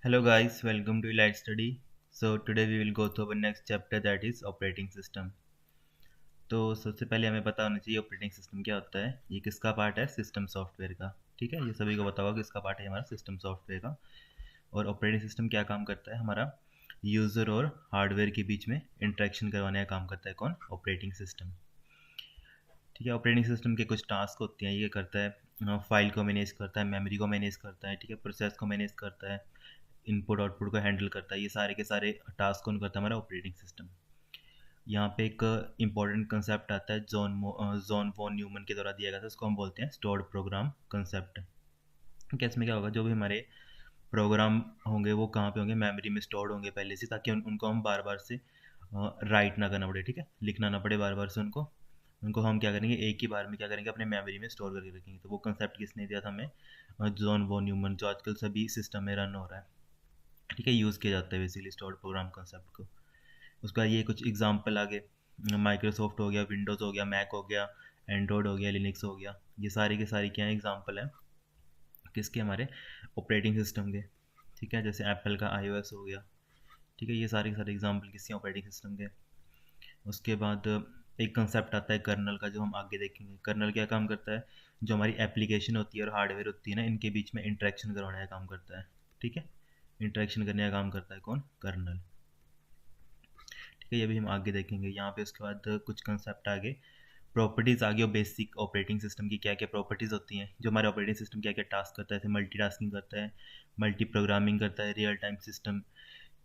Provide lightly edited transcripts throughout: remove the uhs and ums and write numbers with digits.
Hello guys, welcome to Light Study. So today we will go through our next chapter, that is operating system. तो सबसे पहले हमें पता होना चाहिए ऑपरेटिंग सिस्टम क्या होता है। ये किसका पार्ट है? सिस्टम सॉफ्टवेयर का। ठीक है, ये सभी को पता होगा किसका पार्ट है हमारा सिस्टम सॉफ्टवेयर का। और ऑपरेटिंग सिस्टम क्या काम करता है? हमारा यूज़र और हार्डवेयर के बीच में इंटरेक्शन करवाने का काम करता है। कौन? Operating system. ठीक है, ऑपरेटिंग सिस्टम के कुछ टास्क होते हैं। ये करता है फाइल को मैनेज करता है, मेमोरी को मैनेज करता है, ठीक है, प्रोसेस को मैनेज करता है, इनपुट आउटपुट को हैंडल करता है। ये सारे के सारे टास्क कौन करता है? हमारा ऑपरेटिंग सिस्टम। यहाँ पे एक इम्पॉर्टेंट कंसेप्ट आता है, जॉन वॉन न्यूमन के द्वारा दिया गया था। उसको हम बोलते हैं स्टोर्ड प्रोग्राम कंसेप्ट। क्या इसमें क्या होगा? जो भी हमारे प्रोग्राम होंगे वो कहाँ पे होंगे? मेमोरी में स्टोर्ड होंगे पहले से, ताकि उनको हम बार बार से राइट ना करना पड़े। ठीक है, लिखना ना पड़े बार बार से उनको। उनको हम क्या करेंगे? एक ही बार में क्या करेंगे? अपने मेमोरी में स्टोर करके रखेंगे। तो वो कंसेप्ट किसने दिया था हमें? जॉन वॉन न्यूमन, जो आजकल सभी सिस्टम में रन हो रहा है। ठीक है, यूज़ किया जाता है बेसिकली स्टोर्ड प्रोग्राम कंसेप्ट को। उसका ये कुछ एग्जांपल आगे, माइक्रोसॉफ्ट हो गया, विंडोज़ हो गया, मैक हो गया, एंड्रॉयड हो गया, लिनक्स हो गया। ये सारी के सारी क्या एग्जांपल हैं? किसके? हमारे ऑपरेटिंग सिस्टम के। ठीक है, जैसे एप्पल का iOS हो गया। ठीक है, ये सारे के सारे एग्जांपल किसके? ऑपरेटिंग सिस्टम के। उसके बाद एक कंसेप्ट आता है कर्नल का, जो हम आगे देखेंगे। कर्नल क्या काम करता है? जो हमारी एप्लीकेशन होती है और हार्डवेयर होती है ना, इनके बीच में इंटरेक्शन करवाने का काम करता है। ठीक है, इंटरेक्शन करने का काम करता है कौन? कर्नल। ठीक है, ये भी हम आगे देखेंगे। यहाँ पे उसके बाद कुछ कंसेप्ट आगे, प्रॉपर्टीज़ आ गई। और बेसिक ऑपरेटिंग सिस्टम की क्या क्या प्रॉपर्टीज़ होती हैं, जो हमारे ऑपरेटिंग सिस्टम क्या क्या टास्क करता है। जैसे मल्टीटास्किंग करता है, मल्टी प्रोग्रामिंग करता है, रियल टाइम सिस्टम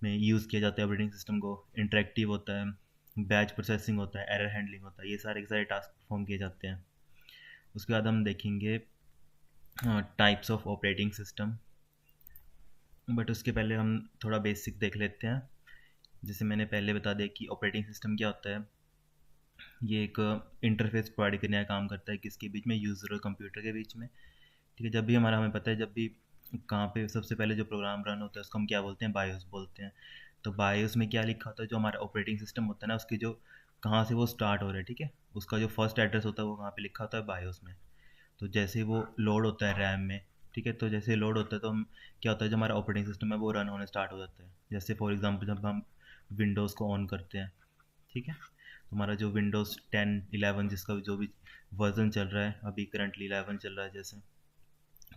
में यूज़ किया जाता है ऑपरेटिंग सिस्टम को, इंटरेक्टिव होता है, बैच प्रोसेसिंग होता है, एरर हैंडलिंग होता है। ये सारे के सारे टास्क परफॉर्म किए जाते हैं। उसके बाद हम देखेंगे types of operating system. But उसके पहले हम थोड़ा बेसिक देख लेते हैं। जैसे मैंने पहले बता दिया कि ऑपरेटिंग सिस्टम क्या होता है। ये एक इंटरफेस प्रोवाइड करने का काम करता है, किसके बीच में? यूज़र और कंप्यूटर के बीच में। ठीक है, जब भी हमारा, हमें पता है जब भी कहाँ पे सबसे पहले जो प्रोग्राम रन होता है उसको हम क्या बोलते हैं? बायोस बोलते हैं। तो बायोस में क्या लिखा होता है? जो हमारा ऑपरेटिंग सिस्टम होता है ना, उसकी जो कहाँ से वो स्टार्ट हो रहा है, ठीक है, उसका जो फर्स्ट एड्रेस होता है वो कहाँ पे लिखा होता है? बायोस में। तो जैसे ही वो लोड होता है रैम में, ठीक है, तो जैसे लोड होता है तो हम क्या होता है, जो हमारा ऑपरेटिंग सिस्टम है वो रन होने स्टार्ट हो जाता है। जैसे फॉर एग्जांपल जब हम विंडोज़ को ऑन करते हैं, ठीक है, तो हमारा जो विंडोज़ 10 11 जिसका जो भी वर्जन चल रहा है, अभी करंटली 11 चल रहा है जैसे,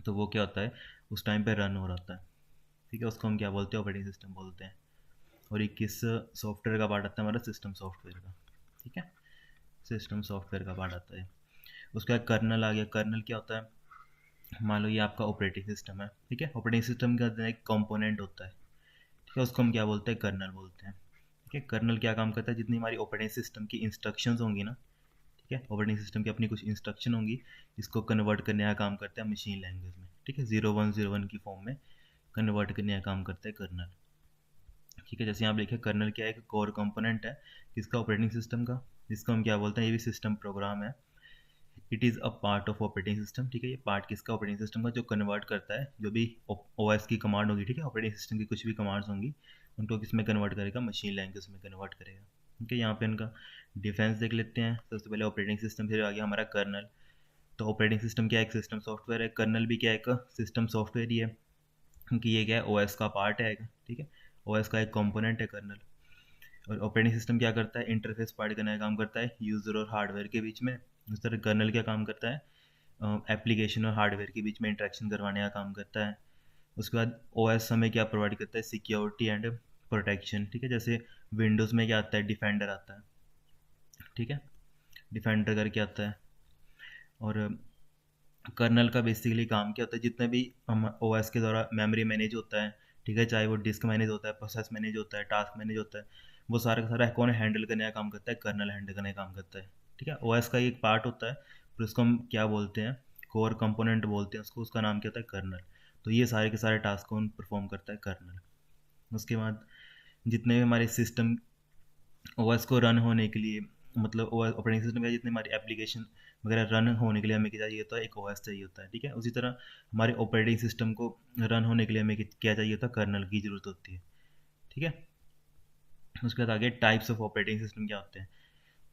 तो वो क्या होता है? उस टाइम पे रन हो रहा होता है। ठीक है, उसको हम क्या बोलते हैं? ऑपरेटिंग सिस्टम बोलते हैं। और ये किस सॉफ्टवेयर का पार्ट आता है? हमारा सिस्टम सॉफ्टवेयर का। ठीक है, सिस्टम सॉफ्टवेयर का पार्ट आता है। उसका कर्नल आ गया। कर्नल क्या होता है? मान लो ये आपका ऑपरेटिंग सिस्टम है, ठीक है, ऑपरेटिंग सिस्टम का एक कंपोनेंट होता है। ठीक है, उसको हम क्या बोलते हैं? कर्नल बोलते हैं। ठीक है, कर्नल क्या काम करता है? जितनी हमारी ऑपरेटिंग सिस्टम की इंस्ट्रक्शंस होंगी ना, ठीक है, ऑपरेटिंग सिस्टम की अपनी कुछ इंस्ट्रक्शन होंगी, इसको कन्वर्ट करने का काम करता है मशीन लैंग्वेज में। ठीक है, 0101 की फॉर्म में कन्वर्ट करने का काम करता है कर्नल। ठीक है, जैसे यहाँ लिखे कर्नल क्या है? एक कोर कंपोनेंट है किसका? ऑपरेटिंग सिस्टम का, जिसको हम क्या बोलते हैं? ये भी सिस्टम प्रोग्राम है। It is a part of operating system. ठीक है, ये पार्ट किसका? ऑपरेटिंग सिस्टम का, जो कन्वर्ट करता है जो भी ओएस की कमांड होगी, ठीक है, ऑपरेटिंग सिस्टम की कुछ भी कमांड्स होंगी, उनको किस में कन्वर्ट करेगा? मशीन लैंग्वेज में कन्वर्ट करेगा। ठीक है, यहाँ पे इनका डिफरेंस देख लेते हैं। सबसे पहले ऑपरेटिंग सिस्टम, फिर आ गया हमारा कर्नल। तो ऑपरेटिंग सिस्टम क्या है? एक सिस्टम सॉफ्टवेयर है। कर्नल भी क्या है? एक सिस्टम सॉफ्टवेयर ही है, क्योंकि ये क्या है? ओएस का पार्ट है। ठीक है, ओएस का एक कंपोनेंट है कर्नल। और ऑपरेटिंग सिस्टम क्या करता है? इंटरफेस प्रोवाइड करने का काम करता है यूज़र और हार्डवेयर के बीच में। उस तरह कर्नल क्या काम करता है? एप्लीकेशन और हार्डवेयर के बीच में इंटरेक्शन करवाने का काम करता है। उसके बाद ओएस हमें क्या प्रोवाइड करता है? Security and protection. ठीक है, जैसे विंडोज़ में क्या आता है? डिफेंडर आता है। ठीक है, डिफेंडर करके आता है। और कर्नल का बेसिकली काम क्या होता है? जितने भी हम ओएस के द्वारा मेमोरी मैनेज होता है, ठीक है, चाहे वो डिस्क मैनेज होता है, प्रोसेस मैनेज होता है, टास्क मैनेज होता है, वो सारा का सारा कौन हैंडल करने का काम करता है? कर्नल हैंडल करने का काम करता है। ठीक है, ओएस का एक पार्ट होता है, फिर उसको हम क्या बोलते हैं? कोर कंपोनेंट बोलते हैं उसको। उसका नाम क्या होता है? कर्नल। तो ये सारे के सारे टास्क कौन परफॉर्म करता है? कर्नल। उसके बाद जितने भी हमारे सिस्टम ओएस को रन होने के लिए, मतलब ओएस ऑपरेटिंग सिस्टम का जितनी हमारी एप्लीकेशन वगैरह रन होने के लिए हमें क्या चाहिए होता है? एक ओएस चाहिए होता है। ठीक है, उसी तरह हमारे ऑपरेटिंग सिस्टम को रन होने के लिए हमें क्या चाहिए होता है? कर्नल की ज़रूरत होती है। ठीक है, उसके बाद आगे टाइप्स ऑफ ऑपरेटिंग सिस्टम क्या होते हैं।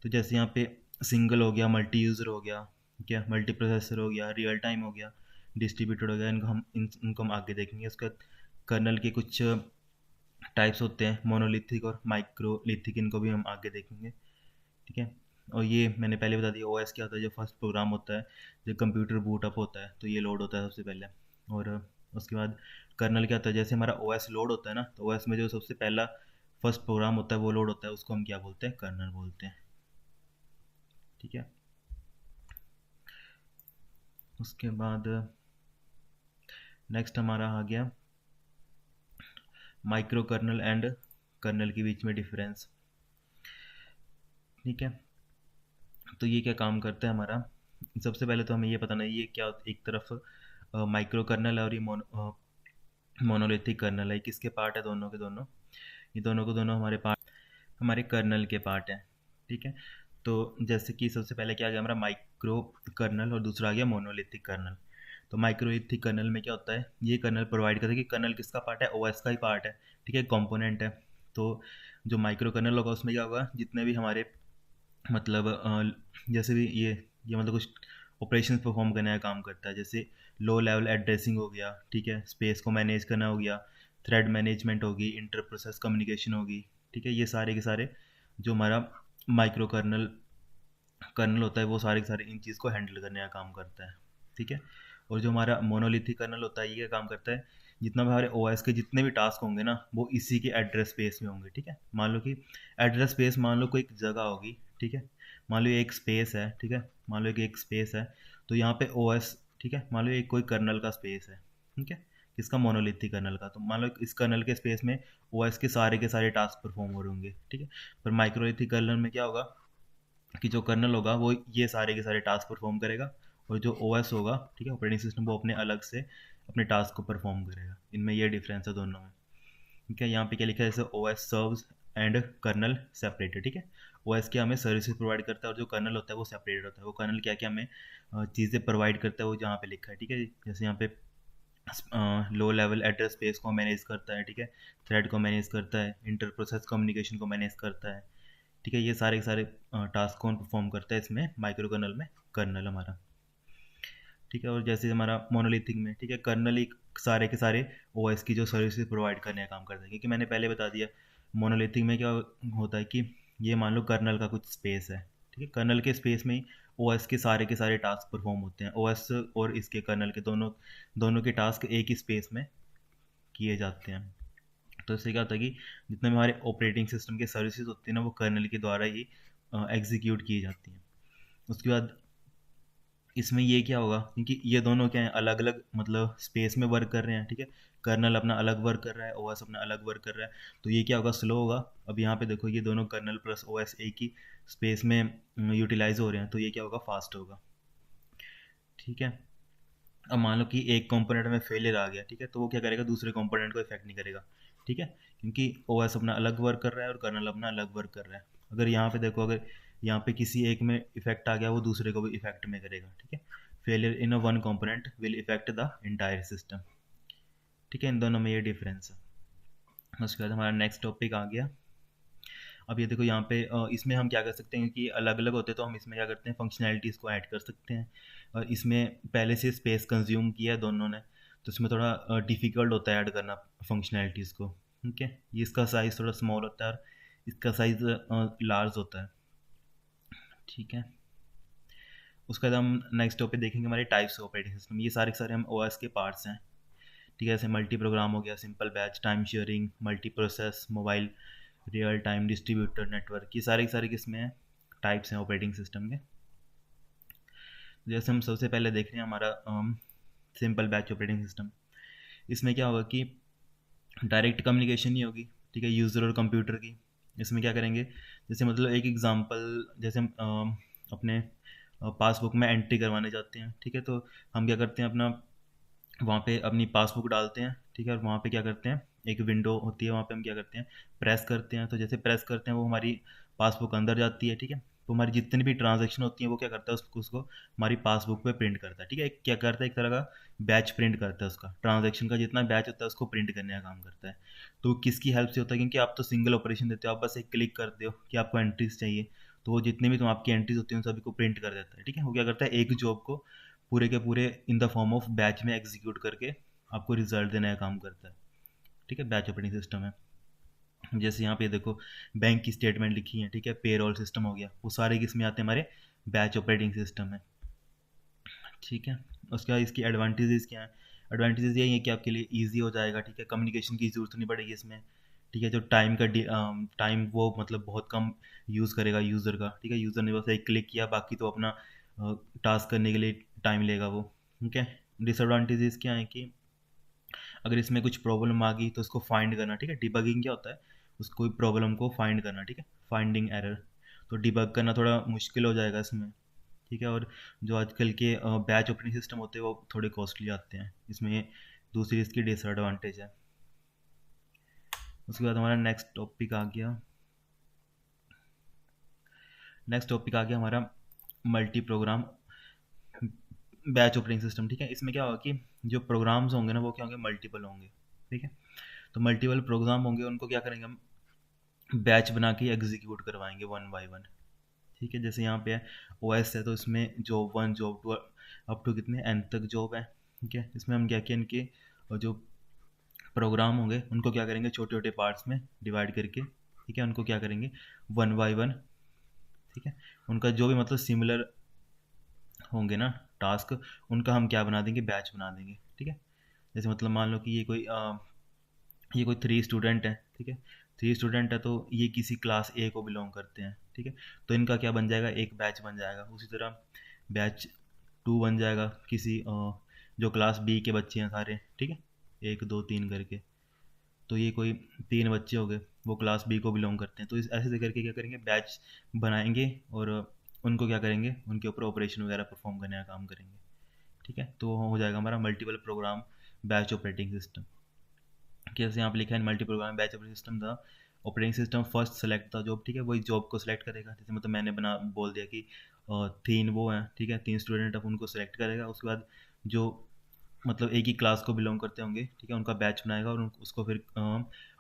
तो जैसे यहाँ पे सिंगल हो गया, मल्टी यूज़र हो गया, क्या मल्टी प्रोसेसर हो गया, रियल टाइम हो गया, डिस्ट्रीब्यूटेड हो गया, इनको हम आगे देखेंगे। उसके बाद कर्नल के कुछ टाइप्स होते हैं, मोनोलिथिक और माइक्रोलिथिक, इनको भी हम आगे देखेंगे। ठीक है, और ये मैंने पहले बता दिया ओएस क्या होता है। जो फर्स्ट प्रोग्राम होता है, जो कंप्यूटर बूट अप होता है, तो ये लोड होता है सबसे पहले। और उसके बाद कर्नल क्या होता है, जैसे हमारा ओएस लोड होता है ना, तो ओएस में जो सबसे पहला फर्स्ट प्रोग्राम होता है वो लोड होता है, उसको हम क्या बोलते हैं, कर्नल बोलते हैं। ठीक है, उसके बाद नेक्स्ट हमारा आ गया माइक्रो कर्नल एंड कर्नल के बीच में डिफरेंस। ठीक है, तो ये क्या काम करता है हमारा, सबसे पहले तो हमें ये पता नहीं ये क्या, एक तरफ माइक्रो कर्नल है और ये मोनोलिथिक कर्नल है। किसके पार्ट है, दोनों के दोनों, ये दोनों को दोनों हमारे पार्ट, हमारे कर्नल के पार्ट हैं। ठीक है, तो जैसे कि सबसे पहले क्या आ गया हमारा माइक्रो कर्नल और दूसरा आ गया मोनोलिथिक कर्नल। तो माइक्रोलिथिक कर्नल में क्या होता है, ये कर्नल प्रोवाइड करता है कि कर्नल किसका पार्ट है, ओएस का ही पार्ट है। ठीक है, कंपोनेंट है। तो जो माइक्रो कर्नल होगा उसमें क्या होगा, जितने भी हमारे मतलब जैसे भी ये मतलब कुछ ऑपरेशन परफॉर्म करने का काम करता है, जैसे लो लेवल एड्रेसिंग हो गया, ठीक है, स्पेस को मैनेज करना हो गया, थ्रेड मैनेजमेंट होगी, इंटर प्रोसेस कम्युनिकेशन होगी। ठीक है, ये सारे के सारे जो हमारा माइक्रो कर्नल कर्नल होता है वो सारे के सारे इन चीज़ को हैंडल करने का काम करता है। ठीक है, और जो हमारा मोनोलिथिक कर्नल होता है ये क्या काम करता है, जितना भी हमारे ओएस के जितने भी टास्क होंगे ना वो इसी के एड्रेस स्पेस में होंगे। ठीक है, मान लो कि एड्रेस स्पेस, मान लो कोई एक जगह होगी। ठीक है, मान लो ये एक स्पेस है। ठीक है, मान लो कि एक स्पेस है, तो यहाँ पे ओएस, ठीक है, मान लो एक कोई कर्नल का स्पेस है। ठीक है, इसका मोनोलिथिक कर्नल का, तो मान लो इस कर्नल के स्पेस में ओएस के सारे टास्क परफॉर्म हो रहे होंगे। ठीक है, पर माइक्रोलिथिक कर्नल में क्या होगा कि जो कर्नल होगा वो ये सारे के सारे टास्क परफॉर्म करेगा, और जो ओएस होगा, ठीक है, ऑपरेटिंग सिस्टम, वो अपने अलग से अपने टास्क को परफॉर्म करेगा। इनमें ये डिफरेंस है दोनों में। ठीक है, यहाँ पे क्या लिखा है, जैसे OS serves and kernel separated. ठीक है, ओएस क्या हमें सर्विसेज प्रोवाइड करता है, और जो कर्नल होता है वो सेपरेटेड होता है। वो कर्नल क्या क्या हमें चीज़ें प्रोवाइड करता है, वो जहाँ पे लिखा है। ठीक है, जैसे यहाँ पे लो लेवल एड्रेस स्पेस को मैनेज करता है। ठीक है, थ्रेड को मैनेज करता है, इंटर प्रोसेस कम्युनिकेशन को मैनेज करता है। ठीक है, ये सारे के सारे टास्क कौन परफॉर्म करता है इसमें, माइक्रो कर्नल में कर्नल हमारा। ठीक है, और जैसे हमारा मोनोलिथिक में, ठीक है, कर्नल ही सारे के सारे ओएस की जो सर्विसेज प्रोवाइड करने का काम करता है। क्योंकि मैंने पहले बता दिया मोनोलिथिक में क्या होता है कि ये मान लो कर्नल का कुछ स्पेस है। ठीक है, कर्नल के स्पेस में ही ओएस के सारे टास्क परफॉर्म होते हैं। ओएस और इसके कर्नल के दोनों दोनों के टास्क एक ही स्पेस में किए जाते हैं। तो इससे क्या होता है कि जितने भी हमारे ऑपरेटिंग सिस्टम के सर्विसेज होती हैं ना वो कर्नल के द्वारा ही एग्जीक्यूट की जाती हैं। उसके बाद इसमें ये क्या होगा, क्योंकि ये दोनों क्या है, अलग अलग मतलब स्पेस में वर्क कर रहे हैं। ठीक है, कर्नल अपना अलग वर्क कर रहा है, ओएस अपना अलग वर्क कर रहा है, तो ये क्या होगा, स्लो होगा। अब यहाँ पे देखो ये दोनों कर्नल प्लस ओएस एक ही स्पेस में यूटिलाइज हो रहे हैं, तो ये क्या होगा, फास्ट होगा। ठीक है, अब मान लो कि एक कंपोनेंट में फेलियर आ गया। ठीक है, तो वो क्या करेगा, दूसरे कंपोनेंट को इफेक्ट नहीं करेगा। ठीक है, क्योंकि ओएस अपना अलग वर्क कर रहा है और कर्नल अपना अलग वर्क कर रहा है। अगर यहाँ पे देखो, अगर यहाँ पे किसी एक में इफेक्ट आ गया, वो दूसरे को भी इफेक्ट में करेगा। ठीक है, failure in a one component will effect the entire system. ठीक है, इन दोनों में ये डिफरेंस है। उसके बाद हमारा नेक्स्ट टॉपिक आ गया। अब ये देखो यहाँ पे इसमें हम क्या कर सकते हैं कि अलग अलग होते हैं, तो हम इसमें क्या करते हैं, फंक्शनैलिटीज़ को ऐड कर सकते हैं। और इसमें पहले से स्पेस कंज्यूम किया है दोनों ने, तो इसमें थोड़ा डिफ़िकल्ट होता है ऐड करना फंक्शनैलिटीज़ को। ठीक है, ये इसका साइज़ थोड़ा स्मॉल होता है और इसका साइज़ लार्ज होता है। ठीक है, उसके बाद हम नेक्स्ट टॉपिक देखेंगे हमारे टाइप्स ऑफ ऑपरेटिंग सिस्टम। ये सारे के सारे हम ओएस के पार्ट्स हैं। ठीक है, जैसे मल्टी प्रोग्राम हो गया, simple batch, time sharing, multi process, mobile, real time, distributor network, ये सारे के सारे किसमें हैं, टाइप्स हैं ऑपरेटिंग सिस्टम के। जैसे हम सबसे पहले देख रहे हैं हमारा सिंपल बैच ऑपरेटिंग सिस्टम। इसमें क्या होगा कि डायरेक्ट कम्युनिकेशन नहीं होगी। ठीक है, यूज़र और कंप्यूटर की। इसमें क्या करेंगे, जैसे मतलब एक एग्जांपल, जैसे हम अपने पासबुक में एंट्री करवाने जाते हैं। ठीक है, तो हम क्या करते हैं, अपना वहाँ पे अपनी पासबुक डालते हैं। ठीक है, और वहाँ पे क्या करते हैं, एक विंडो होती है, वहाँ पे हम क्या करते हैं, प्रेस करते हैं। तो जैसे प्रेस करते हैं वो हमारी पासबुक अंदर जाती है। ठीक है, तो हमारी जितनी भी ट्रांजैक्शन होती है वो क्या करता है, उसको हमारी पासबुक पे प्रिंट करता है। ठीक है, क्या करता है, एक तरह का बैच प्रिंट करता है, उसका ट्रांजैक्शन का जितना बैच होता है उसको प्रिंट करने का काम करता है। तो किसकी हेल्प से होता है, क्योंकि आप तो सिंगल ऑपरेशन देते हो, आप बस एक क्लिक करते हो कि आपको एंट्रीज चाहिए, तो वो जितने भी आपकी एंट्रीज होती हैं उन सभी को प्रिंट कर देता है। ठीक है, वो क्या करता है, एक जॉब को पूरे के पूरे in the form of batch में एग्जीक्यूट करके आपको रिजल्ट देने का काम करता है। ठीक है, बैच ऑपरेटिंग सिस्टम है। जैसे यहाँ पे देखो बैंक की स्टेटमेंट लिखी है, ठीक है, पेरोल सिस्टम हो गया, वो सारे किस में आते हैं, हमारे बैच ऑपरेटिंग सिस्टम है। ठीक है, उसके बाद इसकी एडवांटेजेस क्या है? एडवांटेजेस यही है कि आपके लिए ईजी हो जाएगा, ठीक है, कम्युनिकेशन की ज़रूरत नहीं पड़ेगी इसमें, ठीक है, जो टाइम वो मतलब बहुत कम यूज़ करेगा यूज़र का, ठीक है, यूज़र ने बस एक क्लिक किया, बाकी तो अपना टास्क करने के लिए टाइम लेगा वो। ठीक है, डिसएडवांटेजेस क्या है कि अगर इसमें कुछ प्रॉब्लम आ गई तो उसको फाइंड करना, ठीक है, डिबगिंग क्या होता है, उस कोई प्रॉब्लम को फाइंड करना, ठीक है, फाइंडिंग एरर, तो डिबग करना थोड़ा मुश्किल हो जाएगा इसमें। ठीक है, और जो आजकल के बैच ऑपरेटिंग सिस्टम होते हैं वो थोड़े कॉस्टली आते हैं, इसमें दूसरी इसकी डिसएडवांटेज है। उसके बाद हमारा नेक्स्ट टॉपिक आ गया हमारा multi program batch operating system. ठीक है, इसमें क्या होगा कि जो प्रोग्राम्स होंगे ना वो क्या होंगे, मल्टीपल होंगे। ठीक है, तो मल्टीपल प्रोग्राम होंगे, उनको क्या करेंगे हम, बैच बना के एग्जीक्यूट करवाएंगे वन बाय वन। ठीक है, जैसे यहाँ पे है ओएस है, तो इसमें जॉब 1 जॉब 2 अप टू कितने एन तक जॉब है। ठीक है, इसमें हम क्या किया, इनके जो प्रोग्राम होंगे उनको क्या करेंगे, छोटे छोटे पार्ट्स में डिवाइड करके, ठीक है, उनको क्या करेंगे वन बाय वन। ठीक है, उनका जो भी मतलब सिमिलर होंगे ना टास्क, उनका हम क्या बना देंगे, बैच बना देंगे। ठीक है, जैसे मतलब मान लो कि ये कोई 3 स्टूडेंट है, ठीक है, 3 स्टूडेंट है, तो ये किसी क्लास ए को बिलोंग करते हैं। ठीक है, तो इनका क्या बन जाएगा, एक बैच बन जाएगा। उसी तरह बैच 2 बन जाएगा किसी जो क्लास बी के बच्चे हैं सारे, ठीक है, 1 2 3 करके, तो ये कोई 3 बच्चे हो गए, वो क्लास बी को बिलोंग करते हैं, तो इस ऐसे करके क्या करेंगे, बैच बनाएंगे और उनको क्या करेंगे, उनके ऊपर ऑपरेशन वगैरह परफॉर्म करने का काम करेंगे। ठीक है, तो हो जाएगा हमारा multiple program batch operating system. जैसे यहाँ पे लिखा है multi program batch operating system था, ऑपरेटिंग सिस्टम फर्स्ट सेलेक्ट था जॉब, ठीक है, वही जॉब को सिलेक्ट करेगा। जैसे मतलब मैंने बना बोल दिया कि 3 वो हैं, ठीक है, 3 स्टूडेंट अब उनको सिलेक्ट करेगा, उसके बाद जो मतलब एक ही क्लास को बिलोंग करते होंगे, ठीक है, उनका बैच बनाएगा और उसको फिर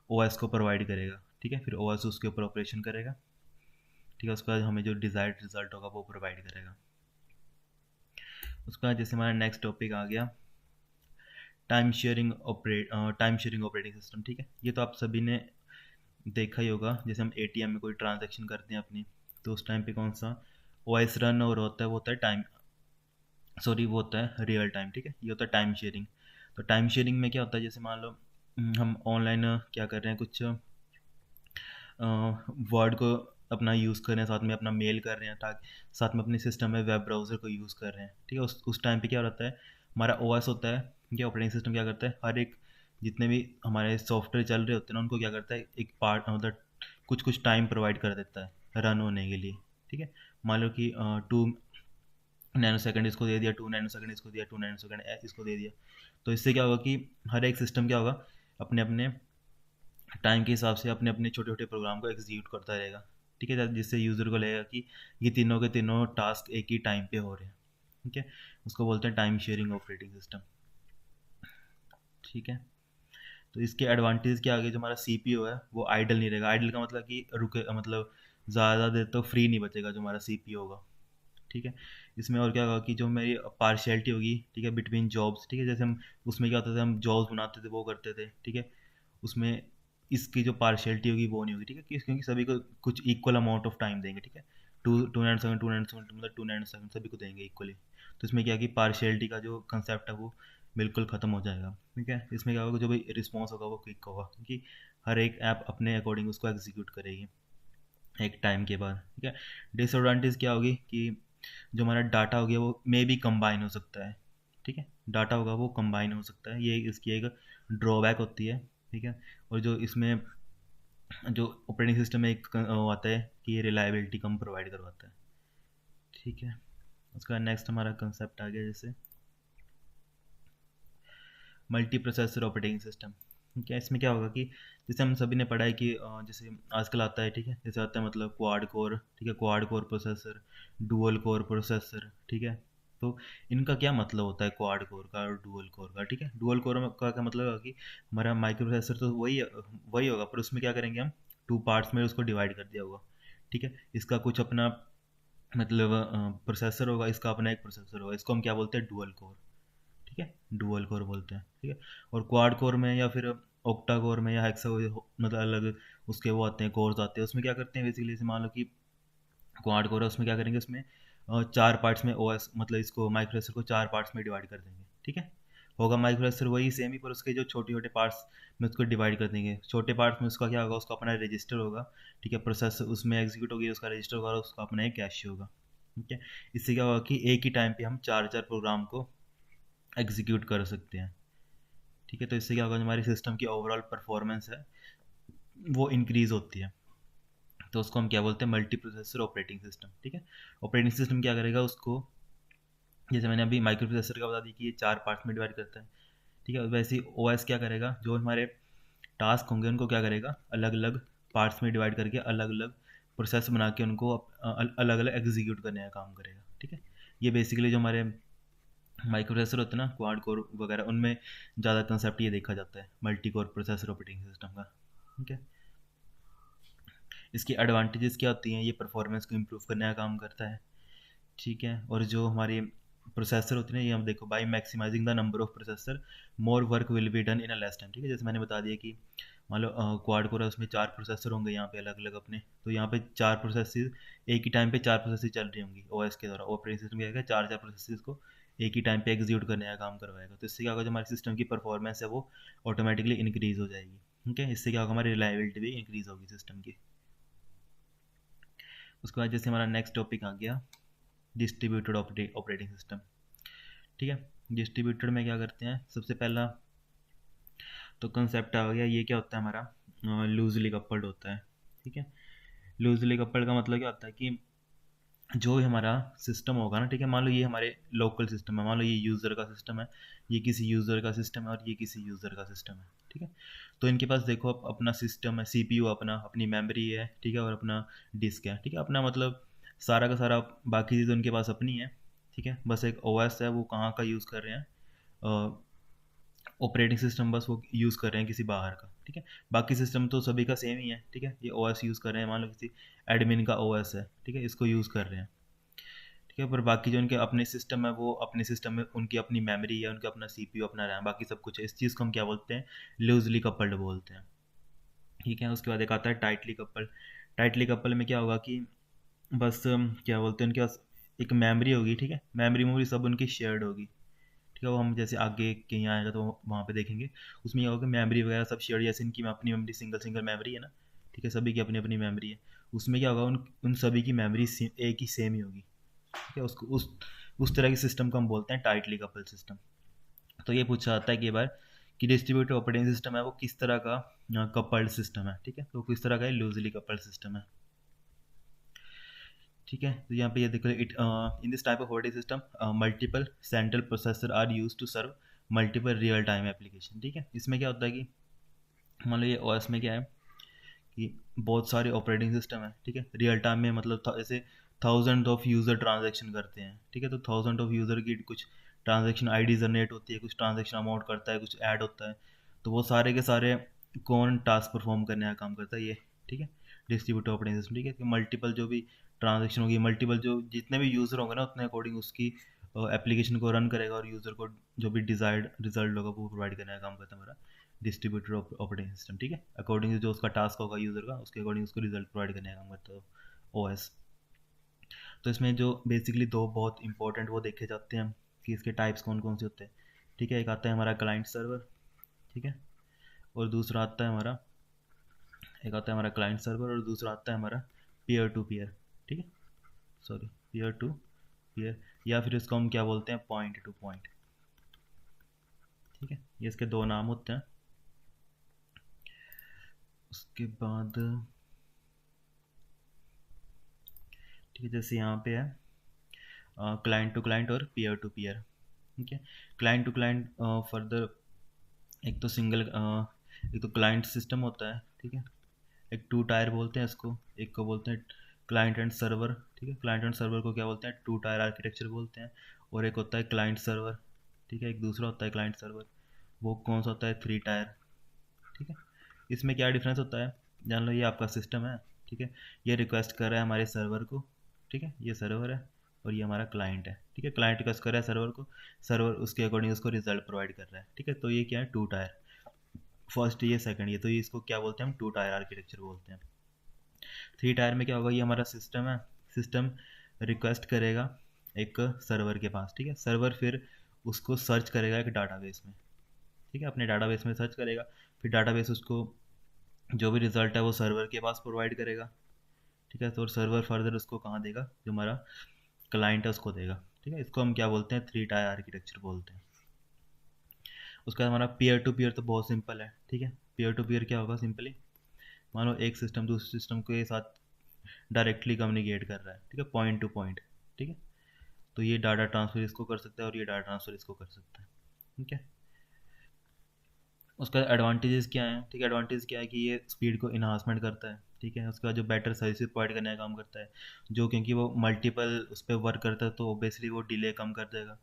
ओएस को प्रोवाइड करेगा। ठीक है, फिर ओएस उसके ऊपर ऑपरेशन करेगा। ठीक है, उसके बाद हमें जो डिज़ायर्ड रिजल्ट होगा वो प्रोवाइड करेगा। उसके बाद जैसे हमारा नेक्स्ट टॉपिक आ गया टाइम शेयरिंग ऑपरेटिंग सिस्टम। ठीक है, ये तो आप सभी ने देखा ही होगा, जैसे हम एटीएम में कोई ट्रांजैक्शन करते हैं अपनी, तो उस टाइम पे कौन सा ओएस रन और होता है, वो होता है वो होता है रियल टाइम। ठीक है, ये होता है टाइम शेयरिंग। तो टाइम शेयरिंग में क्या होता है, जैसे मान लो हम ऑनलाइन क्या कर रहे हैं, कुछ वर्ड को अपना यूज़ कर रहे हैं, साथ में अपना मेल कर रहे हैं, ताकि साथ में अपने सिस्टम में वेब ब्राउज़र को यूज़ कर रहे हैं। ठीक है, उस टाइम पे क्या रहता है, हमारा ओएस होता है, ठीक है, ऑपरेटिंग सिस्टम क्या करता है, हर एक जितने भी हमारे सॉफ्टवेयर चल रहे होते हैं ना, उनको क्या करता है, एक पार्ट मतलब कुछ कुछ टाइम प्रोवाइड कर देता है रन होने के लिए। ठीक है, मान लो कि 2 नैनो सेकंड इसको दे दिया, 2 नैनो सेकंड इसको दिया, 2 नैनो सेकंड इसको दे दिया, तो इससे क्या होगा कि हर एक सिस्टम क्या होगा, अपने अपने टाइम के हिसाब से अपने अपने छोटे छोटे प्रोग्राम को एग्जीक्यूट करता रहेगा। ठीक है, जिससे यूज़र को लगेगा कि ये तीनों के तीनों टास्क एक ही टाइम पे हो रहे हैं। ठीक है, उसको बोलते हैं टाइम शेयरिंग ऑपरेटिंग सिस्टम। ठीक है, तो इसके एडवांटेज क्या आगे, जो हमारा सीपीयू है वो आइडल नहीं रहेगा। आइडल का मतलब कि रुके, मतलब ज़्यादा देर तो फ्री नहीं बचेगा जो हमारा सीपीयू होगा। ठीक है, इसमें और क्या होगा कि जो मेरी पार्शियलिटी होगी, ठीक है, बिटवीन जॉब्स, ठीक है, जैसे हम उसमें क्या होता था, हम जॉब्स बनाते थे वो करते थे, ठीक है, उसमें इसकी जो पार्शियलिटी होगी वो नहीं होगी। ठीक है, क्योंकि सभी को कुछ इक्वल अमाउंट ऑफ टाइम देंगे। ठीक है, 2 2 9 7 मतलब 2 9 7 सभी को देंगे इक्वली, तो इसमें क्या है कि पार्शियलिटी का जो कंसेप्ट है वो बिल्कुल ख़त्म हो जाएगा। ठीक है, इसमें क्या होगा, जो भी रिस्पॉन्स होगा वो क्विक होगा, क्योंकि हर एक ऐप अपने अकॉर्डिंग उसको एग्जीक्यूट करेगी एक टाइम के बाद। ठीक है, डिसएडवांटेज क्या होगी कि जो हमारा डाटा हो गया वो मे भी कंबाइन हो सकता है। ठीक है, डाटा होगा वो कंबाइन हो सकता है, ये इसकी एक ड्रॉबैक होती है। ठीक है, और जो इसमें जो ऑपरेटिंग सिस्टम में एक वो आता है कि ये रिलायबिलिटी कम प्रोवाइड करवाता है। ठीक है, उसका नेक्स्ट हमारा कंसेप्ट आ गया जैसे मल्टी प्रोसेसर ऑपरेटिंग सिस्टम। ठीक है, इसमें क्या होगा कि जैसे हम सभी ने पढ़ा है कि जैसे आजकल आता है, ठीक है, जैसे आता है मतलब क्वाड कोर, ठीक है, quad core processor, dual core processor. ठीक है, तो इनका क्या मतलब होता है क्वाड कोर का और डुअल कोर का। ठीक है, डुअल कोर का क्या मतलब है कि हमारा माइक्रो प्रोसेसर तो वही होगा, पर उसमें क्या करेंगे हम, 2 पार्ट्स में उसको डिवाइड कर दिया होगा। ठीक है, इसका कुछ अपना मतलब प्रोसेसर होगा, इसका अपना एक प्रोसेसर होगा, इसको हम क्या बोलते हैं, डुअल कोर। ठीक है, डुअल कोर बोलते हैं। ठीक है, और क्वाड कोर में या फिर ऑक्टा कोर में या हेक्सा मतलब अलग उसके वो आते हैं, कोर्स आते हैं। उसमें क्या करते हैं बेसिकली, जैसे मान लो कि क्वाड कोर है, उसमें क्या करेंगे, उसमें 4 पार्ट्स में ओएस मतलब इसको माइक्रो प्रोसेसर को 4 पार्ट्स में डिवाइड कर देंगे। ठीक है, होगा माइक्रो प्रोसेसर वही सेम ही, पर उसके जो छोटे छोटे पार्ट्स में उसको डिवाइड कर देंगे। छोटे पार्ट्स में उसका क्या होगा, उसका अपना रजिस्टर होगा। ठीक है, प्रोसेस उसमें एग्जीक्यूट होगी, उसका रजिस्टर होगा, उसका अपना एक कैश होगा। ठीक है, इससे क्या होगा कि एक ही टाइम पे हम 4 प्रोग्राम को एग्जीक्यूट कर सकते हैं। ठीक है, तो इससे क्या होगा, हमारी सिस्टम की ओवरऑल परफॉर्मेंस है वो इंक्रीज होती है। तो उसको हम क्या बोलते हैं, मल्टी प्रोसेसर ऑपरेटिंग सिस्टम। ठीक है, ऑपरेटिंग सिस्टम क्या करेगा, उसको जैसे मैंने अभी माइक्रो प्रोसेसर का बता दी कि ये 4 पार्ट्स में डिवाइड करता है। ठीक है, वैसे ही ओएस क्या करेगा, जो हमारे टास्क होंगे उनको क्या करेगा, अलग अलग पार्ट्स में डिवाइड करके अलग अलग प्रोसेस बना के उनको अलग अलग एग्जीक्यूट करने का काम करेगा। ठीक है, ये बेसिकली जो हमारे माइक्रो प्रोसेसर होते हैं ना, क्वाड कोर वगैरह, उनमें ज़्यादा कंसेप्ट ये देखा जाता है, multi core processor operating system का। ठीक है, इसकी एडवांटेजेस क्या होती हैं, ये परफॉर्मेंस को इम्प्रूव करने का काम करता है। ठीक है, और जो हमारी प्रोसेसर होती है ना, ये हम देखो, by maximising the number of processor more work will be done in a less time. ठीक है, जैसे मैंने बता दिया कि मान लो क्वाड कोर है, उसमें 4 प्रोसेसर होंगे यहाँ पे अलग अलग अपने, तो यहाँ पे 4 प्रोसेसेस एक ही टाइम पे 4 प्रोसेसेस चल रही होंगी ओएस के द्वारा। ऑपरेटिंग सिस्टम क्या करेगा, 4 प्रोसेसेस को एक ही टाइम पे एग्जीक्यूट करने का काम करवाएगा। तो इससे क्या होगा, जो हमारे सिस्टम की परफॉर्मेंस है वो ऑटोमेटिकली इंक्रीज हो जाएगी। ठीक है, इससे क्या होगा, हमारी रिलायबिलिटी भी इंक्रीज होगी सिस्टम की। उसके बाद जैसे हमारा नेक्स्ट टॉपिक आ गया डिस्ट्रीब्यूटेड ऑपरेटिंग सिस्टम। ठीक है, डिस्ट्रीब्यूटेड में क्या करते हैं, सबसे पहला तो कंसेप्ट आ गया, ये क्या होता है हमारा, लूजली कपल्ड होता है। ठीक है, लूजली कपल्ड का मतलब क्या होता है कि जो भी हमारा सिस्टम होगा ना, ठीक है, मान लो ये हमारे लोकल सिस्टम है, मान लो ये यूज़र का सिस्टम है, ये किसी यूज़र का सिस्टम है और ये किसी यूज़र का सिस्टम है। ठीक है, तो इनके पास देखो अपना सिस्टम है, सीपीयू अपना, अपनी मेमोरी है, ठीक है, और अपना डिस्क है। ठीक है, अपना मतलब सारा का सारा बाकी चीज़ उनके पास अपनी है। ठीक है, बस एक ओएस है, वो कहाँ का यूज़ कर रहे हैं, ऑपरेटिंग सिस्टम बस वो यूज़ कर रहे हैं किसी बाहर का। ठीक है, बाकी सिस्टम तो सभी का सेम ही है। ठीक है, ये ओएस यूज़ कर रहे हैं, मान लो किसी एडमिन का ओएस है, ठीक है, इसको यूज़ कर रहे हैं। ठीक है, पर बाकी जो उनके अपने सिस्टम है, वो अपने सिस्टम में उनकी अपनी मेमोरी है, उनका अपना सीपीयू, अपना रैम, बाकी सब कुछ है। इस चीज़ को हम क्या बोलते हैं, लूजली कपल्ड बोलते हैं। ठीक है, उसके बाद एक आता है टाइटली कपल्ड। टाइटली कपल में क्या होगा कि बस क्या बोलते हैं, उनके पास एक मेमोरी होगी। ठीक है, मेमोरी सब उनकी शेयर्ड होगी। ठीक है, वो हम जैसे आगे कहीं आएगा तो वहाँ पे देखेंगे, उसमें ये होगा कि मेमोरी वगैरह सब शेयर, जैसे इनकी अपनी मेमोरी सिंगल सिंगल मेमोरी है ना। ठीक है, सभी की अपनी अपनी मेमोरी है, उसमें क्या होगा, उन उन सभी की मेमोरी एक ही सेम ही होगी। ठीक है, उसको उस तरह के सिस्टम को हम बोलते हैं टाइटली कपल सिस्टम। तो ये पूछा जाता है कि बार कि डिस्ट्रीब्यूटेड ऑपरेटिंग सिस्टम है वो किस तरह का कपल्ड सिस्टम है। ठीक है, तो किस तरह का लूजली कपल्ड सिस्टम है। ठीक है, तो यहाँ पे ये देखो, it in this type of operating system multiple central processor are use to serve multiple real time application. ठीक है, इसमें क्या होता है कि मान लो ये ओएस में क्या है कि बहुत सारे ऑपरेटिंग सिस्टम है। ठीक है, रियल टाइम में मतलब ऐसे थाउजेंड ऑफ यूज़र ट्रांजेक्शन करते हैं। ठीक है, तो थाउजेंड ऑफ यूज़र की कुछ ट्रांजेक्शन आईडी जनरेट होती है, कुछ ट्रांजेक्शन अमाउंट करता है, कुछ ऐड होता है, तो वो सारे के सारे कौन टास्क परफॉर्म करने का काम करता है ये। ठीक है, डिस्ट्रीब्यूटेड ऑपरेटिंग सिस्टम। ठीक है, कि मल्टीपल जो भी ट्रांजेक्शन होगी, मल्टीपल जो जितने भी यूज़र होंगे ना, उतने अकॉर्डिंग उसकी एप्लीकेशन को रन करेगा, और यूज़र को जो भी डिजायर्ड रिजल्ट होगा वो प्रोवाइड करने का काम करता है हमारा डिस्ट्रीब्यूटेड ऑपरेटिंग सिस्टम। ठीक है, अकॉर्डिंग जो उसका टास्क होगा यूज़र का, उसके अकॉर्डिंग उसको रिजल्ट प्रोवाइड करने का काम करता है ओएस। तो इसमें जो बेसिकली दो बहुत इंपॉर्टेंट वो देखे जाते हैं कि इसके टाइप्स कौन कौन से होते हैं। ठीक है, एक आता है हमारा क्लाइंट सर्वर। ठीक है, और दूसरा आता है हमारा, एक आता है हमारा क्लाइंट सर्वर और दूसरा आता है हमारा पीयर टू पीयर। ठीक है, सॉरी, पीयर टू पीयर, या फिर इसको हम क्या बोलते हैं, पॉइंट टू पॉइंट। ठीक है, ये इसके दो नाम होते हैं। उसके बाद ठीक है, जैसे यहाँ पे है क्लाइंट टू क्लाइंट और पीयर टू पीयर। ठीक है, क्लाइंट टू क्लाइंट फर्दर एक तो सिंगल एक तो क्लाइंट सिस्टम होता है। ठीक है, एक टू टायर बोलते हैं इसको, एक को बोलते हैं क्लाइंट एंड सर्वर। ठीक है, क्लाइंट एंड सर्वर को क्या बोलते हैं, टू टायर आर्किटेक्चर बोलते हैं। और एक होता है क्लाइंट सर्वर। ठीक है, एक दूसरा होता है क्लाइंट सर्वर, वो कौन सा होता है, थ्री टायर। ठीक है, इसमें क्या डिफरेंस होता है, जान लो, ये आपका सिस्टम है। ठीक है, ये रिक्वेस्ट कर रहा है हमारे सर्वर को। ठीक है, ये सर्वर है और ये हमारा क्लाइंट है। ठीक है, क्लाइंट रिक्वेस्ट कर रहा है सर्वर को, सर्वर उसके अकॉर्डिंग उसको रिजल्ट प्रोवाइड कर रहा है। ठीक है, तो ये क्या है, टू टायर। फर्स्ट ये सेकंड ये, तो ये इसको क्या बोलते हैं, हम 2 टायर आर्किटेक्चर बोलते हैं। 3 टायर में क्या होगा, ये हमारा सिस्टम है, सिस्टम रिक्वेस्ट करेगा एक सर्वर के पास, ठीक है। सर्वर फिर उसको सर्च करेगा एक डाटाबेस में, ठीक है, अपने डाटाबेस में सर्च करेगा, फिर डाटाबेस उसको जो भी रिजल्ट है वो सर्वर के पास प्रोवाइड करेगा, ठीक है। तो सर्वर फर्दर उसको कहाँ देगा, जो हमारा क्लाइंट है उसको देगा, ठीक है। इसको हम क्या बोलते हैं, 3 टायर आर्किटेक्चर बोलते हैं। उसका हमारा पीयर टू पीयर तो बहुत सिंपल है, ठीक है। पीयर टू पीयर क्या होगा, सिंपली मान लो एक सिस्टम दूसरे सिस्टम के साथ डायरेक्टली कम्युनिकेट कर रहा है, ठीक है, पॉइंट टू पॉइंट, ठीक है। तो ये डाटा ट्रांसफ़र इसको कर सकता है और ये डाटा ट्रांसफ़र इसको कर सकता है, ठीक है। उसका एडवांटेजेस क्या है, ठीक है, एडवांटेज क्या है कि ये स्पीड को इन्हांसमेंट करता है, ठीक है। उसका जो बेटर सर्विसेज प्रोवाइड करने का काम करता है, जो क्योंकि वो मल्टीपल उस पर वर्क करता है तो ओबियसली वो डिले कम कर देगा,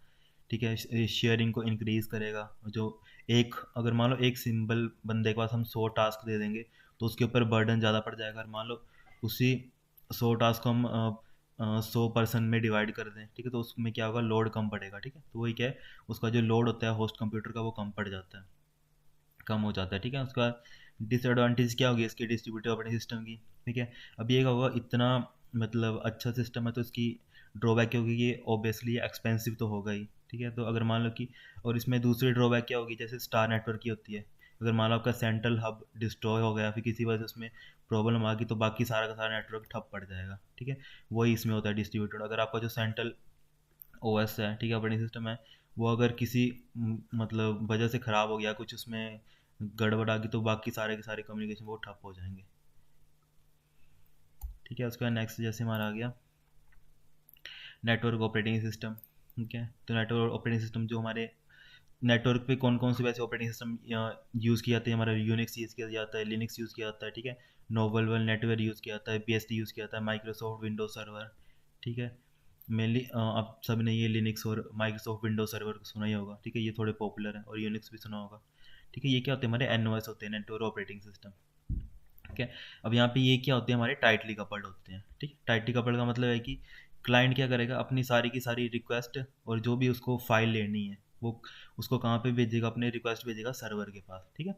ठीक है। शेयरिंग को इंक्रीज़ करेगा, जो एक अगर मान लो एक सिंपल बंदे के पास हम 100 टास्क दे देंगे तो उसके ऊपर बर्डन ज़्यादा पड़ जाएगा। और मान लो उसी 100 टास्क को हम 100 पर्सन में डिवाइड कर दें, ठीक है, तो उसमें क्या होगा, लोड कम पड़ेगा, ठीक है। तो वही क्या है, उसका जो लोड होता है होस्ट कंप्यूटर का वो कम पड़ जाता है, कम हो जाता है, ठीक है। उसका डिसएडवांटेज क्या होगी इसकी डिस्ट्रीब्यूटिव ऑपरेटिंग सिस्टम की, ठीक है। अब ये होगा इतना मतलब अच्छा सिस्टम है तो इसकी ड्रॉबैक क्या होगी, ये ऑब्वियसली एक्सपेंसिव तो होगा ही, ठीक है। तो अगर मान लो कि और इसमें दूसरी ड्रॉबैक क्या होगी, जैसे स्टार नेटवर्क की होती है, अगर मान लो आपका सेंट्रल हब डिस्ट्रॉय हो गया, फिर किसी वजह से उसमें प्रॉब्लम आ गई तो बाकी सारा का सारा नेटवर्क ठप पड़ जाएगा, ठीक है। वही इसमें होता है डिस्ट्रीब्यूटेड। अगर आपका जो सेंट्रल ओएस है, ठीक है, ऑपरेटिंग सिस्टम है, वो अगर किसी मतलब वजह से ख़राब हो गया, कुछ उसमें गड़बड़ आ गई तो बाकी सारे के सारे कम्युनिकेशन वो ठप हो जाएंगे, ठीक है। उसके बाद नेक्स्ट जैसे हमारा आ गया नेटवर्क ऑपरेटिंग सिस्टम, ठीक है। तो नेटवर्क ऑपरेटिंग सिस्टम जो हमारे नेटवर्क पे कौन कौन से वैसे ऑपरेटिंग सिस्टम यूज़ किया जाते हैं, हमारा यूनिक्स यूज़ किया जाता है, लिनक्स यूज़ किया जाता है, ठीक है। नोवल वेल नेटवेयर यूज़ किया जाता है, बीएसडी यूज़ किया जाता है, माइक्रोसॉफ्ट विंडोज सर्वर, ठीक है। मेनली आप सब ने ये लिनक्स और माइक्रोसॉफ्ट विंडोज सर्वर सुना ही होगा, ठीक है, ये थोड़े पॉपुलर हैं, और यूनिक्स भी सुना होगा, ठीक है। ये क्या होते हैं, हमारे एनओएस होते हैं, नेटवर्क ऑपरेटिंग सिस्टम, ठीक है। अब यहाँ पे ये क्या होते हैं, हमारे टाइटली कपल्ड होते हैं, ठीक है। टाइटली कपल्ड का मतलब है कि क्लाइंट क्या करेगा, अपनी सारी की सारी रिक्वेस्ट और जो भी उसको फाइल लेनी है वो उसको कहाँ पे भेजेगा, अपने रिक्वेस्ट भेजेगा सर्वर के पास, ठीक है।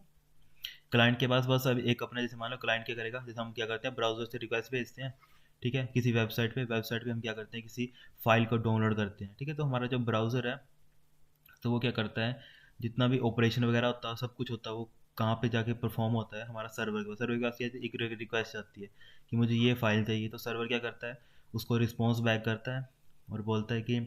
क्लाइंट के पास बस अब एक अपना, जैसे मान लो क्लाइंट क्या करेगा, जैसे हम क्या करते हैं ब्राउजर से रिक्वेस्ट भेजते हैं, ठीक है, किसी वेबसाइट पे हम क्या करते हैं, किसी फाइल को डाउनलोड करते हैं, ठीक है। तो हमारा जो ब्राउज़र है तो वो क्या करता है, जितना भी ऑपरेशन वगैरह होता है सब कुछ होता है वो कहाँ पे जाके परफॉर्म होता है, हमारा सर्वर के पास एक रिक्वेस्ट आती है कि मुझे ये फाइल चाहिए, तो सर्वर क्या करता है, उसको रिस्पॉन्स बैक करता है और बोलता है कि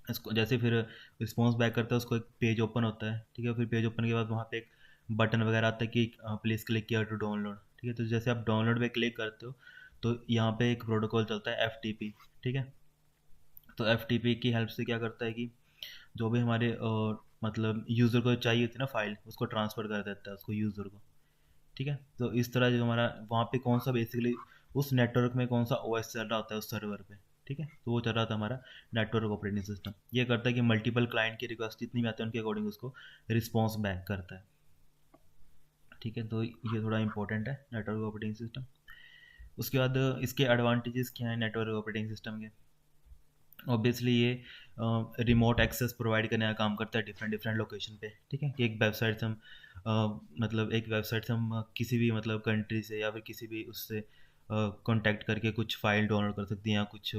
इसको, जैसे फिर रिस्पॉन्स बैक करता है उसको एक पेज ओपन होता है, ठीक है। फिर पेज ओपन के बाद वहाँ पे एक बटन वगैरह आता है कि प्लीज़ क्लिक किया टू डाउनलोड, ठीक है। तो जैसे आप डाउनलोड पे क्लिक करते हो तो यहाँ पे एक प्रोटोकॉल चलता है FTP, ठीक है। तो FTP की हेल्प से क्या करता है कि जो भी हमारे मतलब यूज़र को चाहिए होती है ना फाइल, उसको ट्रांसफ़र कर देता है उसको यूज़र को, ठीक है। तो इस तरह जो हमारा वहाँ पे कौन सा बेसिकली उस नेटवर्क में कौन सा ओएस चल रहा होता है उस सर्वर पे, ठीक है। तो वो चल रहा था हमारा नेटवर्क ऑपरेटिंग सिस्टम। ये करता है कि मल्टीपल क्लाइंट की रिक्वेस्ट जितनी भी आते हैं उनके अकॉर्डिंग उसको रिस्पॉन्स बैक करता है, ठीक है। तो ये थोड़ा इंपॉर्टेंट है नेटवर्क ऑपरेटिंग सिस्टम। उसके बाद इसके एडवांटेजेस क्या हैं नेटवर्क ऑपरेटिंग सिस्टम के, ऑब्वियसली ये रिमोट एक्सेस प्रोवाइड करने का काम करता है डिफरेंट डिफरेंट लोकेशन पे, ठीक है। कि एक वेबसाइट से हम मतलब एक वेबसाइट से हम किसी भी मतलब कंट्री से या फिर किसी भी उससे कांटेक्ट करके कुछ फाइल डाउनलोड कर सकते हैं, या कुछ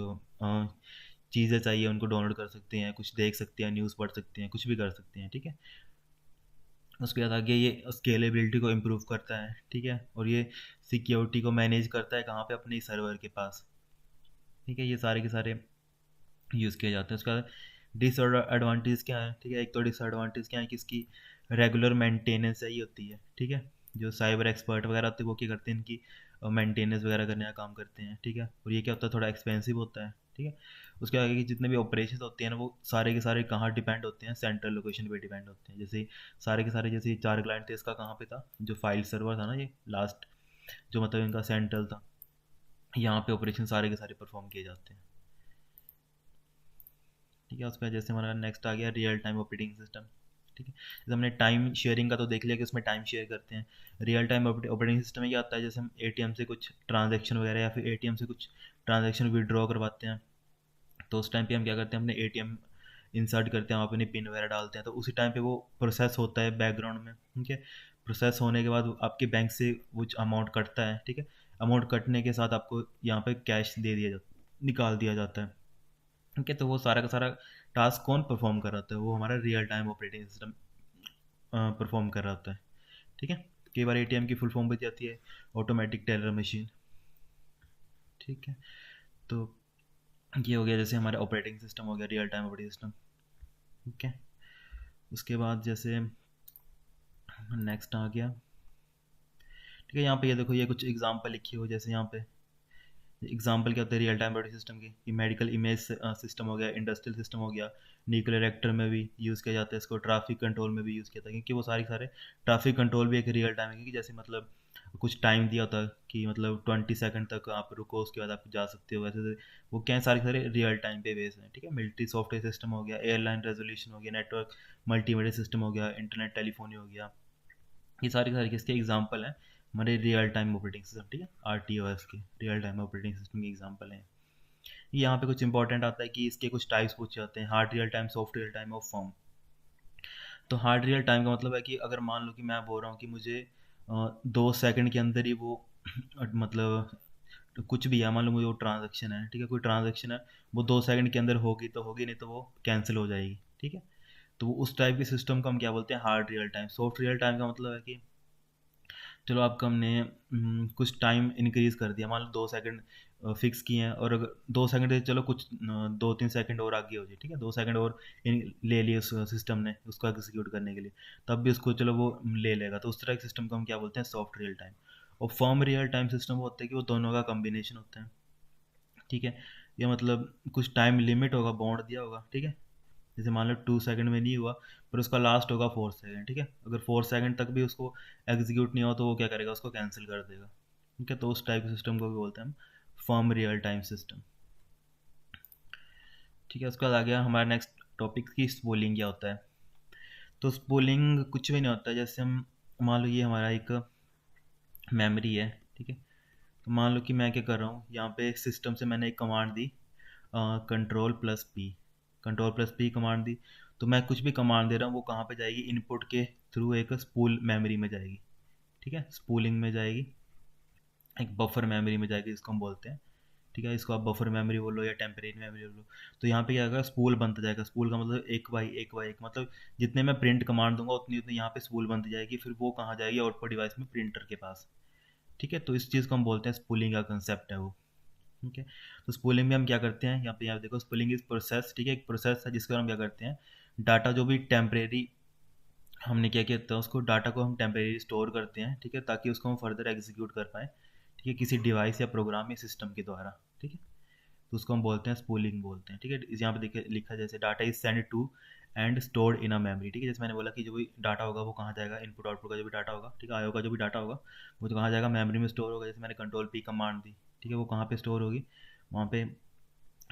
चीज़ें चाहिए उनको डाउनलोड कर सकते हैं, कुछ देख सकते हैं, न्यूज़ पढ़ सकते हैं, कुछ भी कर सकते हैं, ठीक है। उसके बाद आगे ये स्केलेबिलिटी को इम्प्रूव करता है, ठीक है, और ये सिक्योरिटी को मैनेज करता है कहाँ पे, अपने सर्वर के पास, ठीक है। ये सारे के सारे यूज़ किए जाते हैं। उसका डिसएडवांटेज क्या है, ठीक है। एक तो डिसएडवांटेज क्या है कि इसकी रेगुलर मेंटेनेंस चाहिए होती है, ठीक है। जो साइबर एक्सपर्ट वगैरह होते हैं वो क्या करते हैं, इनकी मेंटेनेंस वगैरह करने का काम करते हैं, ठीक है। और ये क्या होता है, थोड़ा एक्सपेंसिव होता है, ठीक है। उसके आगे के जितने भी ऑपरेशन होते हैं ना वो सारे के सारे कहाँ डिपेंड होते हैं, सेंट्रल लोकेशन पे डिपेंड होते हैं। जैसे सारे के सारे जैसे 4 क्लाइंट थे, इसका कहाँ पे था, जो फाइल सर्वर था ना ये लास्ट, जो मतलब इनका सेंट्रल था, यहाँ पे ऑपरेशन सारे के सारे परफॉर्म किए जाते हैं, ठीक है। उसका जैसे हमारा नेक्स्ट आ गया रियल टाइम ऑपरेटिंग सिस्टम, ठीक है। जैसे हमने टाइम शेयरिंग का तो देख लिया कि उसमें टाइम शेयर करते हैं। रियल टाइम ऑपरेटिंग सिस्टम में क्या आता है, जैसे हम एटीएम से कुछ ट्रांजैक्शन वगैरह या फिर एटीएम से कुछ ट्रांजैक्शन विड्रॉ करवाते हैं, तो उस टाइम पे हम क्या करते हैं, अपने एटीएम इंसर्ट करते हैं, वहाँ पे अपनी पिन वगैरह डालते हैं, तो उसी टाइम पे वो प्रोसेस होता है बैकग्राउंड में, ठीक है। प्रोसेस होने के बाद आपके बैंक से कुछ अमाउंट कटता है, ठीक है। अमाउंट कटने के साथ आपको यहाँ पे कैश दे दिया जाता, निकाल दिया जाता है, ठीक है। तो वो सारा का सारा टास्क कौन परफॉर्म कर रहा होता है? वो हमारा real time operating system perform कर रहा होता है, ठीक है। कई बार एटीएम की फुल फॉर्म भी जाती है ऑटोमेटिक टेलर मशीन, ठीक है। तो ये हो गया जैसे हमारा ऑपरेटिंग सिस्टम हो गया, रियल टाइम ऑपरेटिंग सिस्टम, ठीक है। उसके बाद जैसे नेक्स्ट आ गया, ठीक है। यहाँ पे ये देखो, ये कुछ एग्जांपल लिखी हो, जैसे यहाँ पे एग्जांपल क्या होता है रियल टाइम ऑपरेटिंग सिस्टम की, कि मेडिकल इमेज सिस्टम हो गया, इंडस्ट्रियल सिस्टम हो गया, न्यूक्लियर रिएक्टर में भी यूज़ किया जाता है इसको, ट्रैफिक कंट्रोल में भी यूज़ किया जाता है, क्योंकि वो सारे ट्रैफिक कंट्रोल भी एक रियल टाइम है, क्योंकि जैसे मतलब कुछ टाइम दिया होता है कि मतलब 20 सेकंड तक आप रुको, उसके बाद आप जा सकते हो, वैसे वो क्या है, सारे रियल टाइम पे बेस है, ठीक है। मिलिट्री सॉफ्टवेयर सिस्टम हो गया, एयरलाइन रेजोल्यूशन हो गया, नेटवर्क मल्टीमीडिया सिस्टम हो गया, इंटरनेट टेलीफोनी हो गया, ये सारे किसके एग्जाम्पल हैं? हमारे रियल टाइम ऑपरेटिंग सिस्टम, ठीक है, RTOS के रियल टाइम ऑपरेटिंग सिस्टम के एग्जाम्पल हैं। यहाँ पे कुछ इंपॉर्टेंट आता है कि इसके कुछ टाइप्स पूछे जाते हैं, hard real time, soft real time और फर्म। तो हार्ड रियल टाइम का मतलब है कि अगर मान लो कि मैं बोल रहा हूँ कि मुझे 2 सेकंड के अंदर ही वो मतलब तो कुछ भी है, मान लो मुझे वो ट्रांजेक्शन है, ठीक है, कोई ट्रांजेक्शन है, वो 2 सेकंड के अंदर होगी तो होगी, नहीं तो वो कैंसिल हो जाएगी, ठीक है। तो वो उस टाइप के सिस्टम को हम क्या बोलते हैं? Hard real time. Soft real time का मतलब है कि चलो आपका हमने कुछ टाइम इंक्रीज कर दिया, मान लो 2 सेकंड फिक्स किए हैं, और अगर 2 सेकंड से चलो कुछ 2-3 सेकंड और आगे हो जाए, ठीक है, 2 सेकंड और ले लिए उस सिस्टम ने उसको एग्जीक्यूट करने के लिए, तब भी उसको चलो वो ले लेगा। तो उस तरह के सिस्टम को हम क्या बोलते हैं? Soft real time. और फर्म रियल टाइम सिस्टम वो होता है कि वो दोनों का कॉम्बिनेशन होता है, ठीक है। ये मतलब कुछ टाइम लिमिट होगा, बाउंड दिया होगा, ठीक है। जैसे मान लो 2 सेकंड में नहीं हुआ, पर उसका लास्ट होगा 4 सेकंड, ठीक है। अगर 4 सेकंड तक भी उसको एग्जीक्यूट नहीं हो तो वो क्या करेगा? उसको कैंसिल कर देगा, ठीक है। तो उस टाइप के सिस्टम को भी बोलते हैं हम फर्म रियल टाइम सिस्टम, ठीक है। उसके बाद आ गया हमारा नेक्स्ट टॉपिक की स्पूलिंग क्या होता है। तो स्पूलिंग कुछ भी नहीं होता है, जैसे हम मान लो ये हमारा एक मेमोरी है, ठीक है। तो मान लो कि मैं क्या कर रहा हूँ, यहाँ पे सिस्टम से मैंने एक कमांड दी, कंट्रोल प्लस पी कमांड दी। तो मैं कुछ भी कमांड दे रहा हूँ, वो कहाँ पे जाएगी? इनपुट के थ्रू एक स्पूल मेमोरी में जाएगी, ठीक है, स्पूलिंग में जाएगी, एक बफर मेमोरी में जाएगी, इसको हम बोलते हैं, ठीक है। इसको आप बफर मेमोरी बोलो या टेम्परेरी मेमोरी बोलो। तो यहाँ पे क्या होगा? स्पूल बनता जाएगा। स्पूल का मतलब एक बाई एक मतलब जितने मैं प्रिंट कमांड दूंगा उतनी उतनी यहाँ पे स्पूल बनती जाएगी, फिर वो कहाँ जाएगी? आउटपुट डिवाइस में, प्रिंटर के पास, ठीक है। तो इस चीज़ को हम बोलते हैं स्पूलिंग का कंसेप्ट है वो, ठीक है। तो स्पूलिंग में हम क्या करते हैं? यहाँ देखो, स्पूलिंग इज प्रोसेस, ठीक है, एक प्रोसेस है जिसके हम क्या करते हैं, डाटा जो भी टेम्परेरी हमने क्या किया था, उसको डाटा को हम टेम्परेरी स्टोर करते हैं, ठीक है, ताकि उसको हम फर्दर एग्जीक्यूट कर पाएँ, ठीक है, किसी डिवाइस या प्रोग्राम या सिस्टम के द्वारा, ठीक है। तो उसको हम बोलते हैं स्पूलिंग बोलते हैं, ठीक है। यहाँ पे देखिए लिखा है जैसे data is send to and stored in a memory, ठीक है। जैसे मैंने बोला कि जो भी डाटा होगा वो कहाँ जाएगा? इनपुट आउटपुट का जो भी डाटा होगा, ठीक है, आयो का जो भी डाटा होगा वो तो कहाँ जाएगा? मेमोरी में स्टोर होगा। जैसे मैंने कंट्रोल पी कमांड दी, ठीक है, वो कहाँ पे स्टोर होगी? वहाँ पे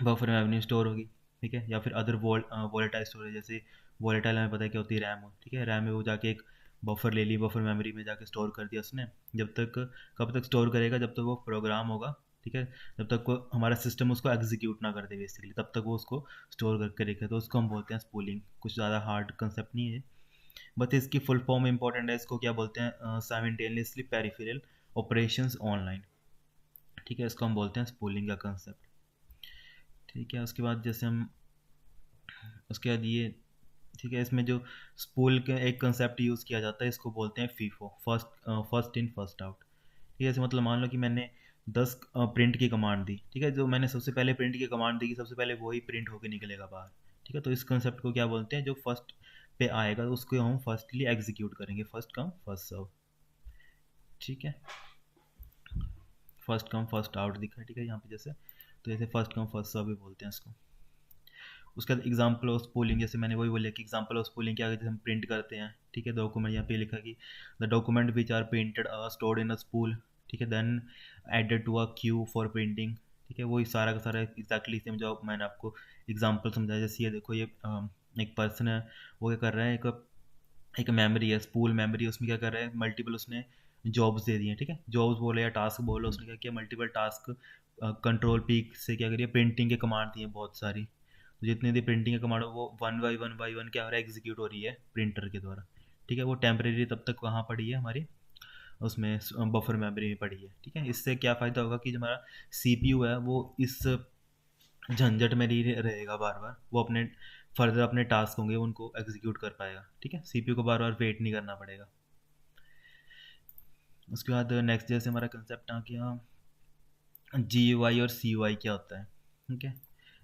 बफर मेमोरी स्टोर होगी, ठीक है। या फिर अदर वोलेटाइल स्टोरेज, जैसे वोलेटाइल हमें पता है क्या होती है? रैम हो, ठीक है। रैम में वो जाके एक बफर ले ली, बफर मेमोरी में जाके स्टोर कर दिया उसने। जब तक कब तक स्टोर करेगा? जब तक वो प्रोग्राम होगा, ठीक है, जब तक वो हमारा सिस्टम उसको एग्जीक्यूट ना कर दे बेसिकली, तब तक वो उसको स्टोर करके रखेगा। तो उसको हम बोलते हैं स्पूलिंग। कुछ ज़्यादा हार्ड कंसेप्ट नहीं है, बट इसकी फुल फॉर्म इंपॉर्टेंट है। इसको क्या बोलते हैं? साइमल्टेनियसली पेरिफेरल ऑपरेशंस ऑनलाइन, ठीक है, इसको हम बोलते हैं स्पूलिंग का कंसेप्ट, ठीक है। उसके बाद जैसे हम उसके बाद ये, ठीक है, इसमें जो स्पूल का एक कंसेप्ट यूज़ किया जाता है, इसको बोलते हैं FIFO, first in first out, ठीक है। जैसे मतलब मान लो कि मैंने 10 प्रिंट की कमांड दी, ठीक है, जो मैंने सबसे पहले प्रिंट की कमांड दी कि सबसे पहले वही प्रिंट होकर निकलेगा बाहर, ठीक है। तो इस कंसेप्ट को क्या बोलते हैं? जो फर्स्ट पे आएगा तो उसको हम फर्स्टली एग्जीक्यूट करेंगे, फर्स्ट कम फर्स्ट सर्व, ठीक है। फर्स्ट कम फर्स्ट आउट दिखा है, ठीक है, यहाँ पे जैसे, तो जैसे फर्स्ट कम फर्स्ट सर्व भी बोलते हैं इसको। उसका एग्जाम्पल ऑफ स्पूलिंग, जैसे मैंने वही बोला कि एग्जाम्पल ऑफ स्पूलिंग क्या है, जैसे हम प्रिंट करते हैं, ठीक है, डॉक्यूमेंट, यहाँ पे लिखा कि the document which are printed are stored in a spool, ठीक है, then added to a queue for printing, ठीक है। वही सारा का सारा एग्जैक्टली सेम जो मैंने आपको एग्जाम्पल समझाया। जैसे ये देखो, ये एक पर्सन है, वो क्या कर रहा है, एक एक मेमोरी है, स्पूल मेमोरी, उसमें क्या कर रहा है? मल्टीपल उसने जॉब्स दे दिए, ठीक है, जॉब्स बोले या टास्क बोलो, उसने क्या किया? मल्टीपल टास्क कंट्रोल पीक से क्या करिए? प्रिंटिंग के कमांड दिए बहुत सारी। तो जितनी भी प्रिंटिंग के कमांड वो वन बाई वन क्या हो रहा है? एग्जीक्यूट हो रही है प्रिंटर के द्वारा, ठीक है, वो टेम्परेरी तब तक वहाँ पड़ी है हमारी उसमें बफर मेमोरी में पड़ी है। ठीक है, इससे क्या फ़ायदा होगा कि जो हमारा सीपीयू है वो इस झंझट में नहीं रहेगा, बार बार वो अपने फर्दर अपने टास्क होंगे उनको एग्जीक्यूट कर पाएगा। ठीक है, सीपीयू को बार बार वेट नहीं करना पड़ेगा। उसके बाद नेक्स्ट जैसे हमारा कंसेप्ट आ गया GUI और CUI क्या होता है। ठीक है,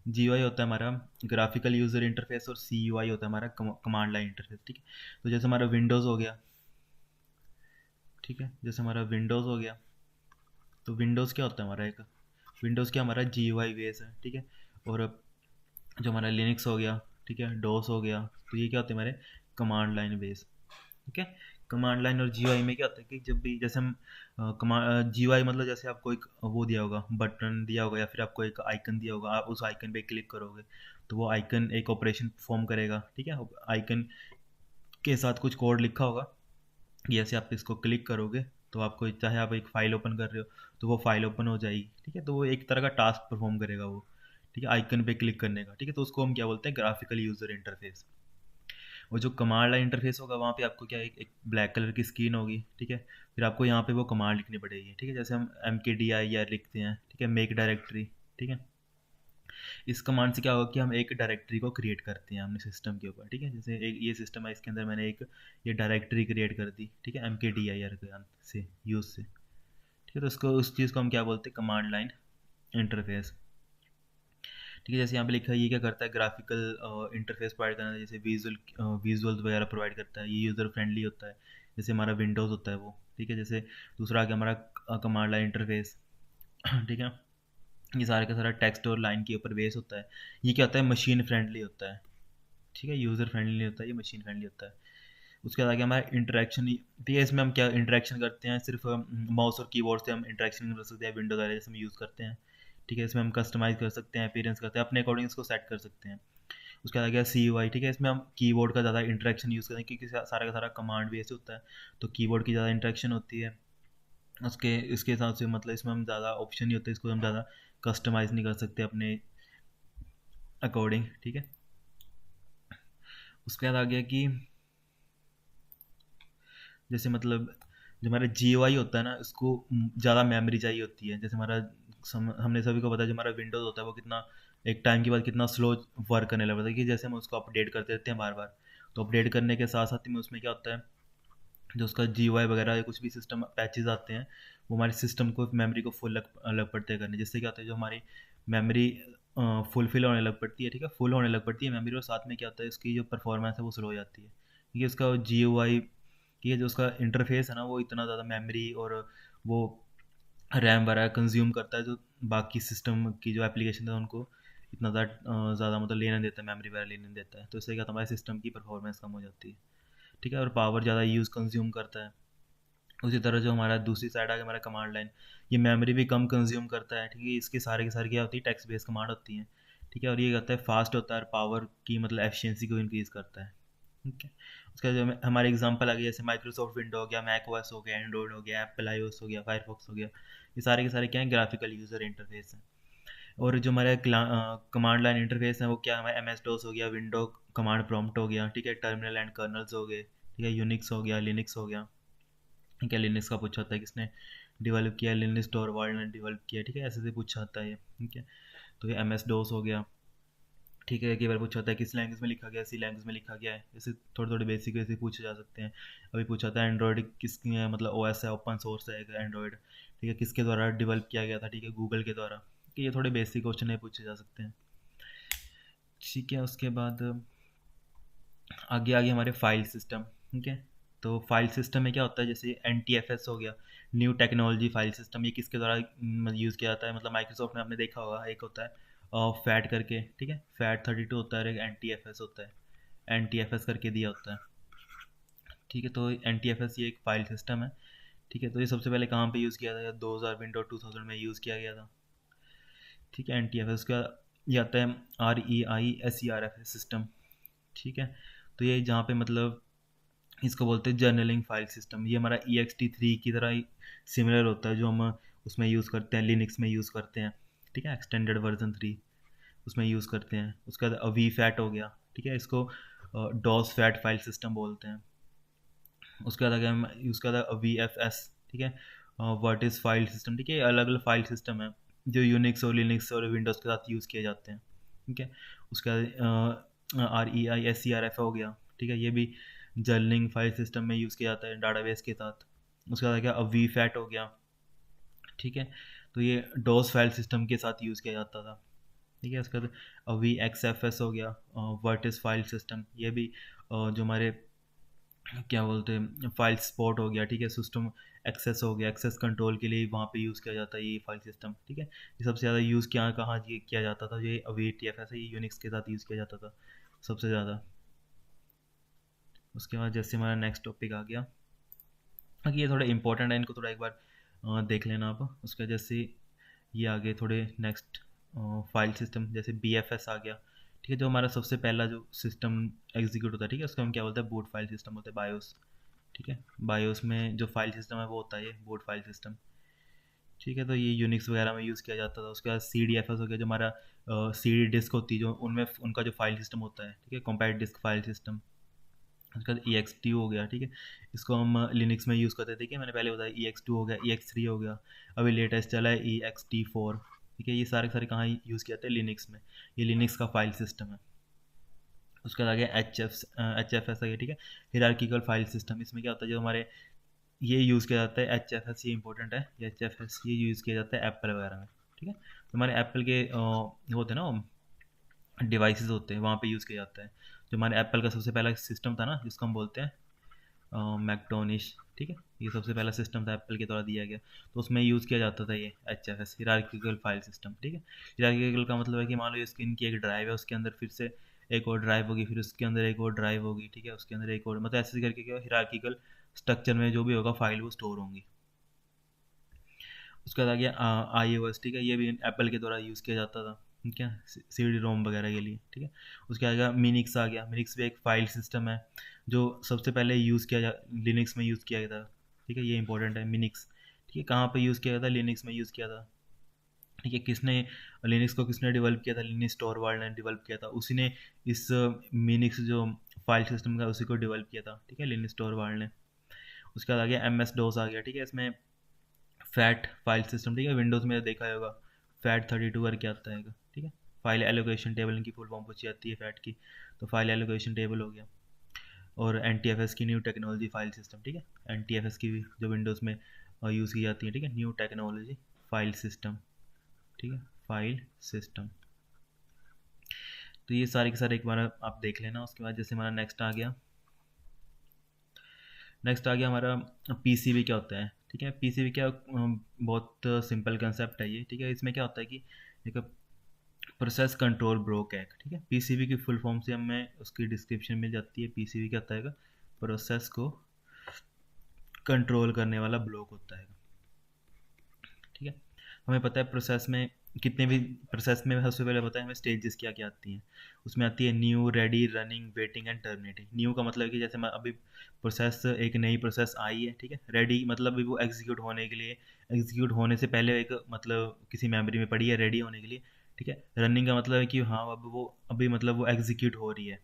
GUI होता है हमारा ग्राफिकल यूज़र इंटरफेस और CUI होता है हमारा कमांड लाइन इंटरफेस। ठीक है, तो जैसे हमारा विंडोज़ हो गया, ठीक है, जैसे हमारा विंडोज़ हो गया, तो विंडोज़ क्या होता है हमारा, एक विंडोज़ क्या हमारा GUI बेस है। ठीक है, और जो हमारा लिनक्स हो गया, ठीक है, डोस हो गया, तो ये क्या होते हैं हमारे कमांड लाइन बेस। ठीक है, कमांड लाइन और GUI में क्या होता है कि जब भी जैसे हम GUI मतलब जैसे आपको एक वो दिया होगा, बटन दिया होगा या फिर आपको एक आइकन दिया होगा, आप उस आइकन पे क्लिक करोगे तो वो आइकन एक ऑपरेशन परफॉर्म करेगा। ठीक है, आइकन के साथ कुछ कोड लिखा होगा, जैसे आप इसको क्लिक करोगे तो आपको चाहे आप एक फाइल ओपन कर रहे हो तो वो फाइल ओपन हो जाएगी। ठीक है, तो वो एक तरह का टास्क परफॉर्म करेगा वो। ठीक है, आइकन पे क्लिक करने का। ठीक है, तो उसको हम क्या बोलते हैं, ग्राफिकल यूज़र इंटरफेस। और जो कमांड लाइन इंटरफेस होगा वहाँ पे आपको क्या एक ब्लैक कलर की स्क्रीन होगी। ठीक है, फिर आपको यहाँ पे वो कमांड लिखनी पड़ेगी। ठीक है, जैसे हम MKDIR लिखते हैं, ठीक है, मेक डायरेक्टरी। ठीक है, इस कमांड से क्या होगा कि हम एक डायरेक्टरी को क्रिएट करते हैं अपने सिस्टम के ऊपर। ठीक है, जैसे एक ये सिस्टम है, इसके अंदर मैंने एक ये डायरेक्टरी क्रिएट कर दी। ठीक है, MKDIR के से यूज़ से। ठीक है, तो उसको उस चीज़ को हम क्या बोलते हैं, कमांड लाइन इंटरफेस। ठीक है, जैसे यहाँ पे लिखा है ये क्या करता है, ग्राफिकल इंटरफेस प्रोवाइड करना है, जैसे विजुअल्स वगैरह प्रोवाइड करता है, ये यूज़र फ्रेंडली होता है, जैसे हमारा विंडोज़ होता है वो। ठीक है, जैसे दूसरा आ गया हमारा कमांड लाइन इंटरफेस। ठीक है, ये सारा का सारा टेक्स्ट और लाइन के ऊपर बेस होता है। ये क्या होता है, मशीन फ्रेंडली होता है। ठीक है, यूज़र फ्रेंडली नहीं होता है, ये मशीन फ्रेंडली होता है। उसके बाद आ गया हमारा इंटरेक्शन। ठीक है, इसमें हम क्या इंटरेक्शन करते हैं, सिर्फ माउस और कीबोर्ड से हम इंटरेक्शन कर सकते हैं, विंडोज़ वाले जैसे हम यूज़ करते हैं। ठीक है, इसमें हम कस्टमाइज़ कर सकते हैं, अपीयरेंस करते हैं, अपने अकॉर्डिंग इसको सेट कर सकते हैं। उसके बाद आ गया CUI। ठीक है, इसमें हम कीबोर्ड का ज़्यादा इंटरेक्शन यूज़ करते हैं क्योंकि सारा का सारा कमांड बेस होता है, तो कीबोर्ड की ज़्यादा इंटरेक्शन होती है। उसके इसके हिसाब से मतलब इसमें हम ज़्यादा ऑप्शन नहीं होते, इसको हम ज़्यादा कस्टमाइज़ नहीं कर सकते अपने अकॉर्डिंग। ठीक है, उसके बाद आ गया कि जैसे मतलब जो हमारा GUI होता है ना, इसको ज़्यादा मेमोरी चाहिए होती है। जैसे हमारा हमने सभी को पता है जो हमारा विंडोज़ होता है वो कितना एक टाइम के बाद कितना स्लो वर्क करने लगता है, कि जैसे हम उसको अपडेट करते रहते हैं बार बार, तो अपडेट करने के साथ साथ में उसमें क्या होता है, जो उसका GUI वगैरह या कुछ भी सिस्टम पैचेज आते हैं वो हमारे सिस्टम को मेमोरी को फुल लग पड़ते हैं करने, जिससे क्या होता है जो हमारी मेमोरी फुलफिल होने लग पड़ती है। ठीक है, फुल होने लग पड़ती है मेमोरी, और साथ में क्या होता है इसकी जो परफॉर्मेंस है वो स्लो हो जाती है, क्योंकि उसका GUI कि जो उसका इंटरफेस है ना वो इतना ज़्यादा मेमोरी और वो रैम वगैरह कंज्यूम करता है, जो बाकी सिस्टम की जो एप्लीकेशन है उनको इतना ज़्यादा मतलब लेने देता है, मेमोरी वगैरह लेने देता है, तो इससे क्या होता है हमारे सिस्टम की परफॉर्मेंस कम हो जाती है। ठीक है, और पावर ज़्यादा यूज़ कंज्यूम करता है। उसी तरह जो हमारा दूसरी साइड आ गया हमारा कमांड लाइन, ये मेमोरी भी कम कंज्यूम करता है। ठीक है, इसके सारे के सारे क्या होती है, टेक्स्ट बेस्ड कमांड होती हैं। ठीक है, और ये कहता है फास्ट होता है और पावर की मतलब एफिशिएंसी को इंक्रीज़ करता है। ठीक है, उसका जो हमारे एग्जांपल आ गया जैसे माइक्रोसॉफ्ट विंडो हो गया, मैक ओएस हो गया, एंड्रॉइड हो गया, एप्पल iOS हो गया, फायरफॉक्स हो गया, ये सारे के सारे क्या हैं, ग्राफिकल यूज़र इंटरफेस हैं। और जो हमारे कमांड लाइन इंटरफेस है वो क्या हमारा MS DOS हो गया, विंडो कमांड प्रॉम्प्ट हो गया। ठीक है, टर्मिनल एंड कर्नल्स हो गए। ठीक है, यूनिक्स हो गया, लिनक्स हो गया। ठीक है, लिनक्स का पूछा होता है किसने डेवलप किया, लिनक्स टॉरवाल्ड ने डेवलप किया। ठीक है, ऐसे से पूछा होता है ये। ठीक है, तो ये MS DOS हो गया। ठीक है, कई बार पूछा होता है किस लैंग्वेज में लिखा गया, सी लैंग्वेज में लिखा गया है, जैसे थोड़े थोड़े बेसिक वैसे पूछे जा सकते हैं। अभी पूछा था एंड्रॉयड किसकी है, मतलब OS है, ओपन सोर्स है एंड्रॉयड। ठीक है, किसके द्वारा डेवलप किया गया था, ठीक है, गूगल के द्वारा। कि ये थोड़े बेसिक क्वेश्चन है, पूछे जा सकते हैं। ठीक है, उसके बाद आगे आगे हमारे फाइल सिस्टम। ठीक है, तो फाइल सिस्टम में क्या होता है, जैसे NTFS हो गया, न्यू टेक्नोलॉजी फाइल सिस्टम, ये किसके द्वारा यूज़ किया जाता है, मतलब माइक्रोसॉफ्ट में आपने देखा होगा एक होता है फैट करके। ठीक है, फैट 32 होता है और एक NTFS होता है, NTFS करके दिया होता है। ठीक है, तो NTFS ये एक फाइल सिस्टम है। ठीक है, तो ये सबसे पहले कहाँ पे यूज़ किया था, 2000 में यूज़ किया गया था। ठीक है, NTFS का ये आता है REISERF सिस्टम। ठीक है, तो ये जहाँ पे मतलब इसको बोलते हैं जर्नलिंग फाइल सिस्टम। ये हमारा EXT3 की तरह ही सिमिलर होता है, जो हम उसमें यूज़ करते हैं, लिनक्स में यूज़ करते हैं। ठीक है, एक्सटेंडेड वर्जन 3 उसमें यूज़ करते हैं। उसके बाद VFAT हो गया। ठीक है, इसको डॉस फैट फाइल सिस्टम बोलते हैं। उसके बाद आगे हम उसके बाद VFS, ठीक है, व्हाट इज़ फाइल सिस्टम, ठीक है, अलग अलग फाइल सिस्टम है जो यूनिक्स और लिनक्स और विंडोज़ के साथ यूज़ किए जाते हैं, ठीक है। उसके बाद REISCRF हो गया, ठीक है, ये भी जर्नलिंग फाइल सिस्टम में यूज़ किया जाता है डाटाबेस के साथ। उसके बाद आ गया VFAT हो गया, ठीक है, तो ये डोस फाइल सिस्टम के साथ यूज़ किया जाता था, ठीक है। उसके बाद VXFS हो गया, व्हाट इज़ फाइल सिस्टम, ये भी जो हमारे क्या बोलते हैं फाइल स्पॉट हो गया, ठीक है, सिस्टम एक्सेस हो गया, एक्सेस कंट्रोल के लिए वहाँ पे यूज़ किया जाता है ये फाइल सिस्टम, ठीक है। ये सबसे ज़्यादा यूज़ कहाँ ये किया जाता था, ये VTFS है, ये यूनिक्स के साथ यूज़ किया जाता था सबसे ज़्यादा। उसके बाद जैसे हमारा नेक्स्ट टॉपिक आ गया, ये थोड़ा इंपॉर्टेंट है, इनको थोड़ा एक बार देख लेना आप। उसके जैसे ये आगे थोड़े नेक्स्ट फाइल सिस्टम जैसे BFS आ गया, ठीक है, जो हमारा सबसे पहला जो सिस्टम एग्जीक्यूट होता है, ठीक है, उसको हम क्या बोलते हैं, बूट फाइल सिस्टम बोलते हैं, बायोस, ठीक है। बायोस में जो फाइल सिस्टम है वो होता है ये बूट फाइल सिस्टम, ठीक है। तो ये यूनिक्स वगैरह में यूज़ किया जाता था। उसके बाद CDFS हो गया, जो हमारा CD डिस्क होती है जो उनमें उनका जो फाइल सिस्टम होता है, ठीक है, कॉम्पैक्ट डिस्क फाइल सिस्टम। उसके बाद EX2 हो गया, ठीक है, इसको हम लिनक्स में यूज़ करते थे, ठीक है, मैंने पहले बताया EX2 हो गया, EX3 हो गया, अभी लेटेस्ट चला है EXT4, ठीक है। ये सारे सारे कहाँ यूज़ किए जाते हैं, लिनक्स में, ये लिनक्स का फाइल सिस्टम है। उसके बाद आ गया HFS आ गया, ठीक है, हिरार्किकल फाइल सिस्टम। इसमें क्या होता है, जो हमारे ये यूज़ किया जाता है HFS, ये इंपॉर्टेंट है, ये HFS ये यूज़ किया जाता है एप्पल वगैरह में, ठीक है। तो हमारे एप्पल के होते हैं ना डिवाइसेस होते हैं, वहाँ पे यूज़ किया जाता है। जो हमारे एप्पल का सबसे पहला सिस्टम था ना, जिसको हम बोलते हैं मैकडोनिश, ठीक है, ये सबसे पहला सिस्टम था एप्पल के द्वारा दिया गया, तो उसमें यूज़ किया जाता था ये HFS, हिरार्किकल फाइल सिस्टम, ठीक है। हिरार्किकल का मतलब है कि मान लो इसकी इनकी एक ड्राइव है, उसके अंदर फिर से एक और ड्राइव होगी, फिर उसके अंदर एक और ड्राइव होगी, ठीक है, उसके अंदर एक और, मतलब ऐसे करके क्या हिरार्किकल स्ट्रक्चर में जो भी होगा फाइल वो स्टोर होंगी। उसके बाद आ गया iOS, ठीक है, ये भी एप्पल के द्वारा यूज़ किया जाता था, ठीक है, CD-ROM वगैरह के लिए, ठीक है। उसके आगे मिनिक्स आ गया, मिनिक्स भी एक फाइल सिस्टम है जो सबसे पहले यूज़ किया जा लिनक्स में यूज़ किया गया था, ठीक है, ये इंपॉर्टेंट है मिनिक्स, ठीक है। कहाँ पे यूज़ किया गया था, लिनक्स में यूज़ किया था, ठीक है। किसने लिनक्स को किसने डेवलप किया था, लिनक्स टॉरवाल्ड ने डेवलप किया था, उसी ने इस मिनिक्स जो फाइल सिस्टम का उसी को डेवलप किया था, ठीक है, लिनक्स टॉरवाल्ड ने। उसके बाद आ गया MS-DOS आ गया, ठीक है, इसमें फैट फाइल सिस्टम, ठीक है, विंडोज़ में देखा होगा FAT32 करके आता है, ठीक है, फाइल एलोकेशन टेबल इनकी फुल फॉर्म पूछी जाती है फैट की, तो फाइल एलोकेशन टेबल हो गया। और NTFS की न्यू टेक्नोलॉजी फाइल सिस्टम, ठीक है, NTFS की भी जो विंडोज़ में यूज़ की जाती है, ठीक है, न्यू टेक्नोलॉजी फाइल सिस्टम, ठीक है, फाइल सिस्टम। तो ये सारे के सारे एक बार आप देख लेना। उसके बाद जैसे हमारा नेक्स्ट आ गया हमारा PCB क्या होता है, ठीक है। PCB क्या बहुत सिंपल कंसेप्ट है ये, ठीक है। इसमें क्या होता है कि एक प्रोसेस कंट्रोल ब्लॉक है, ठीक है। PCB की फुल फॉर्म से हमें उसकी डिस्क्रिप्शन मिल जाती है। PCB क्या होता है, प्रोसेस को कंट्रोल करने वाला ब्लॉक होता है, ठीक है। हमें पता है प्रोसेस में कितने भी प्रोसेस में सबसे पहले पता है हमें स्टेजेस क्या क्या आती हैं। उसमें आती है new, ready, running, waiting and terminating. New का मतलब कि जैसे मैं अभी प्रोसेस एक नई प्रोसेस आई है, ठीक है। रेडी मतलब भी वो एग्जीक्यूट होने के लिए, एग्जीक्यूट होने से पहले एक मतलब किसी मेमोरी में पड़ी है रेडी होने के लिए, ठीक है। रनिंग का मतलब है कि हाँ अब वो अभी मतलब वो एग्जीक्यूट हो रही है,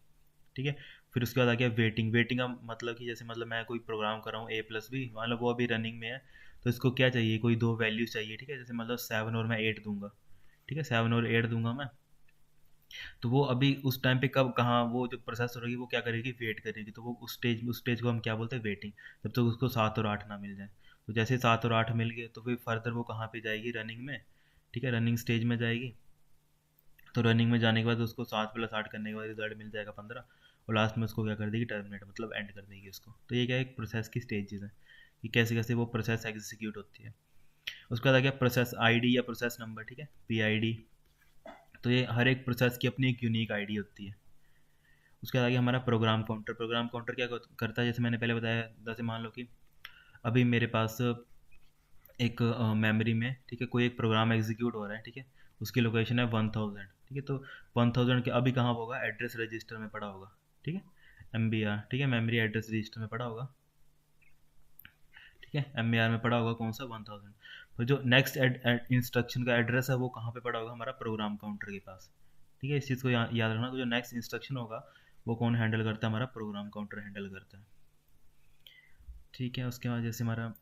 ठीक है। फिर उसके बाद आ गया वेटिंग। वेटिंग का मतलब कि जैसे मतलब मैं कोई प्रोग्राम कर रहा हूँ A+B, मान लो वो अभी रनिंग में है, तो इसको क्या चाहिए, कोई दो वैल्यूज चाहिए, ठीक है। जैसे मतलब 7 और मैं 8 दूंगा, ठीक है, 7 और 8 दूंगा मैं, तो वो अभी उस टाइम पे कब कहाँ वो जो प्रोसेस हो रही वो क्या करेगी, वेट करेगी, तो वो उस स्टेज को हम क्या बोलते हैं, वेटिंग। जब तक उसको 7 और 8 ना मिल जाए, तो जैसे 7 और 8 मिल गए तो फिर फर्दर वो कहाँ पे जाएगी, रनिंग में, ठीक है, रनिंग स्टेज में जाएगी। तो रनिंग में जाने के बाद उसको 7+8 करने के बाद रिजल्ट मिल जाएगा 15, और लास्ट में उसको क्या कर देगी, टर्मिनेट मतलब एंड कर देगी उसको। तो ये क्या है, एक प्रोसेस की स्टेजेस है कि कैसे कैसे वो प्रोसेस एग्जीक्यूट होती है। उसके बाद आ गया प्रोसेस आईडी या प्रोसेस नंबर, ठीक है, PID। तो ये हर एक प्रोसेस की अपनी एक यूनिक आईडी होती है। उसके बाद आ गया हमारा प्रोग्राम काउंटर। प्रोग्राम काउंटर क्या करता है, जैसे मैंने पहले बताया, जैसे मान लो कि अभी मेरे पास एक मेमोरी में, ठीक है, कोई एक प्रोग्राम एग्जीक्यूट हो रहा है, ठीक है, उसकी लोकेशन है 1000, ठीक है। तो 1000 के अभी कहाँ होगा, एड्रेस रजिस्टर में पड़ा होगा, ठीक है, MBR, ठीक है, मेमोरी एड्रेस रजिस्टर में पड़ा होगा, ठीक है, MBR में पड़ा होगा कौन सा, 1000। तो जो नेक्स्ट इंस्ट्रक्शन का एड्रेस है वो कहाँ पे पड़ा होगा, हमारा प्रोग्राम काउंटर के पास, ठीक है। इस चीज़ को याद रखना, तो जो नेक्स्ट इंस्ट्रक्शन होगा वो कौन हैंडल करता है, हमारा प्रोग्राम काउंटर हैंडल करता है। ठीक है, उसके बाद जैसे हमारा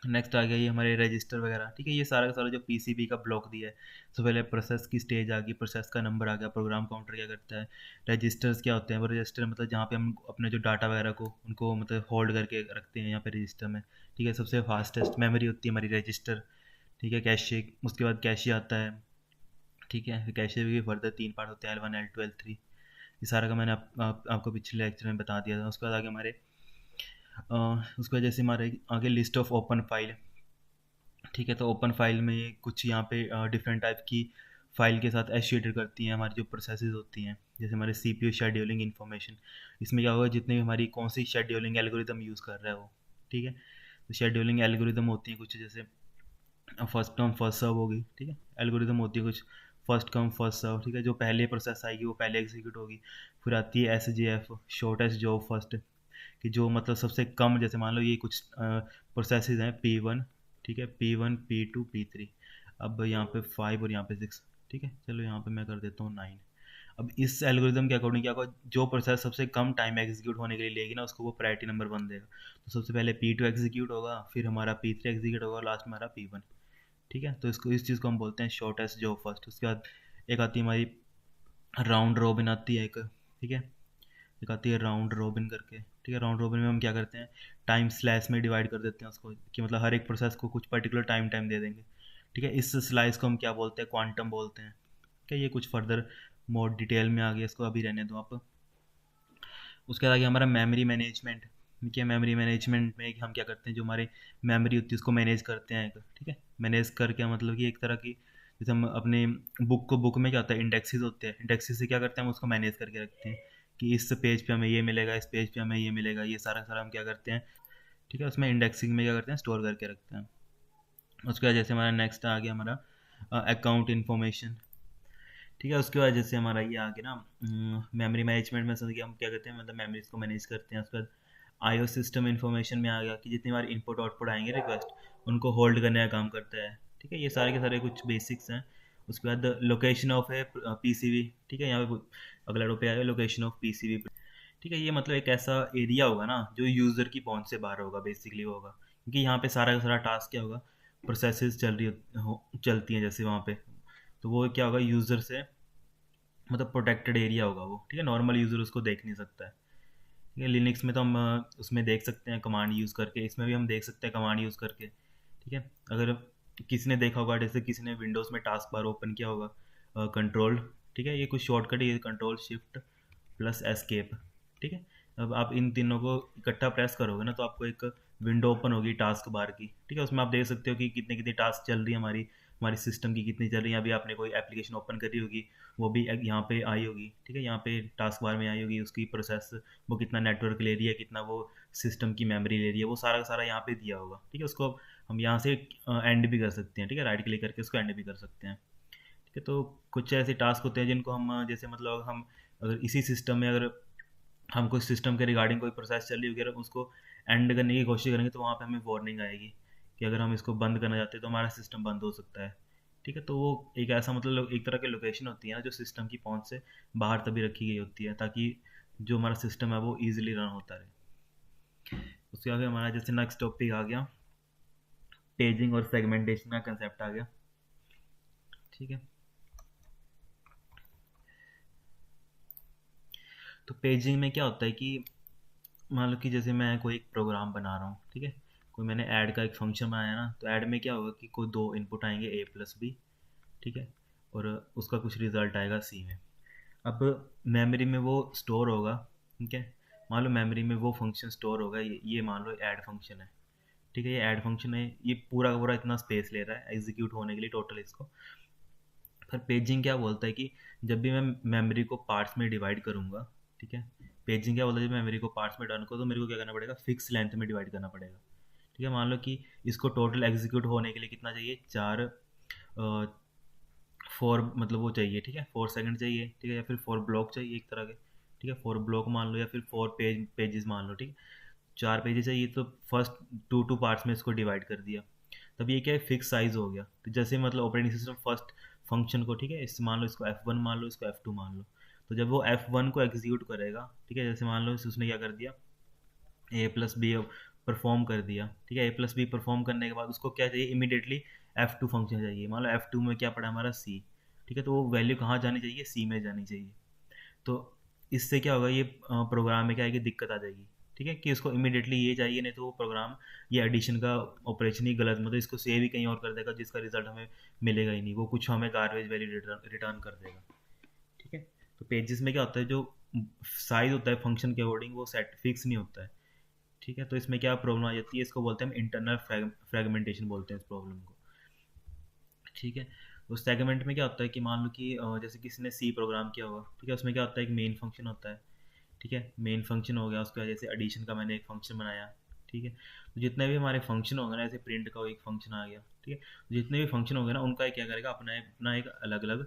नेक्स्ट आ गया ये हमारे रजिस्टर वगैरह। ठीक है, ये सारा का सारा जो पीसीबी का ब्लॉक दिया है। तो पहले प्रोसेस की स्टेज आ गई, प्रोसेस का नंबर आ गया, प्रोग्राम काउंटर क्या करता है, रजिस्टर्स क्या होते हैं, वो रजिस्टर मतलब जहाँ पे हम अपने जो डाटा वगैरह को उनको मतलब होल्ड करके रखते हैं यहाँ पे रजिस्टर में। ठीक है, सबसे फास्टेस्ट मेमोरी होती है हमारी रजिस्टर। ठीक है, कैशे, उसके बाद कैशे आता है। ठीक है, कैशे भी फर्दर 3 पार्ट होते हैं, L1 L2 L3। ये सारा का मैंने आपको पिछले लेक्चर में बता दिया था। उसके बाद आगे हमारे उसके बाद जैसे हमारे आगे लिस्ट ऑफ ओपन फाइल। ठीक है, तो ओपन फाइल में कुछ यहाँ पे डिफरेंट टाइप की फाइल के साथ एसोसिएटेड करती हैं हमारी जो प्रोसेसेस होती हैं। जैसे हमारे सीपीयू शेड्यूलिंग इन्फॉर्मेशन, इसमें क्या होगा, जितने भी हमारी कौन सी शेड्यूलिंग एल्गोरिदम यूज़ कर रहा है वो। ठीक है, तो शेड्यूलिंग एल्गोरिदम होती हैं कुछ, जैसे फर्स्ट कम फर्स्ट सर्व होगी। ठीक है, एल्गोरिदम होती है कुछ फर्स्ट कम फर्स्ट सर्व। ठीक है, जो पहले प्रोसेस आएगी वो पहले एग्जीक्यूट होगी। फिर आती है SJF, शॉर्टेस्ट जॉब फर्स्ट, कि जो मतलब सबसे कम, जैसे मान लो ये कुछ प्रोसेसेस हैं P1। ठीक है, P1 P2 P3, अब यहाँ पे 5 और यहाँ पे 6। ठीक है, चलो यहाँ पे मैं कर देता हूँ 9। अब इस एल्गोरिदम के अकॉर्डिंग क्या होगा, जो प्रोसेस सबसे कम टाइम एग्जीक्यूट होने के लिए लेगी ना, उसको वो प्रायोरिटी नंबर 1 देगा। तो सबसे पहले P2 एग्जीक्यूट होगा, फिर हमारा P3 एग्जीक्यूट होगा और लास्ट में हमारा P1। ठीक है, तो इसको इस चीज़ को हम बोलते हैं शॉर्टेस्ट जॉब फर्स्ट। उसके बाद एक आती है हमारी राउंड रॉबिन आती है एक। ठीक है, एक आती है राउंड रॉबिन करके। ठीक है, राउंड रॉबिन में हम क्या करते हैं, टाइम स्लैश में डिवाइड कर देते हैं उसको, कि मतलब हर एक प्रोसेस को कुछ पर्टिकुलर टाइम टाइम दे देंगे। ठीक है, इस स्लाइस को हम क्या बोलते हैं, क्वांटम बोलते हैं। ठीक है, ये कुछ फर्दर मोर डिटेल में आ गया, इसको अभी रहने दो आप। उसके बाद आगे हमारा मेमोरी मैनेजमेंट। ठीक है, मेमोरी मैनेजमेंट में हम क्या करते हैं, जो हमारी मेमोरी होती है उसको मैनेज करते हैं एक। ठीक है, मैनेज करके मतलब कि एक तरह की, जैसे हम अपने बुक में क्या होता है, इंडेक्सेस होते हैं, इंडेक्सेस से क्या करते हैं, हम उसको मैनेज करके रखते हैं कि इस पेज पे हमें ये मिलेगा, इस पेज पे हमें ये मिलेगा, ये सारा सारा हम क्या करते हैं। ठीक है, उसमें इंडेक्सिंग में क्या करते हैं, स्टोर करके रखते हैं। उसके बाद जैसे हमारा नेक्स्ट आ गया हमारा अकाउंट इन्फॉर्मेशन। ठीक है, उसके बाद जैसे हमारा ये आ गया ना मेमोरी मैनेजमेंट में, समझ गया हम क्या करते हैं, मतलब मेमोरीज को मैनेज करते हैं। उसके बाद आईओ सिस्टम इन्फॉर्मेशन में आ गया कि जितनी बार इनपुट आउटपुट आएंगे रिक्वेस्ट, उनको होल्ड करने का काम करता है। ठीक है, ये सारे के सारे कुछ बेसिक्स हैं। उसके बाद लोकेशन ऑफ है पीसीबी। ठीक है, यहाँ पे अगला टॉपिक आएगा लोकेशन ऑफ पीसीबी। ठीक है, ये मतलब एक ऐसा एरिया होगा ना जो यूज़र की पहुंच से बाहर होगा, बेसिकली वो होगा, क्योंकि यहाँ पे सारा का सारा टास्क क्या होगा, प्रोसेसेस चलती हैं जैसे वहाँ पे, तो वो क्या होगा, यूज़र से मतलब प्रोटेक्टेड एरिया होगा वो। ठीक है, नॉर्मल यूज़र उसको देख नहीं सकता है। ठीक है, लिनक्स में तो हम उसमें देख सकते हैं कमांड यूज़ करके, इसमें भी हम देख सकते हैं कमांड यूज़ करके। ठीक है, अगर किसी ने देखा होगा, जैसे किसी ने विंडोज़ में टास्क बार ओपन किया होगा, कंट्रोल। ठीक है, ये कुछ शॉर्टकट, ये कंट्रोल शिफ्ट प्लस एस्केप। ठीक है, अब आप इन तीनों को इकट्ठा प्रेस करोगे ना, तो आपको एक विंडो ओपन होगी टास्क बार की। ठीक है, उसमें आप देख सकते हो कि कितने कितने टास्क चल रही है, हमारी हमारी सिस्टम की कितनी चल रही है। अभी आपने कोई एप्लीकेशन ओपन करी होगी, वो भी यहाँ पे आई होगी। ठीक है, यहाँ पे टास्क बार में आई होगी उसकी प्रोसेस, वो कितना नेटवर्क ले रही है, कितना वो सिस्टम की मेमोरी ले रही है, वो सारा का सारा यहाँ पे दिया होगा। ठीक है, उसको हम यहाँ से एंड भी कर सकते हैं। ठीक है, राइट क्लिक करके उसको एंड भी कर सकते हैं। ठीक है, तो कुछ ऐसे टास्क होते हैं जिनको हम जैसे मतलब हम अगर इसी सिस्टम में, अगर हम कोई सिस्टम के रिगार्डिंग कोई प्रोसेस चल रही होगी, अगर उसको एंड करने की कोशिश करेंगे, तो वहाँ पे हमें वार्निंग आएगी कि अगर हम इसको बंद करना चाहते हैं तो हमारा सिस्टम बंद हो सकता है। ठीक है, तो वो एक ऐसा मतलब एक तरह की लोकेशन होती है ना, जो सिस्टम की पहुंच से बाहर तभी रखी गई होती है, ताकि जो हमारा सिस्टम है वो ईजिली रन होता रहे। उसके आगे हमारा जैसे नेक्स्ट टॉपिक आ गया, पेजिंग और सेगमेंटेशन का कंसेप्ट आ गया। ठीक है, तो पेजिंग में क्या होता है कि मान लो कि जैसे मैं कोई एक प्रोग्राम बना रहा हूँ। ठीक है, कोई मैंने ऐड का एक फंक्शन बनाया ना, तो ऐड में क्या होगा कि कोई 2 इनपुट आएंगे A+B। ठीक है, और उसका कुछ रिजल्ट आएगा C में। अब मेमोरी में वो स्टोर होगा। ठीक है, मान लो मेमोरी में वो फंक्शन स्टोर होगा, ये मान लो ऐड फंक्शन है। ठीक है, ये ऐड फंक्शन है, ये पूरा का पूरा इतना स्पेस ले रहा है एग्जीक्यूट होने के लिए टोटल इसको। फिर पेजिंग क्या बोलता है कि जब भी मैं मेमोरी को पार्ट्स में डिवाइड करूँगा। ठीक है, पेजिंग क्या बोलता है, जब मेमोरी को पार्ट्स में डिवाइड करो तो मेरे को क्या करना पड़ेगा, फिक्स लेंथ में डिवाइड करना पड़ेगा। ठीक है, मान लो कि इसको टोटल एग्जीक्यूट होने के लिए कितना चाहिए, 4 4 मतलब वो चाहिए। ठीक है, 4 सेकंड चाहिए। ठीक है, या फिर 4 ब्लॉक चाहिए एक तरह के। ठीक है, 4 ब्लॉक मान लो, या फिर 4 पेजेस मान लो। ठीक है, 4 पेजेस चाहिए, तो फर्स्ट टू पार्ट्स में इसको डिवाइड कर दिया। तब ये क्या है, फिक्स साइज हो गया। तो जैसे मतलब ऑपरेटिंग सिस्टम फर्स्ट फंक्शन को, ठीक है, इस मान लो इसको F1 मान लो, इसको F2 मान लो, तो जब वो F1 को एग्जीक्यूट करेगा, ठीक है, जैसे मान लो उसने क्या कर दिया, A+B परफॉर्म कर दिया, ठीक है। A+B परफॉर्म करने के बाद उसको क्या चाहिए, इमीडिएटली F2 फंक्शन चाहिए। मान लो F2 में क्या पड़ा हमारा C, ठीक है, तो वो वैल्यू कहाँ जानी चाहिए, C में जानी चाहिए। तो इससे क्या होगा, ये प्रोग्राम में क्या है कि दिक्कत आ जाएगी, ठीक है, कि उसको इमीडिएटली ये चाहिए, नहीं तो वो प्रोग्राम ये एडिशन का ऑपरेशन ही गलत, मतलब इसको सेव ही कहीं और कर देगा, जिसका रिजल्ट हमें मिलेगा ही नहीं, वो कुछ हमें गार्बेज वैल्यू रिटर्न कर देगा, ठीक है। तो पेजेस में क्या होता है, जो साइज होता है फंक्शन के अकॉर्डिंग वो सेट फिक्स नहीं होता है, ठीक है। तो इसमें क्या प्रॉब्लम आ जाती है, इसको बोलते हैं हम इंटरनल फ्रेगमेंटेशन बोलते हैं इस प्रॉब्लम को, ठीक है। उस सेगमेंट में क्या होता है कि मान लो कि जैसे किसी ने सी प्रोग्राम किया होगा, ठीक है, उसमें क्या होता है, एक मेन फंक्शन होता है, ठीक है। मेन फंक्शन हो गया, उसके बाद जैसे एडिशन का मैंने एक फंक्शन बनाया, ठीक है। तो जितने भी हमारे फंक्शन होंगे ना, जैसे प्रिंट का एक फंक्शन आ गया, ठीक है, तो जितने भी फंक्शन होंगे ना, उनका क्या करेगा, अपना अपना एक अलग अलग,